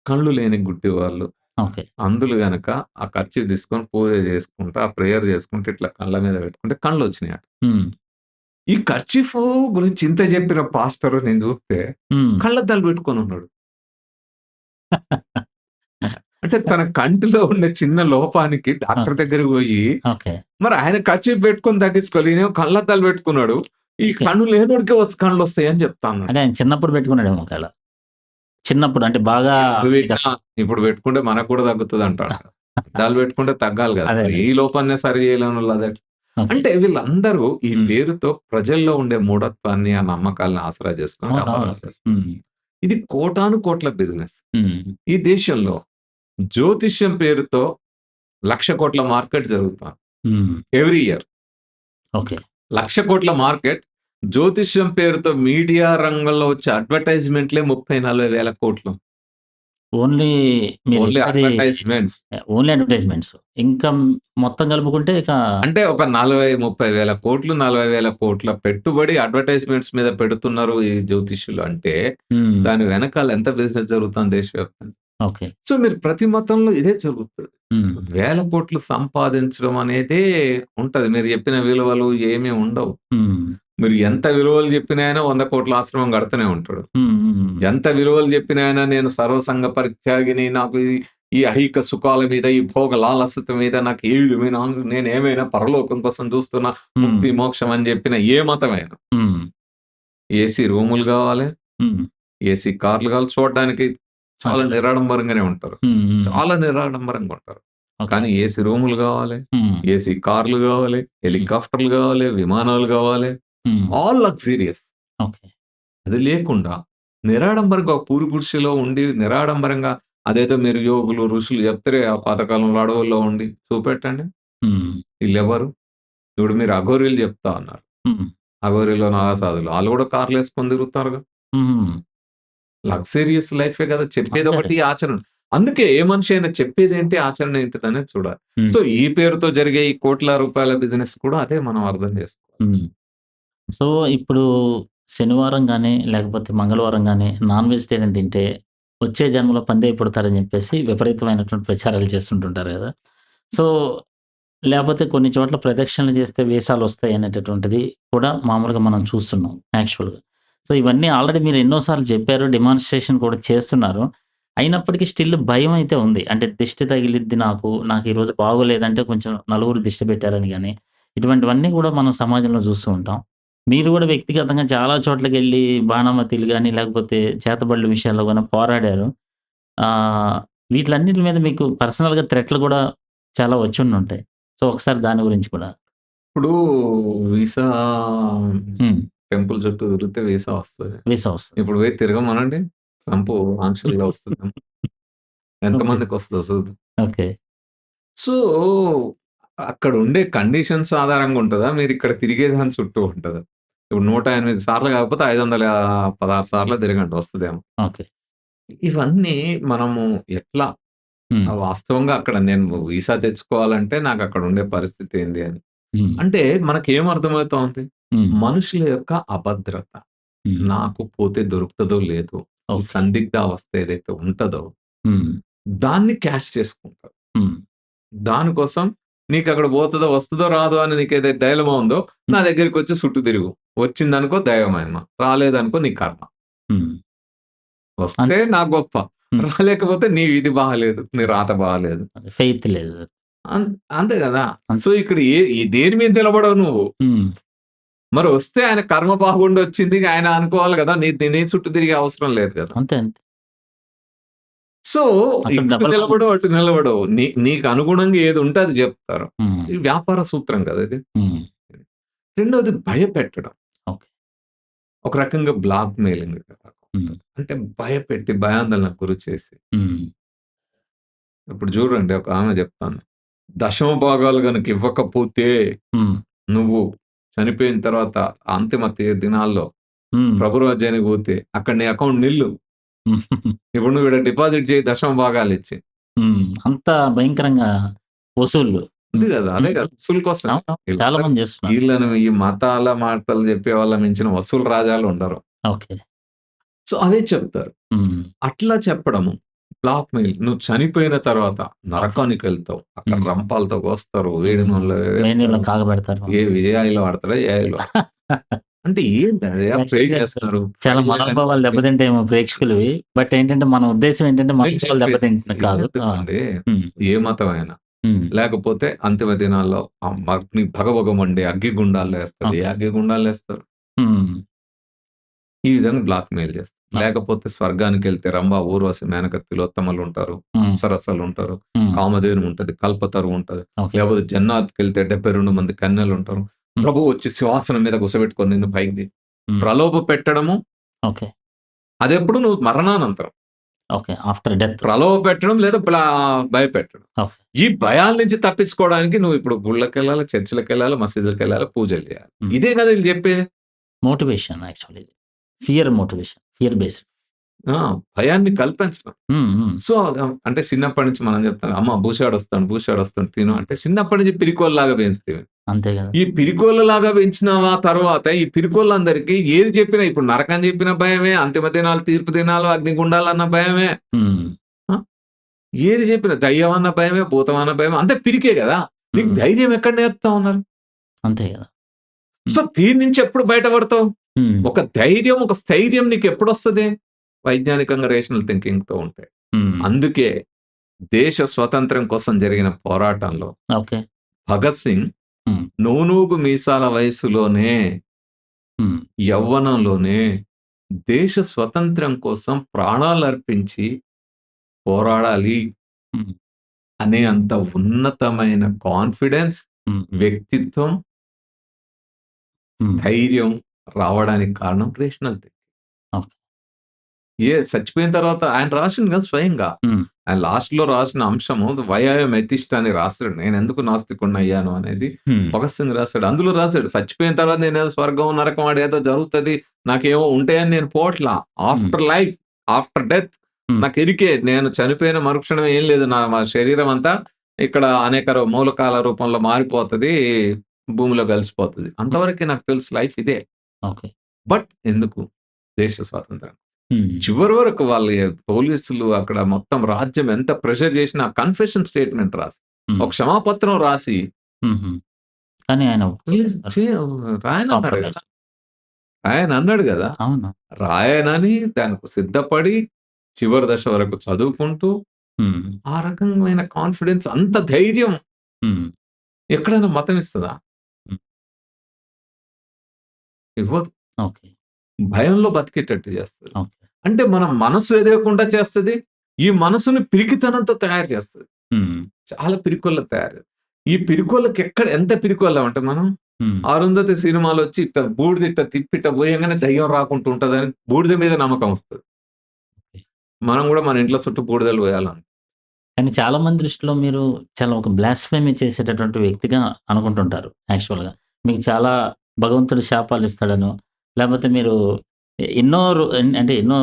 కళ్ళు లేని గుడ్డివాళ్ళు. ఓకే. అంధులు గనక ఆ కర్చీఫ్ తీసుకొని పూజ చేసుకుంటా, ఆ ప్రేయర్ చేసుకుంటే ఇట్లా కళ్ళ మీద పెట్టుకుంటే కళ్ళొచ్చినాయట. హ్మ్. ఈ కర్చీఫ్ గురించి ఇంత చెప్పిన పాస్టరు నేను చూస్తే హ్మ్. కళ్ళద్దాలు పెట్టుకొనున్నాడు. అంటే తన కంటిలో ఉన్న చిన్న లోపానికి డాక్టర్ ఓకే. దగ్గరికి పోయి, ఓకే. మరి ఆయన కర్చీఫ్ పెట్టుకొని తగ్గించుకోవాలి. ఈయనేమో కళ్ళద్దాలు పెట్టుకున్నాడు. ఈ ఓకే. కన్ను లేనోడికే కళ్ళొస్తాయని చెప్తా ఉన్నాడు. అంటే ఆయన చిన్నప్పుడు పెట్టుకున్నాడేమో ఒకవేళ. చిన్నప్పుడు అంటే బాగా ఎప్పుడు ఇక పెట్టినా ఇప్పుడు పెట్టుకుంటే మనకు కూడా తగ్గుతదంటాడు. అద్దాలు పెట్టుకుంటే తగ్గాలి గదా! అదే. మరి అదే. ఈ లోపాన్నే సరి చేయలేనోళ్ళు అదెట్లా? ఓకే. అంటే వీళ్ళందరూ ఈ హ్మ్. పేరుతో ప్రజల్లో ఉండే మూఢత్వాన్ని, ఆ నమ్మకాలను ఆసరా చేసుకొని అవునవును. వ్యాపారాలు చేస్తారు. హ్మ్. ఇది కోటాను కోట్ల బిజినెస్. హ్మ్. ఈ దేశంలో జ్యోతిష్యం పేరుతో 1,00,00,000,00,000 మార్కెట్ జరుగుతాంది. హ్మ్. Every year. ఓకే. 1,00,00,000,00,000 మార్కెట్. జ్యోతిష్యం పేరుతో మీడియా రంగంలో వచ్చే అడ్వర్టైజ్‌మెంట్‌లే 30,00,000-40,000,00,000. ఓన్లీ మీరు ఓన్లీ చెప్పేది అడ్వర్టైజ్‌మెంట్స్. Only advertisements. ఇంకా మొత్తం కలుపుకుంటే ఇక అంటే ఒక 40,000-30,000,00,000, 40,000,00,000 పెట్టుబడి అడ్వర్టైజ్‌మెంట్స్ మీద పెడుతున్నారు ఈ జ్యోతిష్యులు అంటే, హ్మ్. దాని వెనకాల ఎంత బిజినెస్ జరుగుతుంది దేశవ్యాప్తంగా. ఓకే. సో, మీరు ప్రతి మతంలో ఇదే జరుగుతది. హ్మ్. వేల కోట్లు సంపాదించడం అనేదే ఉంటది. మీరు చెప్పిన విలువలు ఏమి ఉండవు. హ్మ్. మీరు ఎంత విలువలు చెప్పినా ఆయన 100,00,00,000 ఆశ్రమం కడతనే ఉంటాడు. హ్మ్. హ్మ్. ఎంత విలువలు చెప్పినా ఆయన నేను సర్వసంగ పరిత్యాగిని, నాకు ఈ ఐహిక సుఖాల మీద, ఈ భోగ లాలసత మీద నాకు ఏ విధమైన నేనేమైనా పరలోకం కోసం చూస్తున్నా, హ్మ్. ముక్తి, మోక్షం అని చెప్పిన ఏ మతమైనా. హ్మ్. ఏసీ రూములు గావాలి, హ్మ్. ఏసీ కార్లు గావాలి. చూడడానికి చాలా అదేలే. నిరాడంబరంగానే ఉంటారు. హ్మ్. హ్మ్. చాలా నిరాడంబరంగా ఉంటారు. ఓకే. కానీ ఏసీ రూములు గావాలి, హ్మ్. ఏసీ కార్లు గావాలి, హ్మ్. హెలికాప్టర్‌లు గావాలి, విమానాలు గావాలి. హ్మ్. All luxurious. ఓకే. అది లేకుండా నిరాడంబరంగా ఒక పూరి గుడిసెలో ఉండి నిరాడంబరంగా అదేదో మీరు యోగులు, ఋషులు చెప్తారే ఆ పాతకాలంలో అడవుల్లో ఉండి చూపెట్టండి. హ్మ్. ఈళ్ళెవరు? ఇప్పుడు మీరు అఘోరీలు చెప్తా అన్నారు. హ్మ్. అఘోరీలు, నాగసాధులు ఆళ్ళు కూడా కార్‌లేసుకొని తిరుగుతారుగా. హ్మ్. లగ్జూరియస్ లైఫే కదా! అంతే అదే. చెప్పేదొకటి ఆచరణ. అందుకే ఏ మనిషి అయినా చెప్పేదేంటి, ఆచరణ ఏంటిదనేది చూడాలి. హ్మ్. సో, ఈ పేరుతో జరిగే ఈ కోట్ల రూపాయల బిజినెస్ కూడా అదే మనం అర్థం చేసుకోవాలి. హ్మ్. సో, ఇప్పుడు శనివారం గాని, లేకపోతే మంగళవారం గాని నాన్ వెజిటేరియన్ తింటే వచ్చే జన్మలో పంది పుడతారని జెప్పేసి విపరీతమైనటువంటి ప్రచారాలు చేస్తుంటుంటారు గదా! సో, లేపోతే కొన్ని చోట్ల ప్రదక్షిణలు చేస్తే వేషాలొస్తాయి అనేటటువంటిది కూడా మామూలుగా మనం చూస్తున్నాం యాక్చువల్‌గా. సో, ఇవన్నీ ఆల్రెడీ మీరు ఎన్నో సార్లు చెప్పారు. డెమాన్‌స్ట్రేషన్ కూడా చేస్తున్నారు. అయినప్పటికీ స్టిల్ భయమైతే ఉంది. అంటే దిష్టి తగిలిద్ది నాకు, నాకు ఈరోజు బాగోలేదంటే కొంచెం నలుగురు దిష్టి పెట్టారని గాని, ఇటువంటివన్నీ కూడా మనం సమాజంలో చూస్తూ ఉంటాం. మీరు కూడా వ్యక్తిగతంగా చాలా చోట్లకెళ్ళి బాణామతిలు గాని, లేకపోతే చేతబడుల విషయాల్లో గాని పోరాడారు. ఆహ్, వీటిలన్నిటి మీద మీకు పర్సనల్‌గా థ్రెట్‌లు కూడా చాలా వచ్చుండుంటాయి. సో, ఒకసారి దాని గురించి కూడా. ఇప్పుడు వీసా హ్మ్. టెంపుల్ చుట్టూ తిరిగితే వీసా వస్తది. వీసా వస్తది. ఇప్పుడు పోయి తిరగమనండి. ట్రంప్ ఆంక్షల్లో వస్తదేమో. ఓకే. ఎంతమందికొస్తదో చూద్దాం. ఓకే. సో, అక్కడుండే కండిషన్స్ ఆధారంగా ఉంటదా? మీరిక్కడ తిరిగే దాని చుట్టూ ఉంటదా? ఇప్పుడు 108 సార్లు కాకపోతే 516 సార్లు తిరగండి వస్తదేమో. ఓకే. ఇవన్నీ మనము ఎట్లా హ్మ్. వాస్తవంగా అక్కడ నేను వీసా తెచ్చుకోవాలంటే నాకక్కడుండే పరిస్థితి ఏంది అని. హ్మ్. అంటే మనకేం అర్థమవుతోంది? హ్మ్. మనుషుల యొక్క అభద్రత. హ్మ్. నాకు పోతే దొరుకుతదో లేదో, ఈ ఓకే. సందిగ్ధావస్థ ఏదైతే ఉంటదో, హ్మ్. దాన్ని క్యాష్ చేసుకుంటారు. హ్మ్. దానికోసం నీకక్కడ పోతదో, వస్తదో, రాదో అని నీకేదైతే డైలమా ఉందో, నా హ్మ్. దగ్గరికొచ్చి సుట్టు తిరుగు. వచ్చిందనుకో దైవ మహిమ. రాలేదనుకో నీ కర్మ. హ్మ్. వస్తే అంతే. నా గొప్ప. హ్మ్. రాలేకపోతే నీ విధి బాలేదు. నీ రాత బాలేదు. ఫెయిత్ లేదు. అన్ అంతే గదా! అంతే. సో, ఇక్కడ ఈ దేని మీద నిలబడవు నువ్వు. హ్మ్. మరి వస్తే ఆయన కర్మ బాగుండొచ్చింది. ఆయన అనుకోవాలి గదా! నీ నీ చుట్టూ తిరిగే అవసరం లేదు గదా! అంతే. అంతే. సో, అక్కడ ఇటు డబుల్ నిలబడవు, అటు కాన్ఫిడెన్స్. నిలబడవు. నీకు అనుగుణంగా ఏదుంటే అది జెప్తారు. హ్మ్. ఇది వ్యాపార సూత్రం గదా! ఇది. హ్మ్. రెండోది భయపెట్టడం. ఓకే. ఒక రకంగా బ్లాక్ మెయిలింగ్ హ్మ్. అంటే భయపెట్టి, భయాందోళనకు గురి చేసి. హ్మ్. ఇప్పుడు జూడండి ఒక ఆమె జెప్తాంది. దశమ భాగాలు గనుక ఇవ్వకపోతే హ్మ్. నువ్వు చనిపోయిన తర్వాత అంతిమ దినాల్లో హ్మ్. ప్రభు రాజ్యానికి పోతే అక్కడ నీ అకౌంట్ నిల్లు. హ్మ్. ఇప్పుడు నువ్వు ఈడ డిపాజిట్ చేయి దశమ భాగాలిచ్చి. అంత భయంకరంగా వసూళ్ళు. అంతే కదా! అదే హ్మ్. కదా! వసూలు కోసమే. అవును. చాలా వీళ్ళందరూ మంది చేస్తున్నారు. వీళ్ళను ఈ మతాల మాటలు చెప్పేవాళ్ళ మించిన వసూలు రాజాలు ఉండరు. ఓకే. సో, అవే చెప్తారు. హ్మ్. అట్లా చెప్పడము. బ్లాక్‌మెయిల్. నువ్వు చనిపోయిన తర్వాత ఓకే. నరకానికెళ్తావు. అక్కడ హ్మ్. రంపాలతో కోస్తారు. వేడి హ్మ్. నూనెలో వేడి నీళ్ళలో వేపుతారు. కాగబెడతారు. ఏ విజయ్ ఆయిల్ వాడతారో, ఏ ఆయిల్ వాడతారో. అంటే ఏంటది? ప్రే యాక్చువల్‌గా చేస్తారు. ప్రే చాలా చేయడానికి మనోభావాలు వాళ్ళకి దెబ్బతింటాయేమో ప్రేక్షకులవి. బట్ ఏంటంటే మన ఉద్దేశ్యం ఏంటంటే నేను మనోభావాలు చెప్పేది దెబ్బతింటుంది కాదు. ఆ! ఇదెందుకండి హ్మ్. ఏ మతమైనా. హ్మ్. లేకపోతే అంతిమ దినాల్లో అగ్ని భగభగ మండే అగ్గిగుండాల్లో ఏస్తారు. ఏ ఓకే. అగ్గిగుండాల్లో ఏస్తారు? హ్మ్. ఈ విధంగా బ్లాక్‌మెయిల్ చేస్తారు. ఓకే. లేకపోతే స్వర్గానికెళ్తే రంభ, ఊర్వశి, మేనక, తిలోత్తమలుంటారు. హ్మ్. అప్సరసలుంటారు. హ్మ్. కామధేను ఉంటది. కల్పతరువు ఉంటది. ఓకే. లేకపోతే జన్నాత్‌కెళ్తే 72 మంది కన్యలుంటారు. హ్మ్. ప్రభువు వచ్చి సింహాసనం మీద కూసోబెట్టుకొని నిన్ను పైకి హ్మ్. ప్రలోభ పెట్టడము ఓకే. అదెప్పుడు నువ్వు మరణానంతరం. ఓకే. After death. ప్రలోభ పెట్టడం లేదా భయపెట్టడం. ఓకే. ఈ భయాల నుంచి తప్పించుకోవడానికి నువ్వు ఇప్పుడు గుళ్ళకెళ్ళాలి, చర్చిలకెళ్ళాలి, మసీదులకెళ్ళాలి, పూజలు చేయాలి. హ్మ్. ఇదే కదా ఈళ్ళు చెప్పేది. మోటివేషన్ యాక్చువల్లీ ఇది. Fear motivation. Fear based. ఆ! భయాన్ని కల్పించడం. హ్మ్. హ్మ్. సో, అంటే చిన్నప్పటి నుంచి మనం చెప్తాం. అమ్మ బూషాడొస్తాడు తిను అంటే చిన్నప్పటి నుంచి పిరికోల్లాగా పెంచితివి. అంతే గదా! ఈ పిరికోళ్ళలాగా పెంచినావా తర్వాత ఈ పిరికోళ్ళందరికీ ఏది చెప్పినా ఇప్పుడు నరకం చెప్పిన భయమే, అంతిమ దినాలు, తీర్పు దినాలు, అగ్నిగుండాలన్న భయమే. హ్మ్. ఆ! ఏది చెప్పినా దయ్యం అన్న భయమే, భూతం అన్న భయమే అంతా పిరికే గదా! నీకు హ్మ్. ధైర్యం ఎక్కడ నేర్పుతా ఉన్నారు? అంతే గదా! సో, హ్మ్. దీని నుంచి ఎప్పుడు బయటపడతావు? హ్మ్. ఒక ధైర్యం, ఒక స్థైర్యం నీకెప్పుడొస్తది? వైజ్ఞానికంగా రేషనల్ థింకింగ్‌తో ఉంటే. హ్మ్. అందుకే దేశ స్వతంత్రం కోసం జరిగిన పోరాటంలో ఓకే. భగత్ సింగ్ హ్మ్. నూనూగు మీసాల వయస్సులోనే, హ్మ్. యవ్వనంలోనే దేశ స్వతంత్రం కోసం ప్రాణాలర్పించి పోరాడాలి హ్మ్. అనే అంత ఉన్నతమైన కాన్ఫిడెన్స్, హ్మ్. వ్యక్తిత్వం, హ్మ్. స్థైర్యం రావడానికి కారణం రేషనల్ థింకింగ్. ఓకే. చచ్చిపోయిన తర్వాత ఆయన రాసిండు కదా స్వయంగా. హ్మ్. ఆయన లాస్ట్‌లో రాసిన అంశము 'వై ఐ యామ్ ఎథిస్ట్' అని రాసాడు. నేనెందుకు నాస్తికుడినయ్యాను అనేది హ్మ్. భగత్ సింగ్ రాసాడు. అందులో రాసాడు. చచ్చిపోయిన తర్వాత నేనేదో స్వర్గం, నరకం అదేదో జరుగుతది. నాకేమో ఉంటాయని నేను పోవట్లా. హ్మ్. ఆఫ్టర్ లైఫ్, ఆఫ్టర్ డెత్ హ్మ్. నాకెరికే. నేను చనిపోయిన మరుక్షణం ఏం లేదు. మా శరీరం అంతా ఇక్కడ అనేక మూలకాల రూపంలో మారిపోతది. భూమిలో కలిసిపోతది. హ్మ్. అంతవరకే నాకు తెలుసు లైఫ్ ఇదే. ఓకే. బట్ ఎందుకు? దేశ స్వాతంత్రం. హ్మ్. చివరి వరకు వాళ్ళ పోలీసులు అక్కడ మొత్తం రాజ్యం ఎంత ప్రెషర్ చేసినా కన్ఫెషన్ స్టేట్‌మెంట్ రాసి, హ్మ్. ఒక క్షమాపత్రం రాసి హుహు. కానీ ఆయన రిలీజ్ ఒప్పుకోలేదు. చే రాయనన్నాడు కాంప్రమైజ్. గదా! రాయనన్నాడు గదా! అవును. రాయనని దానికి సిద్ధపడి చివరి దశ వరకు చదువుకుంటూ హ్మ్. ఆ రకమైన కాన్ఫిడెన్స్ అంత ధైర్యం హ్మ్. ఎక్కడైనా మతం ఇస్తదా? హ్మ్. ఇవ్వదు. ఓకే. భయంలో బతికేటట్టు చేస్తది. ఓకే. అంటే మన మనసు ఎదగకుండా చేస్తది. ఈ మనసుని పిరికితనంతో తయారు చేస్తది. హ్మ్. చాలా పిరికోళ్ళ తయారు. ఈ పిరికోళ్ళకి ఎంత పిరికోళ్ళం అంటే మనం హ్మ్. 'అరుంధతి' సినిమాలొచ్చి బూడిద తిప్పి పోయంగానే దెయ్యం రాకుంట ఉంటదని బూడిద మీద నమ్మకం వస్తది. ఓకే. మనం గూడా మన ఇంట్లో చుట్టూ బూడిదలు పోయాలని. కానీ చాలా మంది దృష్టిలో మీరు చాలా ఒక బ్లాస్ఫెమీ చేసేటటువంటి వ్యక్తిగా అనుకుంటుంటారు యాక్చువల్‌గా. మీకు చాలా భగవంతుడు శాపాలిస్తాడనో, లేపోతే మీరు ఎన్నో అంటే ఎన్నో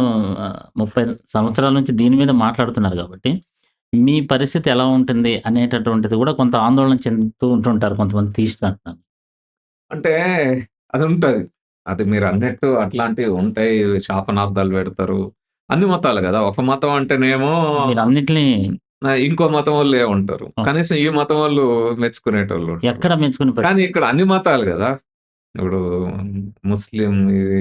30 సంవత్సరాల నుంచి దీని మీద మాట్లాడుతున్నారు గాబట్టి, మీ పరిస్థితి ఎలా ఉంటుంది అనేటటువంటిది గూడా కొంత ఆందోళన చెందుతూ ఉంటుంటారు కొంతమంది తీస్తంటున్నారు. అంటే అదుంటది. అది మీరన్నట్టు అట్లాంటివి ఉంటాయి. శాపనార్థాలు పెడతారు. అన్ని మతాలు గదా! ఒక మతం అంటేనేమో మీరన్నిటిని ఇంకో మతం వాళ్ళే ఉంటారు. ఓకే. కనీసం ఈ మతం వాళ్ళు మెచ్చుకునేటోళ్ళుంటారు. ఎక్కడ మెచ్చుకునే కానీ ఇక్కడ అన్ని మతాలు గదా! ఇప్పుడు ముస్లిం,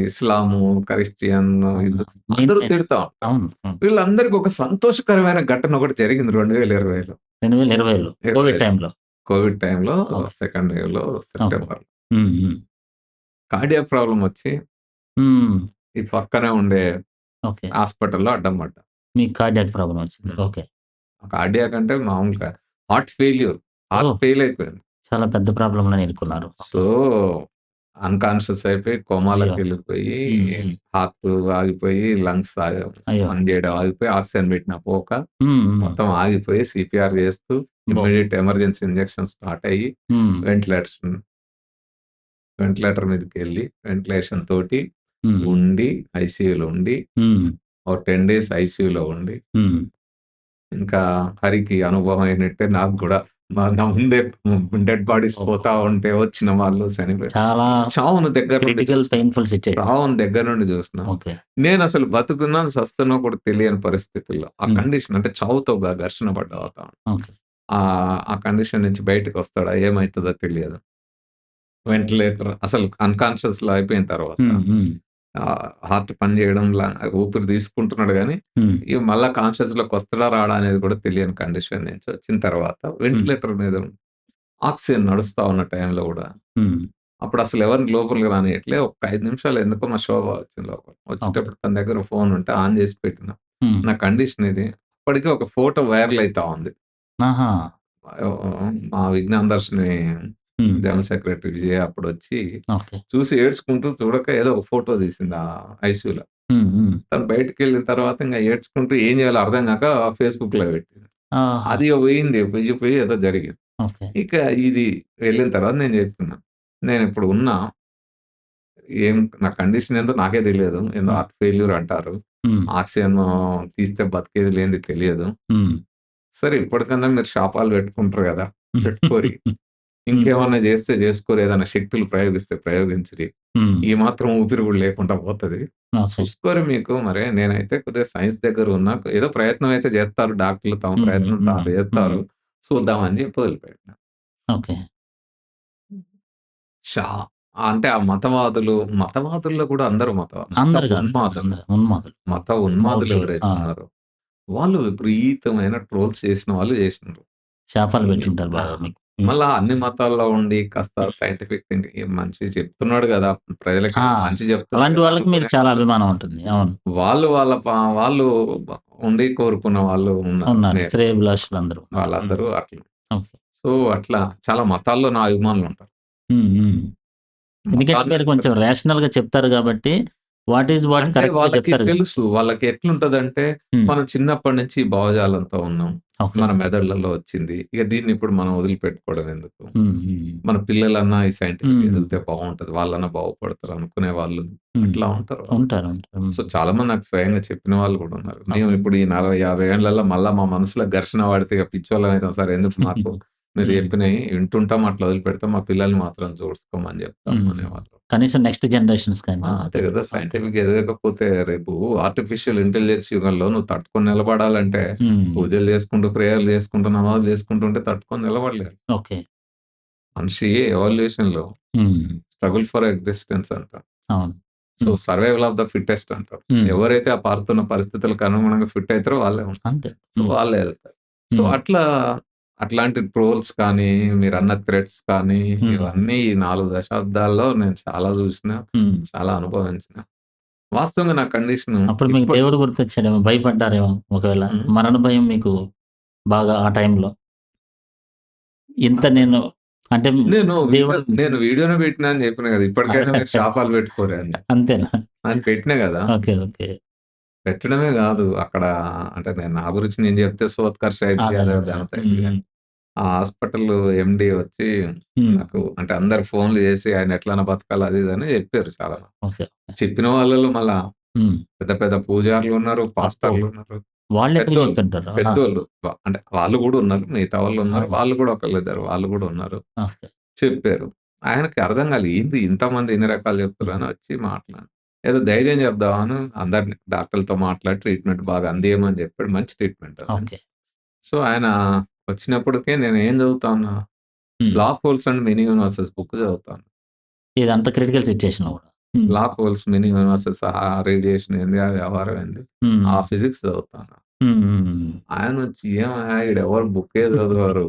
ఇస్లాము, క్రిస్టియన్, అవునా? హిందూ అందరూ మెయిన్ తిడతా ఉంటారు. అవును. అవును. వీళ్ళందరికి ఒక సంతోషకరమైన ఘటన ఒకటి జరిగింది 2020లో. 2020లో కోవిడ్ 20 టైమ్‌లో. కోవిడ్ టైమ్‌లో ఓకే. సెకండ్ వేవ్‌లో ఓకే. సెప్టెంబర్‌లో. హ్మ్. హ్మ్. కార్డియాక్ ప్రాబ్లమ్ వచ్చి హ్మ్. ఈ పక్కనే ఉండే ఓకే. హాస్పిటల్‌లో అడ్డం పడ్డా. మీకు కార్డియాక్ ప్రాబ్లమ్ వచ్చింది. హ్మ్. ఓకే. కార్డియాక్ అంటే మామూలుగా heart failure. Heart oh! Fail అయిపోయింది. చాలా పెద్ద ప్రాబ్లమ్‌లోనే ఇరుక్కున్నారు. So, okay. అన్‌కాన్షియస్ అయిపోయి అయ్యో! కోమాలోకెళ్ళిపోయి హ్మ్. హ్మ్. హార్ట్ ఆగిపోయి, లంగ్స్ అయ్యో! పని చేయడం ఆగిపోయి, ఆక్సిజన్ పెట్టిన పోక హ్మ్. హ్మ్. మొత్తం ఆగిపోయి సీపీఆర్ చేస్తూ అబ్బో! ఇమ్మీడియేట్ ఎమర్జెన్సీ ఇంజెక్షన్ స్టార్ట్ అయ్యి హ్మ్. వెంటిలేషన్ వెంటిలేటర్ మీదకెళ్ళి వెంటిలేషన్ తోటి హ్మ్. ఉండి ఐసీయూలో ఉండి హ్మ్. ఓ 10 డేస్ ఐసీయూలో ఉండి హ్మ్. ఇంకా హరికి అనుభవం అయినట్టే నాకు గూడా నా ముందే డెడ్ బాడీస్ ఓహో! పోతా ఉంటే వచ్చిన వాళ్ళు చనిపోయారు. చాలా ఈ చావును దగ్గర నుండి క్రిటికల్ చూసిన. Painful situation. చావును దగ్గర నుండి చూసిన. ఓకే. నేనసలు బతుకుతున్నానో, సస్తున్నానో కూడా తెలియని పరిస్థితుల్లో. ఆ హ్మ్. కండిషన్ అంటే చావుతో ఘర్షణ పడ్డ వాతావరణం. ఓకే. ఆ కండిషన్ నుంచి బయటికొస్తాడా? ఏమైతదో తెలియదు. వెంటిలేటర్ అసలు అన్‌కాన్షియస్‌లో అయిపోయిన తర్వాత హ్మ్. హ్మ్. హార్ట్ పని చేయడంలా ఊపిరి తీసుకుంటున్నాడు గానీ, హ్మ్. ఇగ మళ్ళా కాన్షియస్‌లోకొస్తాడా రాడా అనేది కూడా తెలియని కండిషన్ నుంచి వచ్చిన తర్వాత హ్మ్. వెంటిలేటర్ మీద ఆక్సిజన్ నడుస్తా ఉన్న టైంలో గూడా హ్మ్. అప్పుడసలు ఎవరిని లోపలికి రానియట్లే. ఒక 5 నిమిషాలు ఎందుకో మా శోభ వచ్చింది లోపలికి. ఓకే. వచ్చేటప్పుడు తన దగ్గర ఫోన్ ఉంటే ఆన్ చేసి పెట్టిన. హ్మ్. నా కండిషన్ ఇది. అప్పటికే ఒక ఫోటో వైరల్ అయితా ఉంది. ఆహా! మా విజ్ఞాన దర్శిని హ్మ్. జనరల్ సెక్రటరీ విజయ అప్పుడొచ్చి ఓకే. చూసి ఏడ్చుకుంటూ చూడక ఏదో ఒక ఫోటో తీసింది ఐసీయూలో. హ్మ్. హ్మ్. తను బయటికెళ్ళిన తర్వాత ఇంగ ఏడ్చుకుంటూ ఏం చేయాలో అర్థం గాక ఫేస్‌బుక్‌లో పెట్టింది. ఆహా! అది ఇగ పోయింది. పోయి ఏదో జరిగింది. ఓకే. ఇక ఇది వెళ్ళిన తర్వాత నేను చెప్పిన. నేనిప్పుడు ఉన్నా నా కండిషన్ ఏందో నాకే తెలియదు. ఏందో హ్మ్. హార్ట్ ఫెయిల్యూర్ అంటారు. హ్మ్. ఆక్సిజన్ తీస్తే బతికేది లేనిది తెలియదు. హ్మ్. సరే ఇప్పటికన్నా మీరు శాపాలు పెట్టుకుంటారు గదా! పెట్టుకోరి. హ్మ్. ఇంకేమన్నా చేస్తే చేసుకోరి. ఏదైనా శక్తులు ప్రయోగిస్తే ప్రయోగించురి. హ్మ్. ఈ మాత్రం ఊపిరి గూడా లేకుండా పోతది. ఓకే. చూసుకోరి మీకు మరి నేనైతే కొద్దిగా సైన్స్ దగ్గర ఉన్నా. ఏదో ప్రయత్నం అయితే చేస్తారు డాక్టర్లు తమ హ్మ్. ప్రయత్నం హ్మ్. తాము హ్మ్. చేస్తారు. చూద్దాం అని చెప్పి వదిలిపెట్టిన. ఓకే. చా అంటే ఆ మతవాదుల్లో కూడా అందరూ మత అందరు గాదు. ఉన్మాదులు. అందరు ఉన్మాదులు. మత ఉన్మాదులు మూర్ఖులు. ఎవరైతే ఆ! ఉన్నారో, వాళ్ళు విపరీతమైన ట్రోల్స్ చేసిన వాళ్ళు చేసినరు. శాపాలు ఈ పెట్టుంటారు ఆ! బాగా మీకు. హ్మ్. మళ్ళా అన్ని మతాల్లో ఉండి కాస్త సైంటిఫిక్ థింకింగ్ మంచిగా చెప్తున్నాడు గదా! ప్రజలకి ఆ! మంచి చెప్తున్నాడు అలాంటి గదా! వాళ్ళకి మీకు అనుకునే చాలా వాళ్ళు అభిమానం ఉంటుంది. అవును. వాళ్ళు వాళ్ళ వాళ్ళు ఉండి కోరుకున్న వాళ్ళు ఉన్నారు. ఉన్నారు. శ్రేయోభిలాషులందరూ ఉన్నారు. హ్మ్. వాళ్ళందరూ అట్లా. ఓకే. సో, అట్లా చాలా మతాల్లో నా అభిమానులుంటారు. హ్మ్. హ్మ్. ఎందుకంటే మతాన్ని మీరు కొంచెం అనుసరించి రేషనల్‌గా చెప్తారు గాబట్టి, వాట్ ఈస్ వాట్ అంటే కరెక్ట్‌గా వాళ్ళకి చెప్తారు గదా! తెలుసు. వాళ్ళకి ఎట్లుంటదంటే, హ్మ్. మనం చిన్నప్పటి నుంచి ఈ భావజాలంతో ఉన్నాం. ఓకే. మన మెదడులలో వచ్చింది. ఇక దీన్ని ఇప్పుడు మనం వదిలిపెట్టుకోవడం ఎందుకు? హ్మ్. హ్మ్. మన పిల్లలన్నా ఈ సైంటిఫిక్ హ్మ్. ఎదిగితే బావుంటది. వాళ్ళన్నా బాగుపడతారు అనుకునే వాళ్ళు హ్మ్. అట్లా ఉంటారు వాళ్ళు. ఉంటారు. ఉంటారు. హ్మ్. సో, చాలామంది నాకు స్వయంగా చెప్పిన వాళ్ళు గూడా ఉన్నారు. మేము ఓకే. ఇప్పుడు ఈ 40, 50 ఏళ్లలో మళ్ళా మా మనసులో ఘర్షణ పడితే ఇక పిచ్చోళ్ళం అయితాం సార్. ఎందుకు మాకు మీరు హ్మ్. చెప్పినయి వింటుంటాం, అట్లా వదిలిపెడతాం. మా పిల్లల్ని మాత్రం చూసుకోమని చెప్తాము హ్మ్. అనేవాళ్ళు. కనీసం నెక్స్ట్ జనరేషన్స్ ఆ! కైనా అంతే గదా! ఓకే. సైంటిఫిక్‌గా ఎదగకపోతే రేపు ఆర్టిఫిషియల్ ఇంటెలిజెన్స్ యుగంలో నువ్వు తట్టుకొని నిలబడాలంటే హ్మ్. పూజలు చేసుకుంటూ, ప్రేయర్లు చేసుకుంటూ, నమాజులు చేసుకుంటూ ఉంటే తట్టుకొని నిలబడలేరు. ఓకే. మనిషి ఎవల్యూషన్‌లో హ్మ్. స్ట్రగుల్ ఫర్ ఎగ్జిస్టెన్స్ అంటారు. అవును. సో, హ్మ్. సర్వైవల్ ఆఫ్ ద ఫిట్టెస్ట్ అంటారు. హ్మ్. ఎవరైతే ఆ పారుతున్న పరిస్థితులకు అనుగుణంగా ఫిట్ అయితారో వాళ్ళే ఉంటారు. అంతే. సో, హ్మ్. వాళ్ళే ఎళ్తారు. సో, హ్మ్. అట్లాంటి ట్రోల్స్ కానీ, మీరన్న థ్రెట్స్ కానీ, హ్మ్. ఇవన్నీ ఈ 4 దశాబ్దాల్లో నేను చాలా చూసినా, హ్మ్. చాలా అనుభవించిన. వాస్తవంగా నా కండిషను అప్పుడు మీకు దేవుడు గుర్తొచ్చాడేమో! భయపడ్డారేమో ఒకవేళ? హ్మ్. మరణ భయం మీకు బాగా ఆ టైంలో. ఇంత అంటే నేను అంటే దేవుడు నేను వీడియోనే పెట్టినా అని చెప్పినా గదా! ఇప్పటికైనా మీరు శాపాలు పెట్టుకోరు అని. అంతేనా? అని పెట్టినా గదా! ఓకే. ఓకే. పెట్టడమే గాదు. అక్కడ అంటే నా గురించి నేను చెప్తే సోత్కర్ష అయిద్ది. అదే. అదో అదే. ఘనత హ్మ్. అయిద్ది హ్మ్. గాని, ఆ హాస్పిటల్ ఎండీ వచ్చి హ్మ్. నాకు అంటే అందరికి ఫోన్‌లు చేసి ఆయన ఎట్లైనా బతకాలి అది ఇది అని చెప్పారు చాలా. ఓకే. చెప్పిన వాళ్ళలో మళ్ళా హ్మ్. పెద్ద పెద్ద పూజారులున్నారు, అబ్బో! పాస్టర్లున్నారు. వాళ్ళెందుకు పెద్దోళ్ళు. చెప్తుంటారు? ఆ! పెద్దోళ్ళు. అంటే వాళ్ళు గూడా ఉన్నారు. మిగతా వాళ్ళున్నారు. అదే. వాళ్ళు గూడా ఒకళ్ళిద్దరు వాళ్ళు గూడా ఉన్నారు. ఓకే. చెప్పారు. ఆయనకి అర్థం కాలే. ఏంది ఇంతమంది ఇన్ని రకాలు చెప్తుర్రని వచ్చి ఏదో ధైర్యం చెప్దామని అందరిని డాక్టర్లతో మాట్లాడి ట్రీట్మెంట్ బాగా అందియమని చెప్పాడు. మంచి ట్రీట్మెంట్ అది. ఓకే. సో, ఆయన వచ్చినప్పటికే నేను ఏం చదువుతా ఉన్నా, హ్మ్. 'Black holes and mini universes' book చదువుతాను. ఇదంతా క్రిటికల్ సిట్యుయేషన్‌లో గూడా. హ్మ్. బ్లాక్ హోల్స్, మినీ యూనివర్సెస్ ఆ రేడియేషన్ ఏంది? ఆ వ్యవహారం ఏంది? హ్మ్. ఆ ఫిజిక్స్ చదువుతాను. హ్మ్. హ్మ్. ఆయనొచ్చి "ఏమయ్య ఈడెవరు బుక్కే చదవరు.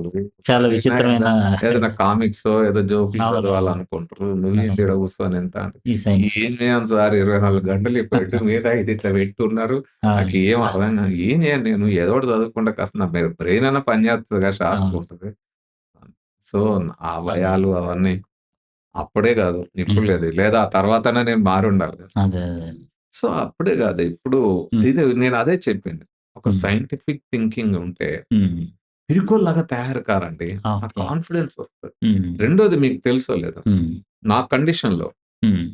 చాలా చదివినా విచిత్రమైన ఏదైనా కామిక్సో ఏదో జోకులు అవునవును. చదవాలనుకుంటారు. నువ్వేంది అవును. ఈడ కూర్చొని ఇంత" అంటే, ఈ సైన్స్. "ఏం చేయను సార్ 24 గంటలు ఈ బెడ్ మీద ఇది ఇట్లా పెట్టున్నారు. ఆ! నాకేం అర్థం కాదు. ఏం చేయను నేను ఏదో ఒకటి చదువుకుంటా కాస్త నా బ్రెయిన్ అన్నా పని చేస్తది కదా! షార్ప్‌గా అవును. ఉంటది." సో, ఆ అదే. భయాలు అవన్నీ అప్పుడే గాదు. ఇప్పుడు హ్మ్. లేదు. లేదా ఆ తర్వాతనే నేను మారుండాలి. అదే. అదే. సో, అప్పుడే గాదు. ఇప్పుడు హ్మ్. ఇది నేను అదే చెప్పింది. ఒక హ్మ్. సైంటిఫిక్ థింకింగ్ ఉంటే హ్మ్. పిరికోల్లాగా తయారు కారండి. ఆ ఓకే. కాన్ఫిడెన్స్ వస్తది. హ్మ్. రెండోది మీకు తెలుసో లేదో, హ్మ్. నా కండిషన్‌లో హ్మ్.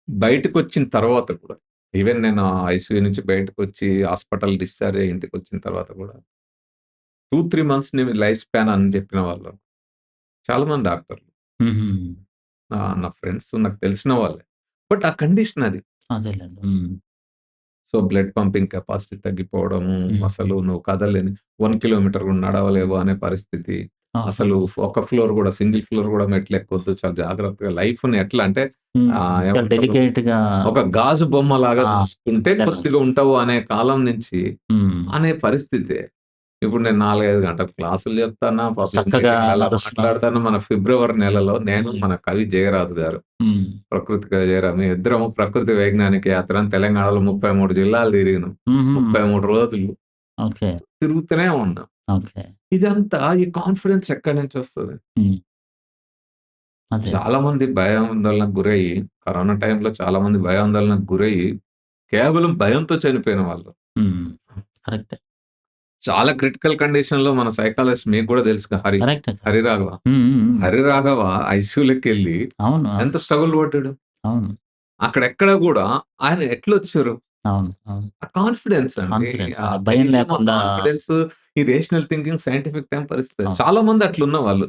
బయటకొచ్చిన తర్వాత కూడా, ఈవెన్ నేను ఐసీయూ నుంచి బయటకొచ్చి హాస్పిటల్ డిశ్చార్జ్ అయ్యి ఇంటికొచ్చిన తర్వాత కూడా 2, 3 మంత్స్ నీ లైఫ్ స్పాన్ అని చెప్పిన వాళ్ళు చాలా మంది డాక్టర్లు. హుహు. నా ఫ్రెండ్స్ నాకు తెలిసిన వాళ్ళే. బట్ ఆ కండిషన్ అది. అదేలెండి. హ్మ్. సో, బ్లడ్ పంపింగ్ కెపాసిటీ తగ్గిపోవడము, హ్మ్. అసలు నువ్వు కదలలేని 1 కిలోమీటర్ కూడా నడవలేవు అనే పరిస్థితి. ఆహా! అసలు ఒక ఫ్లోర్ గూడా సింగిల్ ఫ్లోర్ గూడా మెట్లెక్కొద్దు. చాలా జాగ్రత్తగా లైఫ్‌ని ఎట్లా అంటే హ్మ్. చాలా ఏమంటారు? డెలికేట్‌గా ఒక గాజు బొమ్మలాగా ఆ! చూసుకుంటే అదేనండి. కొద్దిగా ఉంటావు అనే కాలం నుంచి హ్మ్. అనే పరిస్థితే. ఇప్పుడు నేను 4, 5 గంటలు క్లాసులు చెప్తాన్నా, పబ్లిక్ చక్కగా మీటింగ్‌లలో నడుస్తున్నారు. మాట్లాడతాను. మన ఫిబ్రవరి నెలలో నేను, హ్మ్. మన కవి జయరాజు గారు, హ్మ్. ప్రకృతి కవి జయరాం మేమిద్దరము ప్రకృతి వైజ్ఞానిక యాత్ర అని తెలంగాణలో 33 జిల్లాలు తిరిగినాం. హుహు. 33 రోజులు ఓకే. తిరుగుతూనే ఉన్నాం. ఓకే. ఇదంతా ఈ కాన్ఫిడెన్స్ ఎక్కడి నుంచొస్తది? హ్మ్. అదే. చాలా మంది భయాందోళనకు గురయ్యి, కరోనా టైంలో చాలా మంది భయాందోళనకు గురయ్యి, కేవలం భయంతో చనిపోయిన వాళ్ళు. హ్మ్. కరెక్టే. చాలా క్రిటికల్ కండిషన్‌లో మన సైకాలజిస్ట్ మీకు గూడా తెలుసుగా కరెక్టే. కరెక్టే. 'హరిరాఘవ'. హ్మ్. హ్మ్. హ్మ్. 'హరిరాఘవ' ఐసీయూలోకెళ్ళి అవును. అవును. ఎంత స్ట్రగుల్ పడ్డాడు. అవును. అక్కడెక్కడ గూడా ఆయన ఎట్లొచ్చారు? అవును. అవును. ఆ కాన్ఫిడెన్స్ అండి. కాన్ఫిడెన్స్. ఆ ఆ భయం ధైర్యం, ఆ లేకుండా కాన్ఫిడెన్స్, ఈ రేషనల్ థింకింగ్, సైంటిఫిక్ టెంపర్ ఇస్తది. అవును. చాలా మంది అట్లున్నవాళ్ళు.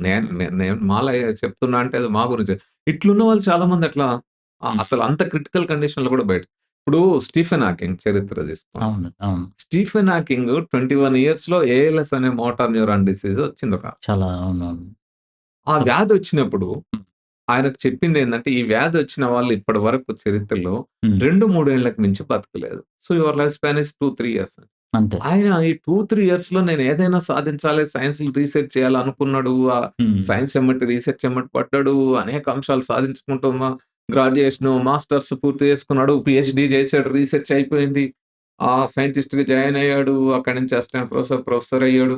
నేను మాలయ్య చెప్తున్నా అంటే అది మా గురించే. ఇట్లున్న వాళ్ళు చాలా మంది అట్లా హ్మ్. అసలు అంత క్రిటికల్ కండిషన్‌లో కూడా ఇప్పుడు 'స్టీఫెన్ హాకింగ్' చరిత్ర తీసుకోండి. అవును. అవును. 'స్టీఫెన్ హాకింగ్' 21 ఇయర్స్‌లో ఏఎల్ఎస్ అనే మోటార్ న్యూరాన్ డిసీజ్ వచ్చిందొక. చాలా అవునవును. ఆ చెప్ వ్యాధొచ్చినప్పుడు హ్మ్. ఆయనకు చెప్పిందేందంటే, ఈ వ్యాధొచ్చిన వాళ్ళు ఇప్పటి వరకు చరిత్రలో హ్మ్. 2, 3 ఏళ్లకు మించి బతకలేదు. So, your life span is 2, 3 years. అంతే. ఆయన ఈ 2, 3 ఇయర్స్‌లో నేనేదైనా సాధించాలి, సైన్స్‌లో రీసెర్చ్ చేయాలనుకున్నాడు. హ్మ్. సైన్స్ ఎమ్మటి రీసెర్చ్ ఎమ్మటి పడ్డాడు. అనేక అంశాలు సాధించుకుంటూ గ్రాడ్యుయేషను, మాస్టర్స్ పూర్తి చేసుకున్నాడు. పీహెచ్‌డీ చేసాడు. రీసెర్చ్ అయిపోయింది. సైంటిస్ట్‌గా జాయిన్ అయ్యాడు. అక్కడి నుంచి అసిస్టెంట్ ప్రొఫెసర్, ప్రొఫెసర్ అయ్యాడు.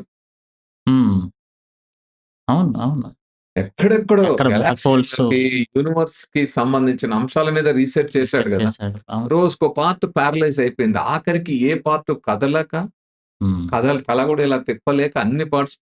హ్మ్. అవును. అవును. ఎక్కడెక్కడో ఎక్కడ బ్లాక్ హోల్స్ గెలాక్సీలకి, యూనివర్స్‌కి సంబంధించిన అంశాల మీద రీసెర్చ్ చేశాడు రీసెర్చ్ గదా! చేశాడు. అవును. రోజుకో పార్ట్ పారలైజ్ అయిపోయింది. ఆఖరికి ఏ పార్ట్ కదలక, హ్మ్. తల గూడా ఇలా తిప్పలేక అన్ని పార్ట్స్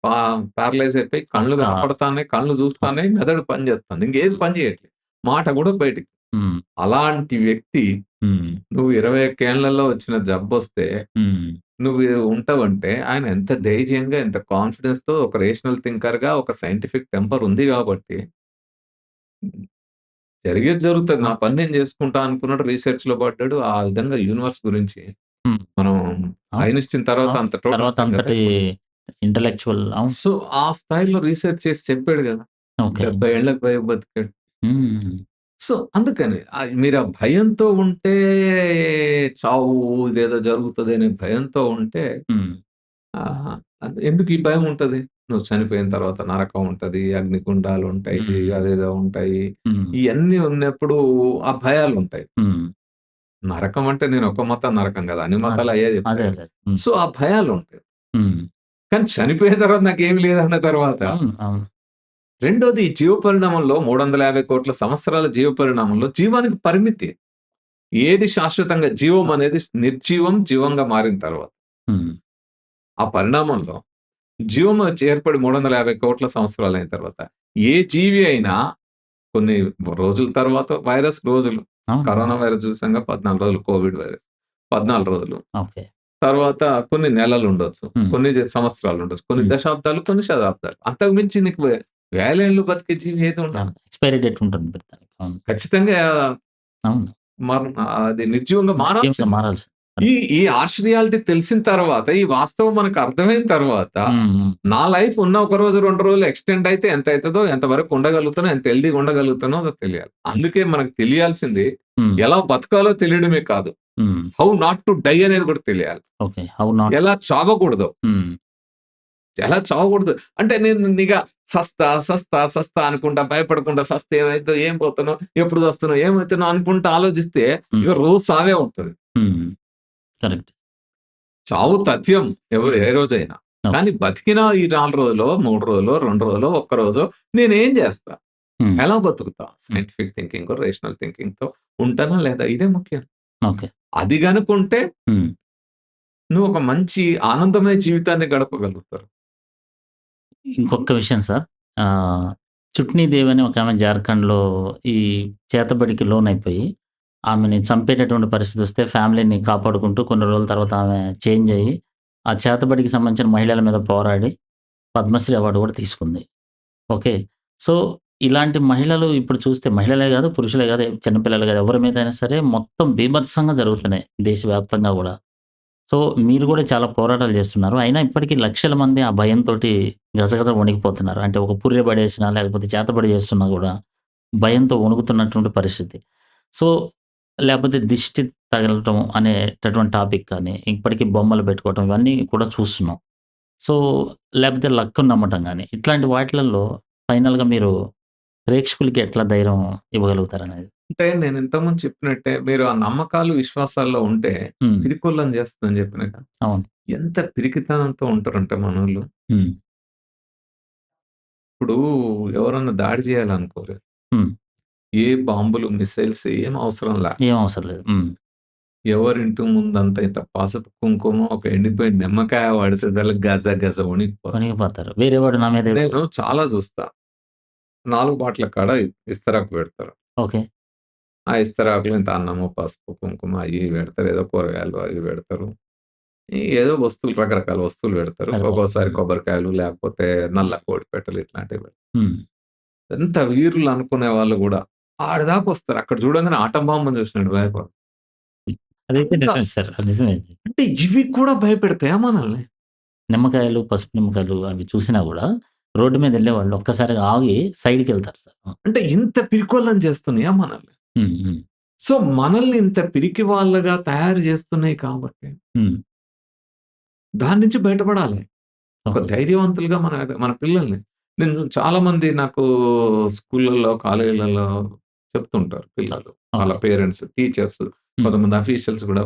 పారలైజ్ అయిపోయి కళ్ళు అంతా కనపడతాన్నాయి, కళ్ళు అవును. చూస్తాన్నాయి, మెదడు పని జేస్తుంది. ఇంకేది పని జేయట్లేదు. మాట గూడా బయటికి. హ్మ్. అలాంటి వ్యక్తి హ్మ్. నువ్వు 21 ఏళ్లలో వచ్చిన జబ్బొస్తే హ్మ్. నువ్వు ఉంటావంటే ఆయన ఎంత ధైర్యంగా, ఎంత కాన్ఫిడెన్స్‌తో ఒక రేషనల్ థింకర్‌గా, ఒక సైంటిఫిక్ టెంపర్ ఉంది గాబట్టి జరిగేది జరుగుతది. నా అంతే. పని నేను జేసుకుంటా అనుకున్నాడు. రీసెర్చ్‌లో పడ్డాడు. ఆ విధంగా యూనివర్స్ గురించి హ్మ్. మనం అవును. ఐన్‌స్టీన్ తర్వాత అవును. అంత తోటి తర్వాత ఉంటాం గదా! అంతటి ఇప్పుడు. ఇంటలెక్చువల్ అవును. సో, ఆ స్థాయిలో రీసెర్చ్ చేసి చెప్పాడు గదా! ఓకే. 70 ఏళ్ళకి పైగా బతికాడు. హ్మ్. సో, అందుకని మీరు ఆ భయంతో ఉంటే చావు ఇదేదో జరుగుతదనే భయంతో ఉంటే హ్మ్. ఆహా! ఎందుకు ఈ భయం ఉంటది? నువ్వు చనిపోయిన తర్వాత నరకం ఉంటది, అగ్నిగుండాలుంటాయి, హ్మ్. అదేదో ఉంటాయి. హ్మ్. ఇయన్నీ ఉన్నప్పుడు ఆ భయాలుంటాయి. హ్మ్. నరకం అంటే నేను ఒక మతం నరకం కాదు. అన్ని అదే. మతాలు అయ్యే అదే. చెప్తాయి కదా! అదే. హ్మ్. సో, ఆ భయాలుంటాయి. హ్మ్. కానీ చనిపోయిన తర్వాత నాకేమి లేదన్న తర్వాత అవును. అవును. రెండోది ఈ జీవ పరిణామంలో 350,00,00,000 సంవత్సరాల జీవ పరిణామంలో జీవానికి పరిమితి. ఏది శాశ్వతంగా జీవం అనేది నిర్జీవం, జీవంగా మారిన తర్వాత. హ్మ్. ఆ పరిణామంలో జీవం వచ్చి ఏర్పడి 350,00,00,000 సంవత్సరాలయిన తర్వాత ఏ జీవి అయినా కొన్ని రోజుల తర్వాత వైరస్ రోజులు. అవును. కరోనా అవును. వైరస్ చూసాంగా 14 రోజులు కోవిడ్ వైరస్. 14 రోజులు. ఓకే. తర్వాత కొన్ని నెలలుండొచ్చు. హ్మ్. కొన్ని సంవత్సరాలుండొచ్చు. కొన్ని హ్మ్. దశాబ్దాలు, కొన్ని శతాబ్దాలు. అంతకు మించి నీకు వేలేండ్లు బతికే జీవి ఏది ఉండదు. అవును. ఎక్స్‌పైరీ డేట్ ఉంటుంది దానికి. అవును. ఖచ్చితంగా అవును. అది నిర్జీవంగా నిర్జీవంగా మారాల్సిందే. మారాల్సింది. ఈ కరెక్ట్. ఈ హార్ష్ రియాలిటీ తెలిసిన తర్వాత, ఈ వాస్తవం మనకు అర్థమైన తర్వాత, హ్మ్. హ్మ్. నా లైఫ్ ఉన్న ఒక రోజు, 2 రోజులు ఎక్స్‌టెండ్ అయితే ఎంతైతదో, ఎంతవరకు ఉండగలుగుతానో, ఎంత హెల్తీగా ఉండగలుగుతానో అది తెలియాలి. అందుకే మనకు తెలియాల్సింది హ్మ్. ఎలా బతకాలో తెలియడమే కాదు. హ్మ్. హౌ నాట్ టు డై అనేది కూడా తెలియాలి. ఓకే. హౌ నాట్ ఎలా చావకూడదో. హ్మ్. ఎలా చావకూడదు. అంటే నేను సస్తా, సస్తా, సస్తా అనుకుంటా భయపడకుండా సస్తే ఏమైద్దో, ఏం పోతానో, ఎప్పుడు సస్తానో, ఏమైతానో అనుకుంటా ఆలోచిస్తే హ్మ్. ఇక రోజు సావే ఉంటది. హ్మ్. కరెక్ట్. చావు తథ్యం హ్మ్. ఏ రోజైనా. ఓకే. కానీ బతికిన ఈ 4 రోజులో, 3 రోజులో, 2 రోజులో, ఒక్క రోజో నేనేం జేస్తా? హ్మ్. ఎలా బతుకుతా? హ్మ్. సైంటిఫిక్ థింకింగో, రేషనల్ థింకింగ్‌తో ఉంటానా లేదా? ఇదే ముఖ్యం. ఓకే. అది గనుకుంటే హ్మ్. నువ్వు ఒక మంచి ఆనందమయ జీవితాన్ని గడపగలుగుతారు. ఇంకొక విషయం సార్. ఆహ్, 'చుట్నీ దేవి' అని ఒకామె జార్ఖండ్‌లో ఈ చేతబడికి లోనైపోయి, ఆమెని చంపేటటువంటి పరిస్థితొస్తే ఫ్యామిలీని కాపాడుకుంటూ కొన్ని రోజుల తర్వాత ఆమె చేంజ్ అయ్యి, ఆ చేతబడికి సంబంధించిన మహిళల మీద పోరాడి పద్మశ్రీ అవార్డ్ కూడా తీసుకుంది. ఓకే. సో, ఇలాంటి మహిళలు ఇప్పుడు చూస్తే మహిళలే గాదు, పురుషులే గాదు, చిన్న పిల్లలు గాదు, ఎవరి మీదైనా సరే మొత్తం బీభత్సంగా జరుగుతున్నాయి దేశవ్యాప్తంగా గూడా. సో, మీరు గూడా చాలా పోరాటాలు జేస్తున్నారు. అయినా ఇప్పటికి లక్షల మంది ఆ భయంతోటి గజగజ వణికిపోతున్నారు. అంటే ఒక పుర్రె పడేసినా, లేకపోతే చేతబడి చేస్తున్నా గూడా భయంతో వణుకుతున్నటువంటి పరిస్థితి. సో, లేపోతే దిష్టి తగలటం అనేటటువంటి టాపిక్ కానీ, ఇప్పటికి బొమ్మలు పెట్టుకోవటం ఇవన్నీ కూడా చూస్తున్నాం. సో, లేపోతే లక్కుని నమ్మటం గాని, ఇట్లాంటి వాటిలల్లో ఫైనల్‌గా మీరు ప్రేక్షకులకి ఎట్లా ధైర్యం ఇవ్వగలుగుతారనేది? అంటే నేను ఇంతకుముందు చెప్పినట్టే మీరు ఆ నమ్మకాలు, విశ్వాసాల్లో ఉంటే హ్మ్. పిరికోళ్ళని చేస్తదని చెప్పినాక. అవును. ఎంత పిరికితనంతో ఉంటారంటే మనోళ్ళు. హ్మ్. ఇప్పుడు ఎవరన్నా దాడి చేయాలనుకోరు. హ్మ్. ఏ బాంబులు, మిస్సైల్స్ ఏం అవసరంలా. ఏం అవసరం లేదు. హ్మ్. ఎవరింటి ముందంత ఇంత పసుపు, కుంకుమ, ఒక ఎండిపోయిన నిమ్మకాయ పడితే చాలు గజ గజ వణికిపోతారు. వణికిపోతారు. వేరే వాడు నా మీద నేను చాలా చూస్తా. 4 బాటల కాడ ఇస్తరాకు పెడతారు. ఓకే. ఆ ఇస్తరాకులో ఇంత అన్నము, పసుపు, కుంకుమ అయ్యి ఇవి పెడతారు. ఏదో కూరగాయలు అవి పెడతారు. ఏదో వస్తువులు రకరకాల వస్తువులు పెడతారు. పెడతారు. ఒక్కోసారి హ్మ్. కొబ్బరికాయలు లేకపోతే నల్ల కోడి పెట్టెలు ఇట్లాంటివి పెడతారు. హ్మ్. ఎంత వీరులు అనుకునే వాళ్ళు గూడా ఆడిదాకొస్తారు. అక్కడ చూడంగానే ఆటం బాంబుని చూసినట్టు భయపడతారు. అదైతే అంత నిజమే సార్. అది నిజమే అది. అంటే ఇవి కూడా భయపెడతాయా మనల్ని? నిమ్మకాయలు, పసుపు నిమ్మకాయలు అవి చూసినా గూడా రోడ్డు మీద ఎళ్ళేవాళ్ళు ఒక్కసారిగా ఆగి సైడ్‌కెళ్తారు సార్. అంటే ఇంత పిరికోళ్ళని చేస్తున్నాయా మనల్ని? హ్మ్. హ్మ్. సో, మనల్ని ఇంత పిరికి వాళ్ళగా తయారు చేస్తున్నాయి కాబట్టి, హ్మ్. దాని నుంచి బయటపడాలి. ఒక ఓకే. ధైర్యవంతులుగా మన పిల్లల్ని నేను చాలామంది నాకు స్కూళ్ళల్లో, కాలేజీలలో చెప్తుంటారు పిల్లలు. వాళ్ళ ఓకే. పేరెంట్స్, టీచర్స్, హ్మ్. కొంతమంది అఫీషియల్స్ గూడా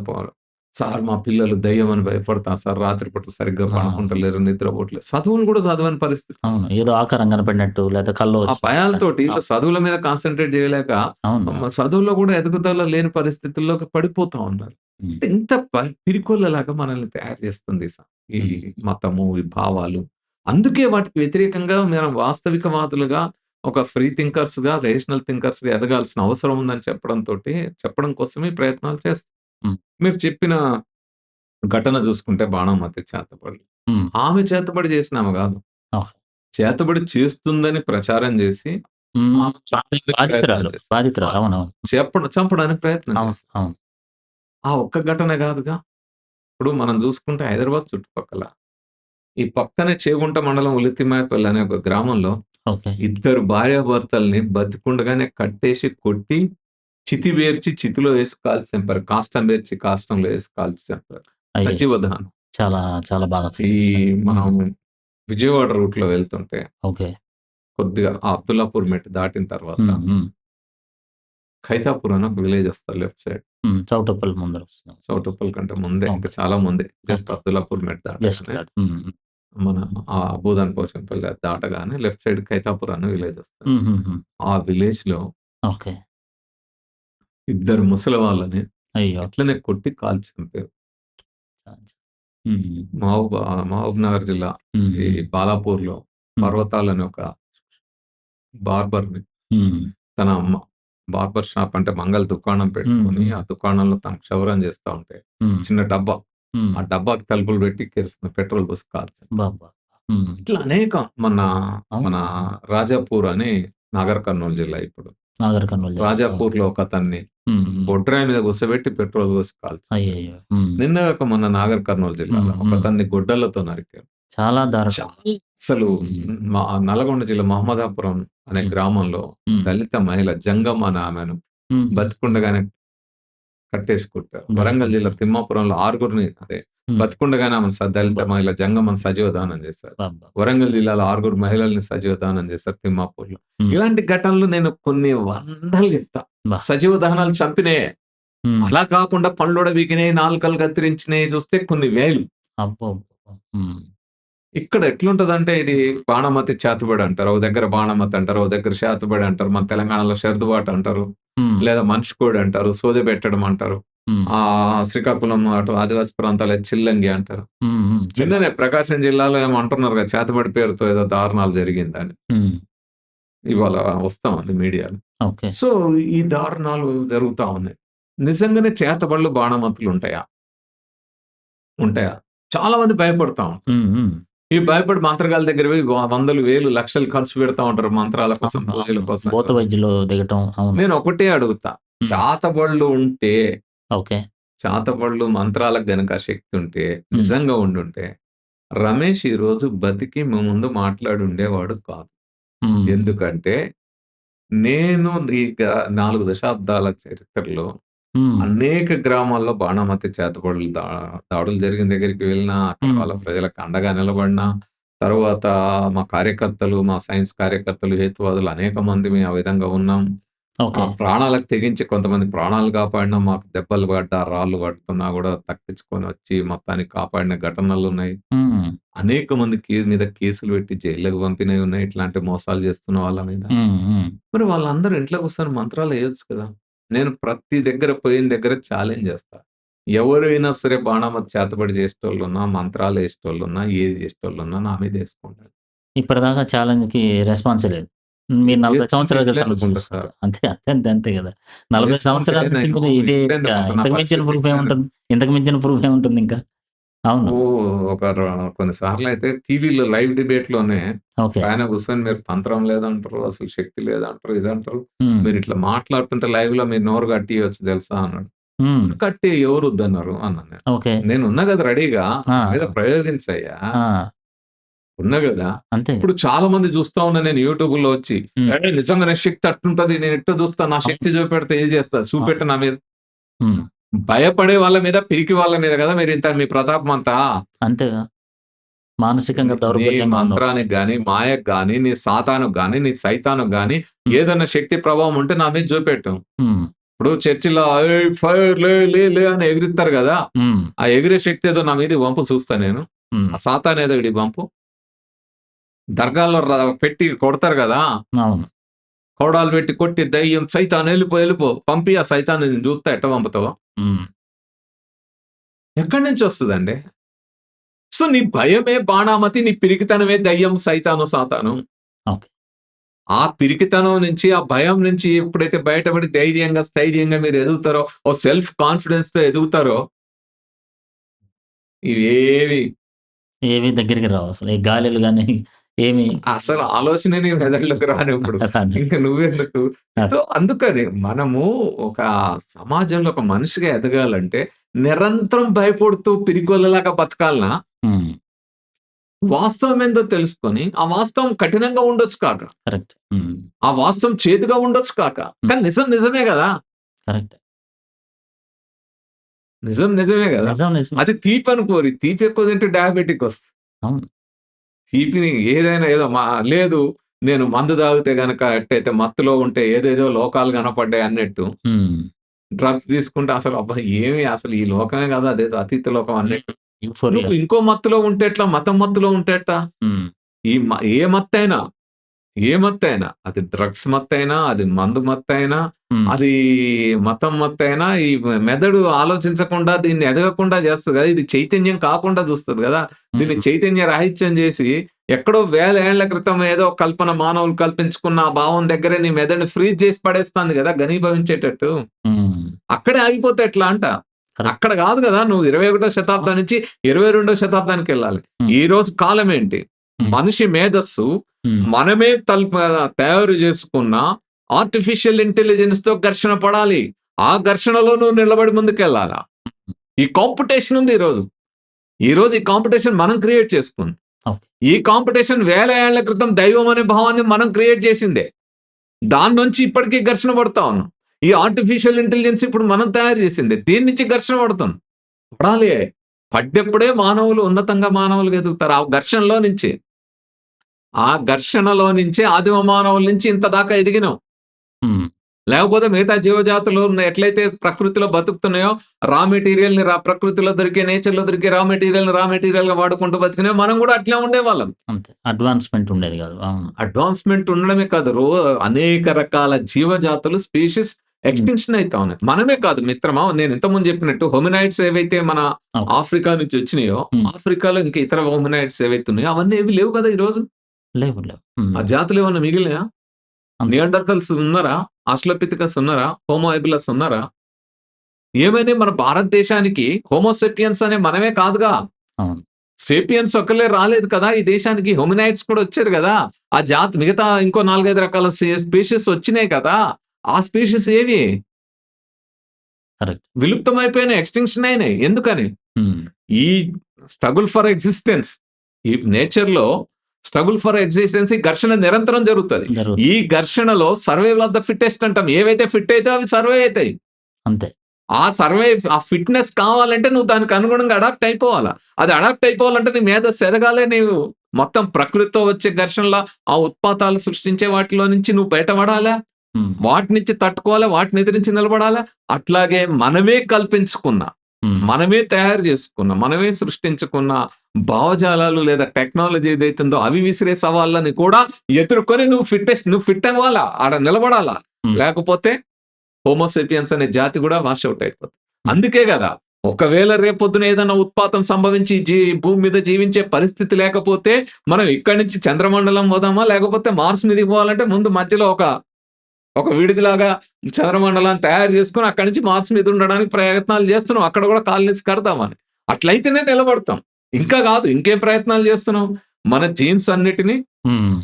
సార్ మా పిల్లలు దెయ్యమని భయపడతారు సార్. రాత్రి పూట సరిగ్గా ఆ! పడుకుంటలేరు, నిద్రపోవట్లేదు. చదువులు గూడా చదవని పరిస్థితి. అవును. ఏదో ఆకారం కనపడినట్టు లేతే కల్లో ఆ వచ్చినట్టు అట్లాంటి. భయాలతోటి ఈళ్ళు చదువుల మీద కాన్సంట్రేట్ జేయలేక అవును. చదువులో గూడా ఎదుగుదల లేని పరిస్థితుల్లోకి పడిపోతా ఉన్నారు. హ్మ్. అంటే ఇంత పిరికోళ్ళలాగా మనల్ని తయారు చేస్తుంది ఈ హ్మ్. మతము, ఈ భావాలు. అందుకే వాటికి వ్యతిరేకంగా మనం వాస్తవికవాదులుగా, ఒక ఫ్రీ థింకర్స్‌గా, రేషనల్ థింకర్స్‌గా ఎదగాల్సిన అవసరం ఉందని చెప్పడం కోసమే ఈ ప్రయత్నాలు చేస్తాం. హ్మ్. మీరు చెప్పిన ఘటన జూసుకుంటే బాణామతి చేతబడి. హ్మ్. ఆమె చేతబడి చేసినామె గాదు. ఓహ్! చేతబడి చేస్తుందని ప్రచారం జేసి హ్మ్. ఆమెను చంపడానికి ప్రయత్నం బాధితురాలు. చేశారు. ఆ! బాధితురాలు. అవునవును. చంపడానికి ప్రయత్నం అవును. చేశారు. అవును. ఆ ఒక్క ఘటనే గాదుగా. ఇప్పుడు మనం జూసుకుంటే హైదరాబాద్ చుట్టుపక్కల, ఈ పక్కనే చేగుంట మండలం ఉలితిమాయపల్లి అనే ఒక గ్రామంలో ఓకే. ఇద్దరు భార్యాభర్తల్ని బతికుండగానే కట్టేసి, కొట్టి, చితి పేర్చి చితిలో ఏసి కాల్చి చంపారు. కాష్టం పేర్చి కాష్టంలో ఏసి కాల్చి చంపారు. సజీవ అయ్యయ్యో! దహనం. చాలా చాలా ఈ బాధాకరమైన విషయం. మనం హ్మ్. విజయవాడ రూట్‌లో వెళ్తుంటే ఓకే. కొద్దిగా ఆ అబ్దుల్లాపూర్ మెట్టు దాటిన తర్వాత హ్మ్. హ్మ్. ఖైతాపూర్ అని ఒక విలేజ్ వస్తది లెఫ్ట్ సైడ్. హ్మ్. చౌటుప్పల్ ముందరొస్తుంది. చౌటుప్పల్ కంటే ముందే ఇంకా ఓకే. చాలా ముందే. Just okay. అబ్దుల్లాపూర్ మెట్టు జస్ట్ దాటగానే దట్. హ్మ్. హ్మ్. మన భూదాన్ పోచంపల్లి అది దాటగానే లెఫ్ట్ సైడ్ ఖైతాపూర్ అనే విలేజ్ వస్తది. హుహుహు. ఆ విలేజ్‌లో ఓకే. ఇద్దరు ముసలి వాళ్ళని అయ్యో! ఇట్లనే కొట్టి కాల్చి చంపారు. హ్మ్. మహబూబ్ మహబూబ్‌నగర్ జిల్లా హ్మ్. ఈ హ్మ్. బాలాపూర్‌లో హ్మ్. పర్వతాల్ అనే ఒక బార్బర్‌ని హ్మ్. తన బార్బర్ షాప్ అంటే మంగళ దుకాణం హ్మ్. పెట్టుకొని, హ్మ్. ఆ దుకాణంలో తను క్షౌరం చేస్తా ఉంటే, హ్మ్. చిన్న డబ్బా. హ్మ్. ఆ డబ్బాకి తలుపులు పెట్టి పెట్రోల్ పోసి కాల్చారు. అబ్బబ్బా! హ్మ్. ఇట్లా అనేకం మన అవును. రాజాపూర్ అని నాగర్ కర్నూల్ జిల్లా ఇప్పుడు. నాగర్ కర్నూల్ జిల్లా. అవును. రాజాపూర్‌లో ఒకతన్ని హ్మ్. హ్మ్. బొడ్రాయి మీద కూర్చోబెట్టి పెట్రోల్ పోసి కాల్చి చంపారు. అయ్యయ్యో! హ్మ్. నిన్న కాక మొన్న నాగర్ కర్నూల్ హ్మ్. జిల్లాలో హ్మ్. ఒకతన్ని గొడ్డలతో నరికారు. చాలా దారుణం. చాలా అసలు హ్మ్. నల్గొండ జిల్లా మహమ్మదాపురం అనే హ్మ్. గ్రామంలో హ్మ్. దళిత మహిళ జంగమ్మ అనే ఆమెను హ్మ్. హ్మ్. బతికుండగానే కట్టేసి కొట్టారు. దళిత వరంగల్ జిల్లా మహిళ. తిమ్మాపురంలో ఆరుగురిని హ్మ్. బతికుండగానే ఆమెను దళిత అబ్బా! మహిళ జంగమ్మని సజీవ దహనం చేశారు. అబ్బబ్బా! వరంగల్ జిల్లాలో ఆరుగురు మహిళల్ని సజీవ దహనం చేశారు తిమ్మాపూర్‌లో. హ్మ్. ఇలాంటి ఘటనలు నేను కొన్ని వందలు చెప్తా. అబ్బా! సజీవ దహనాలు చంపినయే. హ్మ్. అలా కాకుండా పళ్ళూడ పీకినయి, నాలుకలు కత్తిరించినయి చూస్తే కొన్ని వేలు. అబ్బబ్బబ్బా! హ్మ్. ఇక్కడ ఎట్లుంటదంటే ఇది బాణమతి, చేతబడి అంటారు. ఒక దగ్గర బాణమతి అంటారు. ఒక దగ్గర చేతబడి అంటారు. మన తెలంగాణలో షరదుబాటు అంటారు. హ్మ్. లేదా మనిషికోడి అంటారు. సోదె పెట్టడం అంటారు. హ్మ్. శ్రీకాకుళం అటు ఆదివాసి ప్రాంతాల్లో చిల్లంగి అంటారు. హ్మ్. హ్మ్. నిన్ననే ప్రకాశం జిల్లాలో ఏమో అంటున్నారు కదా! చేతబడి పేరుతో ఏదో దారుణాలు జరిగిందని. హ్మ్. ఇవాళ వస్తా ఉంది మీడియాలో. ఓకే. సో, ఈ దారుణాలు జరుగుతా ఉన్నాయి. నిజంగానే చేతబడులు, బాణమతులుంటాయా? ఉంటాయా? చాలా మంది భయపడతా ఉంటారు. హ్మ్. హ్మ్. ఈ భయపడి మంత్రగాళ్ళ దగ్గర పోయి వందలు, వేలు, లక్షలు ఖర్చు పెడతా ఉంటారు మంత్రాల కోసం, అవును. పూజల అవును. కోసం భూత ఇవన్నీ. వైద్యులు దిగటం. అవును. నేను ఒకటే అడుగుతా. హ్మ్. చాతబడులు ఉంటే, ఓకే. చాతబడులు మంత్రాలకు గనక శక్తి ఉంటే, హ్మ్. నిజంగా ఉండుంటే, రమేష్ ఈరోజు బతికి మీ ముందు మాట్లాడుండేవాడు కాదు. హ్మ్. ఎందుకంటే, నేను ఈ 4 దశాబ్దాల చరిత్రలో హ్మ్. అనేక గ్రామాల్లో బాణామతి చేతబడులు దాడులు జరిగిన దగ్గరికి వెళ్ళినా, అక్కడ వాళ్ళ హ్మ్. ప్రజలకు అండగా నిలబడినా, తరువాత మా కార్యకర్తలు, మా సైన్స్ కార్యకర్తలు, హేతువాదులు అనేక మందిమి ఆ విధంగా ఉన్నాం. ఓకే. ప్రాణాలకు తెగించి కొంతమంది ప్రాణాలు కాపాడినాం. మాకు దెబ్బలు పడ్డా, రాళ్ళు పడుతున్నా గూడా తప్పించుకొని వచ్చి మొత్తానికి కాపాడిన ఘటనలున్నాయి. హ్మ్. అనేక మంది మీద కేసులు పెట్టి జైల్లోకి పంపినయి ఉన్నాయి. ఇట్లాంటి మోసాలు చేస్తున్న వాళ్ళ మీద. హ్మ్. హ్మ్. మరి వాళ్ళందరూ ఇంట్లో కూర్చొని మంత్రాలేయొచ్చు కదా! నేను ప్రతి దగ్గర పోయిన దగ్గర ఛాలెంజ్ చేస్తా. ఎవరైనా సరే బాణామతి చేతబడి చేసేటోళ్ళున్నా, మంత్రాలేసేటోళ్ళున్నా, ఏది చేసేటోళ్ళున్నా నా మీదేసుకోండి. ఇప్పటిదాకా ఛాలెంజ్‌కి రెస్పాన్సే లేదు. మీరు 40 యేసుకుంటే సంవత్సరాల క్రితం నుంచి ఇట్లెందుకుంటది చూస్తున్నారు. సార్? అంతే, అంతే, అంతే గదా! 40 యేసుకుంటే సంవత్సరాల నుంచి నేను మీరు ఇదే ఇంకా ఇట్లెందుకుంటా? నా ఇంతకు మించిన పరిస్థితి ప్రూఫ్ ఇట్లెందుకు? ఏముంటుంది? ఇంతకు మించిన ప్రూఫ్ ఏముంటుందింకా? అవును. ఒక కొన్ని సార్లయితే టీవీలో లైవ్ డిబేట్‌లోనే ఓకే. ఒకాయన కూర్చొని మీరు తంత్రం లేదంటారు, అసలు శక్తి లేదంటారు, ఇదంటారు. హ్మ్. మీరిట్లా మాట్లాడుతుంటే లైవ్‌లో మీరు నోరు కట్టియొచ్చు తెలుసా అన్నాడు. హ్మ్. కట్టి ఎవరొద్దన్నారు అన్నాను నేను. ఓకే. నేనున్నా గదా రెడీగా. నా మీద ఆ! ప్రయోగించయ్యా. ఆ! ఉన్నా గదా! అంతే. ఇప్పుడు చాలా మంది చూస్తా ఉన్నా నేను యూట్యూబ్‌లో వచ్చి, హ్మ్. "ఏయ్! నిజంగానే శక్తి అట్లుంటది. నేనెట్టా చూస్తా. నా అవును. శక్తి చూపెడితే ఏది చేస్తా? అవును. చూపెట్టు నా మీద." హ్మ్. భయపడే వాళ్ళ మీద, పిరికి వాళ్ళ మీద గదా మీరింత మీ ప్రతాపమంతా. అంతేగా. మానసికంగా నీ దౌర్బల్యంగా ఉన్నోళ్ళని. మంత్రానికి గాని, మాయకు గాని, నీ సాతానుకు గాని, నీ సైతానుకు గాని హ్మ్. ఏదన్నా శక్తి ప్రభావం ఉంటే నా మీద చూపెట్టు. హ్మ్. ఇప్పుడు చర్చిలో "ఏయ్! ఫైర్ లే లే లే" అని ఎగిరిత్తారు గదా! హ్మ్. ఆ ఎగిరే శక్తి ఏదో నా మీదకి పంపు చూస్తా నేను. హ్మ్. ఆ సాతానేదో ఈడికి పంపు. దర్గాలో పెట్టి కొడతారు గదా! అవును. కోడాలు పెట్టి కొట్టి దయ్యం సైతాను ఎళ్ళిపో ఎళ్ళిపో. పంపి ఆ సైతాన్ని నేను చూత్తా ఎట్ట పంపుతావో. హ్మ్. ఎక్కడి నుంచొస్తదండి? సో, నీ భయమే బాణామతి, నీ పిరికితనమే దయ్యం, సైతాను, సాతాను. ఓకే. ఆ పిరికితనం నుంచి, ఆ భయం నుంచి ఎప్పుడైతే బయటపడి ధైర్యంగా, స్థైర్యంగా మీరు ఎదుగుతారో, ఓ సెల్ఫ్ కాన్ఫిడెన్స్‌తో ఎదుగుతారో, ఇవేవి ఏవి దగ్గరికి రావసలు. ఈ గాలులు గాని ఏమి అసలు ఆలోచనే నీ మెదడులోకి రానిప్పుడు. రాను. ఇంక నువ్వెందుకు? అదే. సో, అందుకని మనము ఒక సమాజంలో ఒక మనిషిగా ఎదగాలంటే, నిరంతరం భయపడుతూ పిరికోల్లలాగా బతకాలనా? హ్మ్. వాస్తవం ఏందో తెలుసుకొని, ఆ వాస్తవం కఠినంగా ఉండొచ్చు కాక, కరెక్ట్. హ్మ్. ఆ వాస్తవం చేదుగా ఉండొచ్చు కాక, హ్మ్. కానీ నిజం నిజమే గదా! కరెక్ట్. నిజం నిజమే గదా! నిజం నిజమే. అది తీపనుకోరి. తీపి ఎక్కువ తింటే డయాబెటిక్ వస్తది. అవును. తీపిని ఏదైనా ఏదో లేదు నేను మందు తాగితే గనక ఎట్టయితే మత్తులో ఉంటే ఏదేదో లోకాలు కనపడ్డాయి అన్నట్టు, హ్మ్. డ్రగ్స్ తీసుకుంటే అసలు అబ్బా! ఏమి అసలు ఈ లోకమే కాదు అదేదో అతీత లోకం హ్మ్. అన్నట్టు. యూఫోరియా. నువ్వు ఇంకో మత్తులో ఉంటే ఎట్లా? మతం మత్తులో ఉంటే ఎట్టా? హ్మ్. ఈ ఏ మత్తయినా ఏ మత్తయినా, అది డ్రగ్స్ మత్తయినా, అది మందు మత్తయినా, హ్మ్. అది మతం మత్తయినా, ఈ మెదడు ఆలోచించకుండా దీన్ని ఎదగకుండా చేస్తది గదా! ఇది చైతన్యం కాకుండా చూస్తది గదా! దీన్ని హ్మ్. చైతన్య రాహిత్యం జేసి, ఎక్కడో వేల ఏళ్ల క్రితం ఏదో కల్పన మానవులు కల్పించుకున్న ఆ భావం దగ్గరే నీ మెదడుని ఫ్రీజ్ చేసి పడేస్తాంది గదా! ఘనీభవించేటట్టు. హ్మ్. అక్కడే ఆగిపోతే ఎట్లా అంట. కరెక్ట్. అక్కడ గాదు గదా! నువ్వు 21వ అవును. శతాబ్దం నుంచి 22వ శతాబ్దానికెళ్ళాలి. హ్మ్. ఈరోజు కాలమేంటి? హ్మ్. మనిషి మేధస్సు హ్మ్. మనమే తయారు చేసుకున్న ఆర్టిఫిషియల్ ఇంటెలిజెన్స్‌తో ఘర్షణ పడాలి. ఆ ఘర్షణలో నువ్వు నిలబడి ముందుకెళ్ళాలా. ఈ కాంపిటీషన్ ఉంది ఈరోజు. ఈరోజు ఈ కాంపిటీషన్ మనం క్రియేట్ చేసుకుంది. ఓకే. ఈ కాంపిటీషన్ వేల ఏళ్ల క్రితం దైవం అనే భావాన్ని మనం క్రియేట్ చేసిందే. దాని నుంచి ఇప్పటికి ఘర్షణ పడతా ఉన్నాం. ఈ ఆర్టిఫిషియల్ ఇంటెలిజెన్స్ ఇప్పుడు మనం తయారు చేసిందే. దీని నుంచి ఘర్షణ పడుతున్నాం. పడాలి. పడ్డప్పుడే మానవులు ఉన్నతంగా మానవులుగా ఎదుగుతారు. ఆ ఘర్షణలో నుంచి. ఆ ఘర్షణలో నుంచే ఆదిమ మానవుల నుంచి ఇంత దాకా ఎదిగినాం. హ్మ్. లేకపోతే మిగతా జీవజాతులు ఎట్లయితే ప్రకృతిలో బతుకుతున్నాయో రా మెటీరియల్‌ని ప్రకృతిలో దొరికే, నేచర్‌లో దొరికే రా మెటీరియల్‌గా వాడుకుంటూ బతికినాయో మనం కూడా అట్లే ఉండేవాళ్ళం. అంతే. అడ్వాన్స్‌మెంట్ ఉండేది కాదు. అవును. అడ్వాన్స్‌మెంట్ ఉండడమే కాదు, అనేక రకాల జీవజాతులు స్పీషీస్ ఎక్స్‌టింక్షన్ అయితా ఉన్నాయి. మనమే కాదు మిత్రమా, నేను ఇంతకుముందు చెప్పినట్టు హోమినాయిడ్స్ ఏవైతే మన ఓకే. ఆఫ్రికా నుంచి వచ్చినాయో, హ్మ్. ఆఫ్రికాలో ఇంకా ఇతర హోమినాయిడ్స్ ఏవైతే ఉన్నాయో అవన్నీ ఏవి లేవు కదా ఈరోజు. లేవు. లేవు. హ్మ్. ఆ జాతులు ఏమన్నా మిగిలినాయా? అంతే. నియాండర్తల్స్ ఉన్నారా? ఆస్ట్రలోపిథెకస్ ఉన్నారా? హోమో హబిలస్ ఉన్నారా? ఏమైనా మన భారతదేశానికి హోమోసేపియన్స్ అనే మనమే కాదుగా. అవును. సేపియన్స్ ఒక్కళ్ళే రాలేదు కదా ఈ దేశానికి. హోమినాయిడ్స్ కూడా వచ్చారు కదా. ఆ జాతి మిగతా ఇంకో 4, 5 రకాల స్పీషీస్ వచ్చినాయి కదా. ఆ స్పీషీస్ ఏవి? కరెక్ట్. విలుప్తమైపోయినాయి. ఎక్స్‌టింక్షన్ అయినాయి. ఎందుకని? హ్మ్. ఈ స్ట్రగుల్ ఫర్ ఎగ్జిస్టెన్స్, ఈ నేచర్‌లో స్ట్రగుల్ ఫర్ ఎగ్జిస్టెన్స్, ఈ ఘర్షణ నిరంతరం జరుగుతది. జరుగుతుంది. ఈ ఘర్షణలో సర్వైవల్ ఆఫ్ ద ఫిట్టెస్ట్ అంటాం. ఏవైతే ఫిట్ అయితాయో అవి సర్వైవ్ అయితాయి. అంతే. ఆ ఫిట్‌నెస్ కావాలంటే నువ్వు దానికి అనుగుణంగా అడాప్ట్ అయిపోవాలా. అది అడాప్ట్ అయిపోవాలంటే నీ మేధస్సు ఎదగాలే. నీవు మొత్తం ప్రకృతితో వచ్చే ఘర్షణల ఆ ఉత్పాతాలు సృష్టించే వాటిలో నుంచి నువ్వు బయటపడాలా. హ్మ్. వాటి నుంచి తట్టుకోవాలా. వాటిని ఎదిరించి నిలబడాలా. అట్లాగే మనమే కల్పించుకున్న, హ్మ్. మనమే తయారు చేసుకున్న, మనమే సృష్టించుకున్న భావజాలాలు లేదా టెక్నాలజీ ఏదైతుందో అవి విసిరే సవాళ్ళని కూడా ఎదుర్కొని నువ్వు ఫిట్ అవ్వాలా. ఆడ నిలబడాలా. హ్మ్. లేకపోతే హోమోసేపియన్స్ అనే జాతి కూడా వాష్ ఔట్ అయిపోతుంది. హ్మ్. అందుకే గదా! ఒకవేళ రేపొద్దున ఏదైనా ఉత్పాతం సంభవించి భూమి మీద జీవించే పరిస్థితి లేకపోతే మనం ఇక్కడి నుంచి చంద్రమండలం పోదామా? లేకపోతే మార్స్ మీదకి పోవాలంటే ముందు మధ్యలో ఒక విడిదిలాగా చంద్రమండలాన్ని తయారు చేసుకొని అక్కడి నుంచి మార్స్ మీద ఉండడానికి ప్రయత్నాలు చేస్తున్నాం. అక్కడ కూడా కాలనీస్ కడదామని. అట్లయితేనే నిలబడతాం. ఇంకా గాదు. ఇంకేం ప్రయత్నాలు చేస్తున్నాం? మన జీన్స్ అన్నిటిని హ్మ్.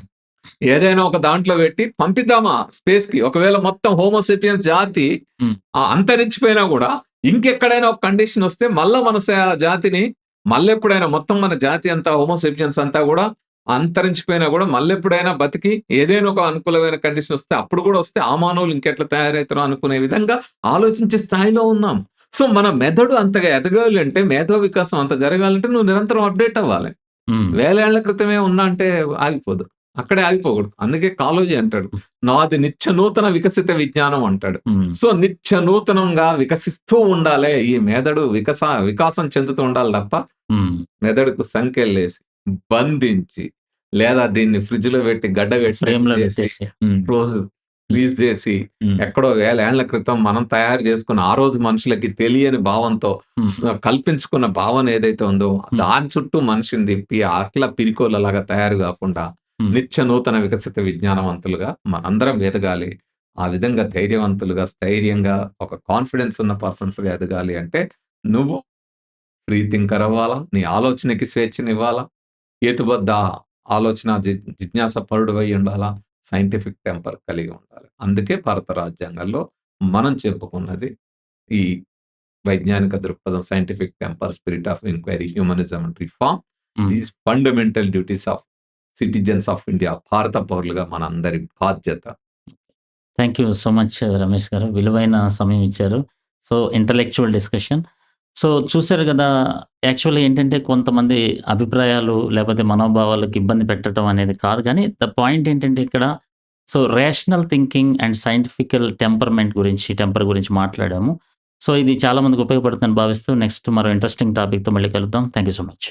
ఏదైనా ఒక దాంట్లో పెట్టి పంపిద్దామా స్పేస్‌కి. ఒకవేళ మొత్తం హోమోసేపియన్స్ జాతి హ్మ్. అంతరించిపోయినా గూడా ఇంకెక్కడైనా ఒక కండిషన్ వస్తే మళ్ళా మన జాతిని మళ్ళెప్పుడైనా మొత్తం మన జాతి అంతా హోమోసేపియన్స్ అంతా గూడా అంతరించిపోయినా గూడా మళ్ళెప్పుడైనా బతికి ఏదైనా ఒక అనుకూలమైన కండిషన్ వస్తే అప్పుడు గూడా వస్తే ఆ మానవులు ఇంకెట్లా తయారైతారో అనుకునే విధంగా ఆలోచించే స్థాయిలో ఉన్నాం. సో, మన మెదడు అంతగా ఎదగాలి అంటే, మేధో వికాసం అంత జరగాలంటే నువ్వు నిరంతరం అప్‌డేట్ అవ్వాలి. హ్మ్. వేలేళ్ల క్రితమే ఉన్నా అంటే ఆగిపోదు. అక్కడే ఆగిపోకూడదు. అందుకే కాలోజీ అంటాడు. నాది నిత్య నూతన వికసిత విజ్ఞానం అంటాడు. హ్మ్. సో, నిత్య నూతనంగా వికసిస్తూ ఉండాలే. ఈ మెదడు వికాసం చెందుతూ ఉండాలి తప్ప, హ్మ్. మెదడుకు సంకెళ్ళేసి, బంధించి, లేదా దీన్ని ఫ్రిడ్జ్‌లో పెట్టి గడ్డగట్టినట్టు ఫ్రేమ్‌లో చేసి, పెట్టేసి. హ్మ్. రోజు ఫ్రీజ్ చేసి, హ్మ్. ఎక్కడో వేలేళ్ల క్రితం మనం తయారు చేసుకున్న ఆ రోజు మనుషులకి తెలియని భావంతో హ్మ్. కల్పించుకున్న భావన ఏదైతే ఉందో, హ్మ్. దాని చుట్టూ మనిషిని తిప్పి అట్లా పిరికోళ్ళలాగా తయారు గాకుండా, హ్మ్. నిత్య నూతన వికసిత విజ్ఞానవంతులుగా మనందరం ఎదగాలి. ఆ విధంగా ధైర్యవంతులుగా, స్థైర్యంగా, ఒక కాన్ఫిడెన్స్ ఉన్న పర్సన్స్‌గా ఎదగాలి అంటే, నువ్వు ఫ్రీ థింకర్ అవ్వాలా. నీ ఆలోచనకి స్వేచ్ఛనివ్వాలా. హేతుబద్ధ ఆలోచన జిజ్ఞాస పరుడువై ఉండాలా. సైంటిఫిక్ టెంపర్ కలిగి ఉండాలి. అందుకే భారత రాజ్యాంగంలో మనం చెప్పుకున్నది ఈ వైజ్ఞానిక దృక్పథం, scientific temper, spirit of enquiry, humanism and reform. Hmm. These fundamental duties of citizens of India. భారత పౌరులుగా మనందరి బాధ్యత. Thank you so much Ramesh garu. విలువైన సమయం ఇచ్చారు. So, intellectual discussion. సో, చూసారు గదా! యాక్చువల్‌గా ఏంటంటే కొంతమంది అభిప్రాయాలు లేపోతే మనోభావాలకు ఇబ్బంది పెట్టడం అనేది కాదు గానీ, ద పాయింట్ ఏంటంటే ఇక్కడ so, rational thinking and scientifical temper గురించి మాట్లాడాము. సో, ఇది చాలా మందికి ఉపయోగపడుతుందని భావిస్తూ నెక్స్ట్ మరో ఇంట్రెస్టింగ్ టాపిక్‌తో మళ్ళీ కలుద్దాం. Thank you so much.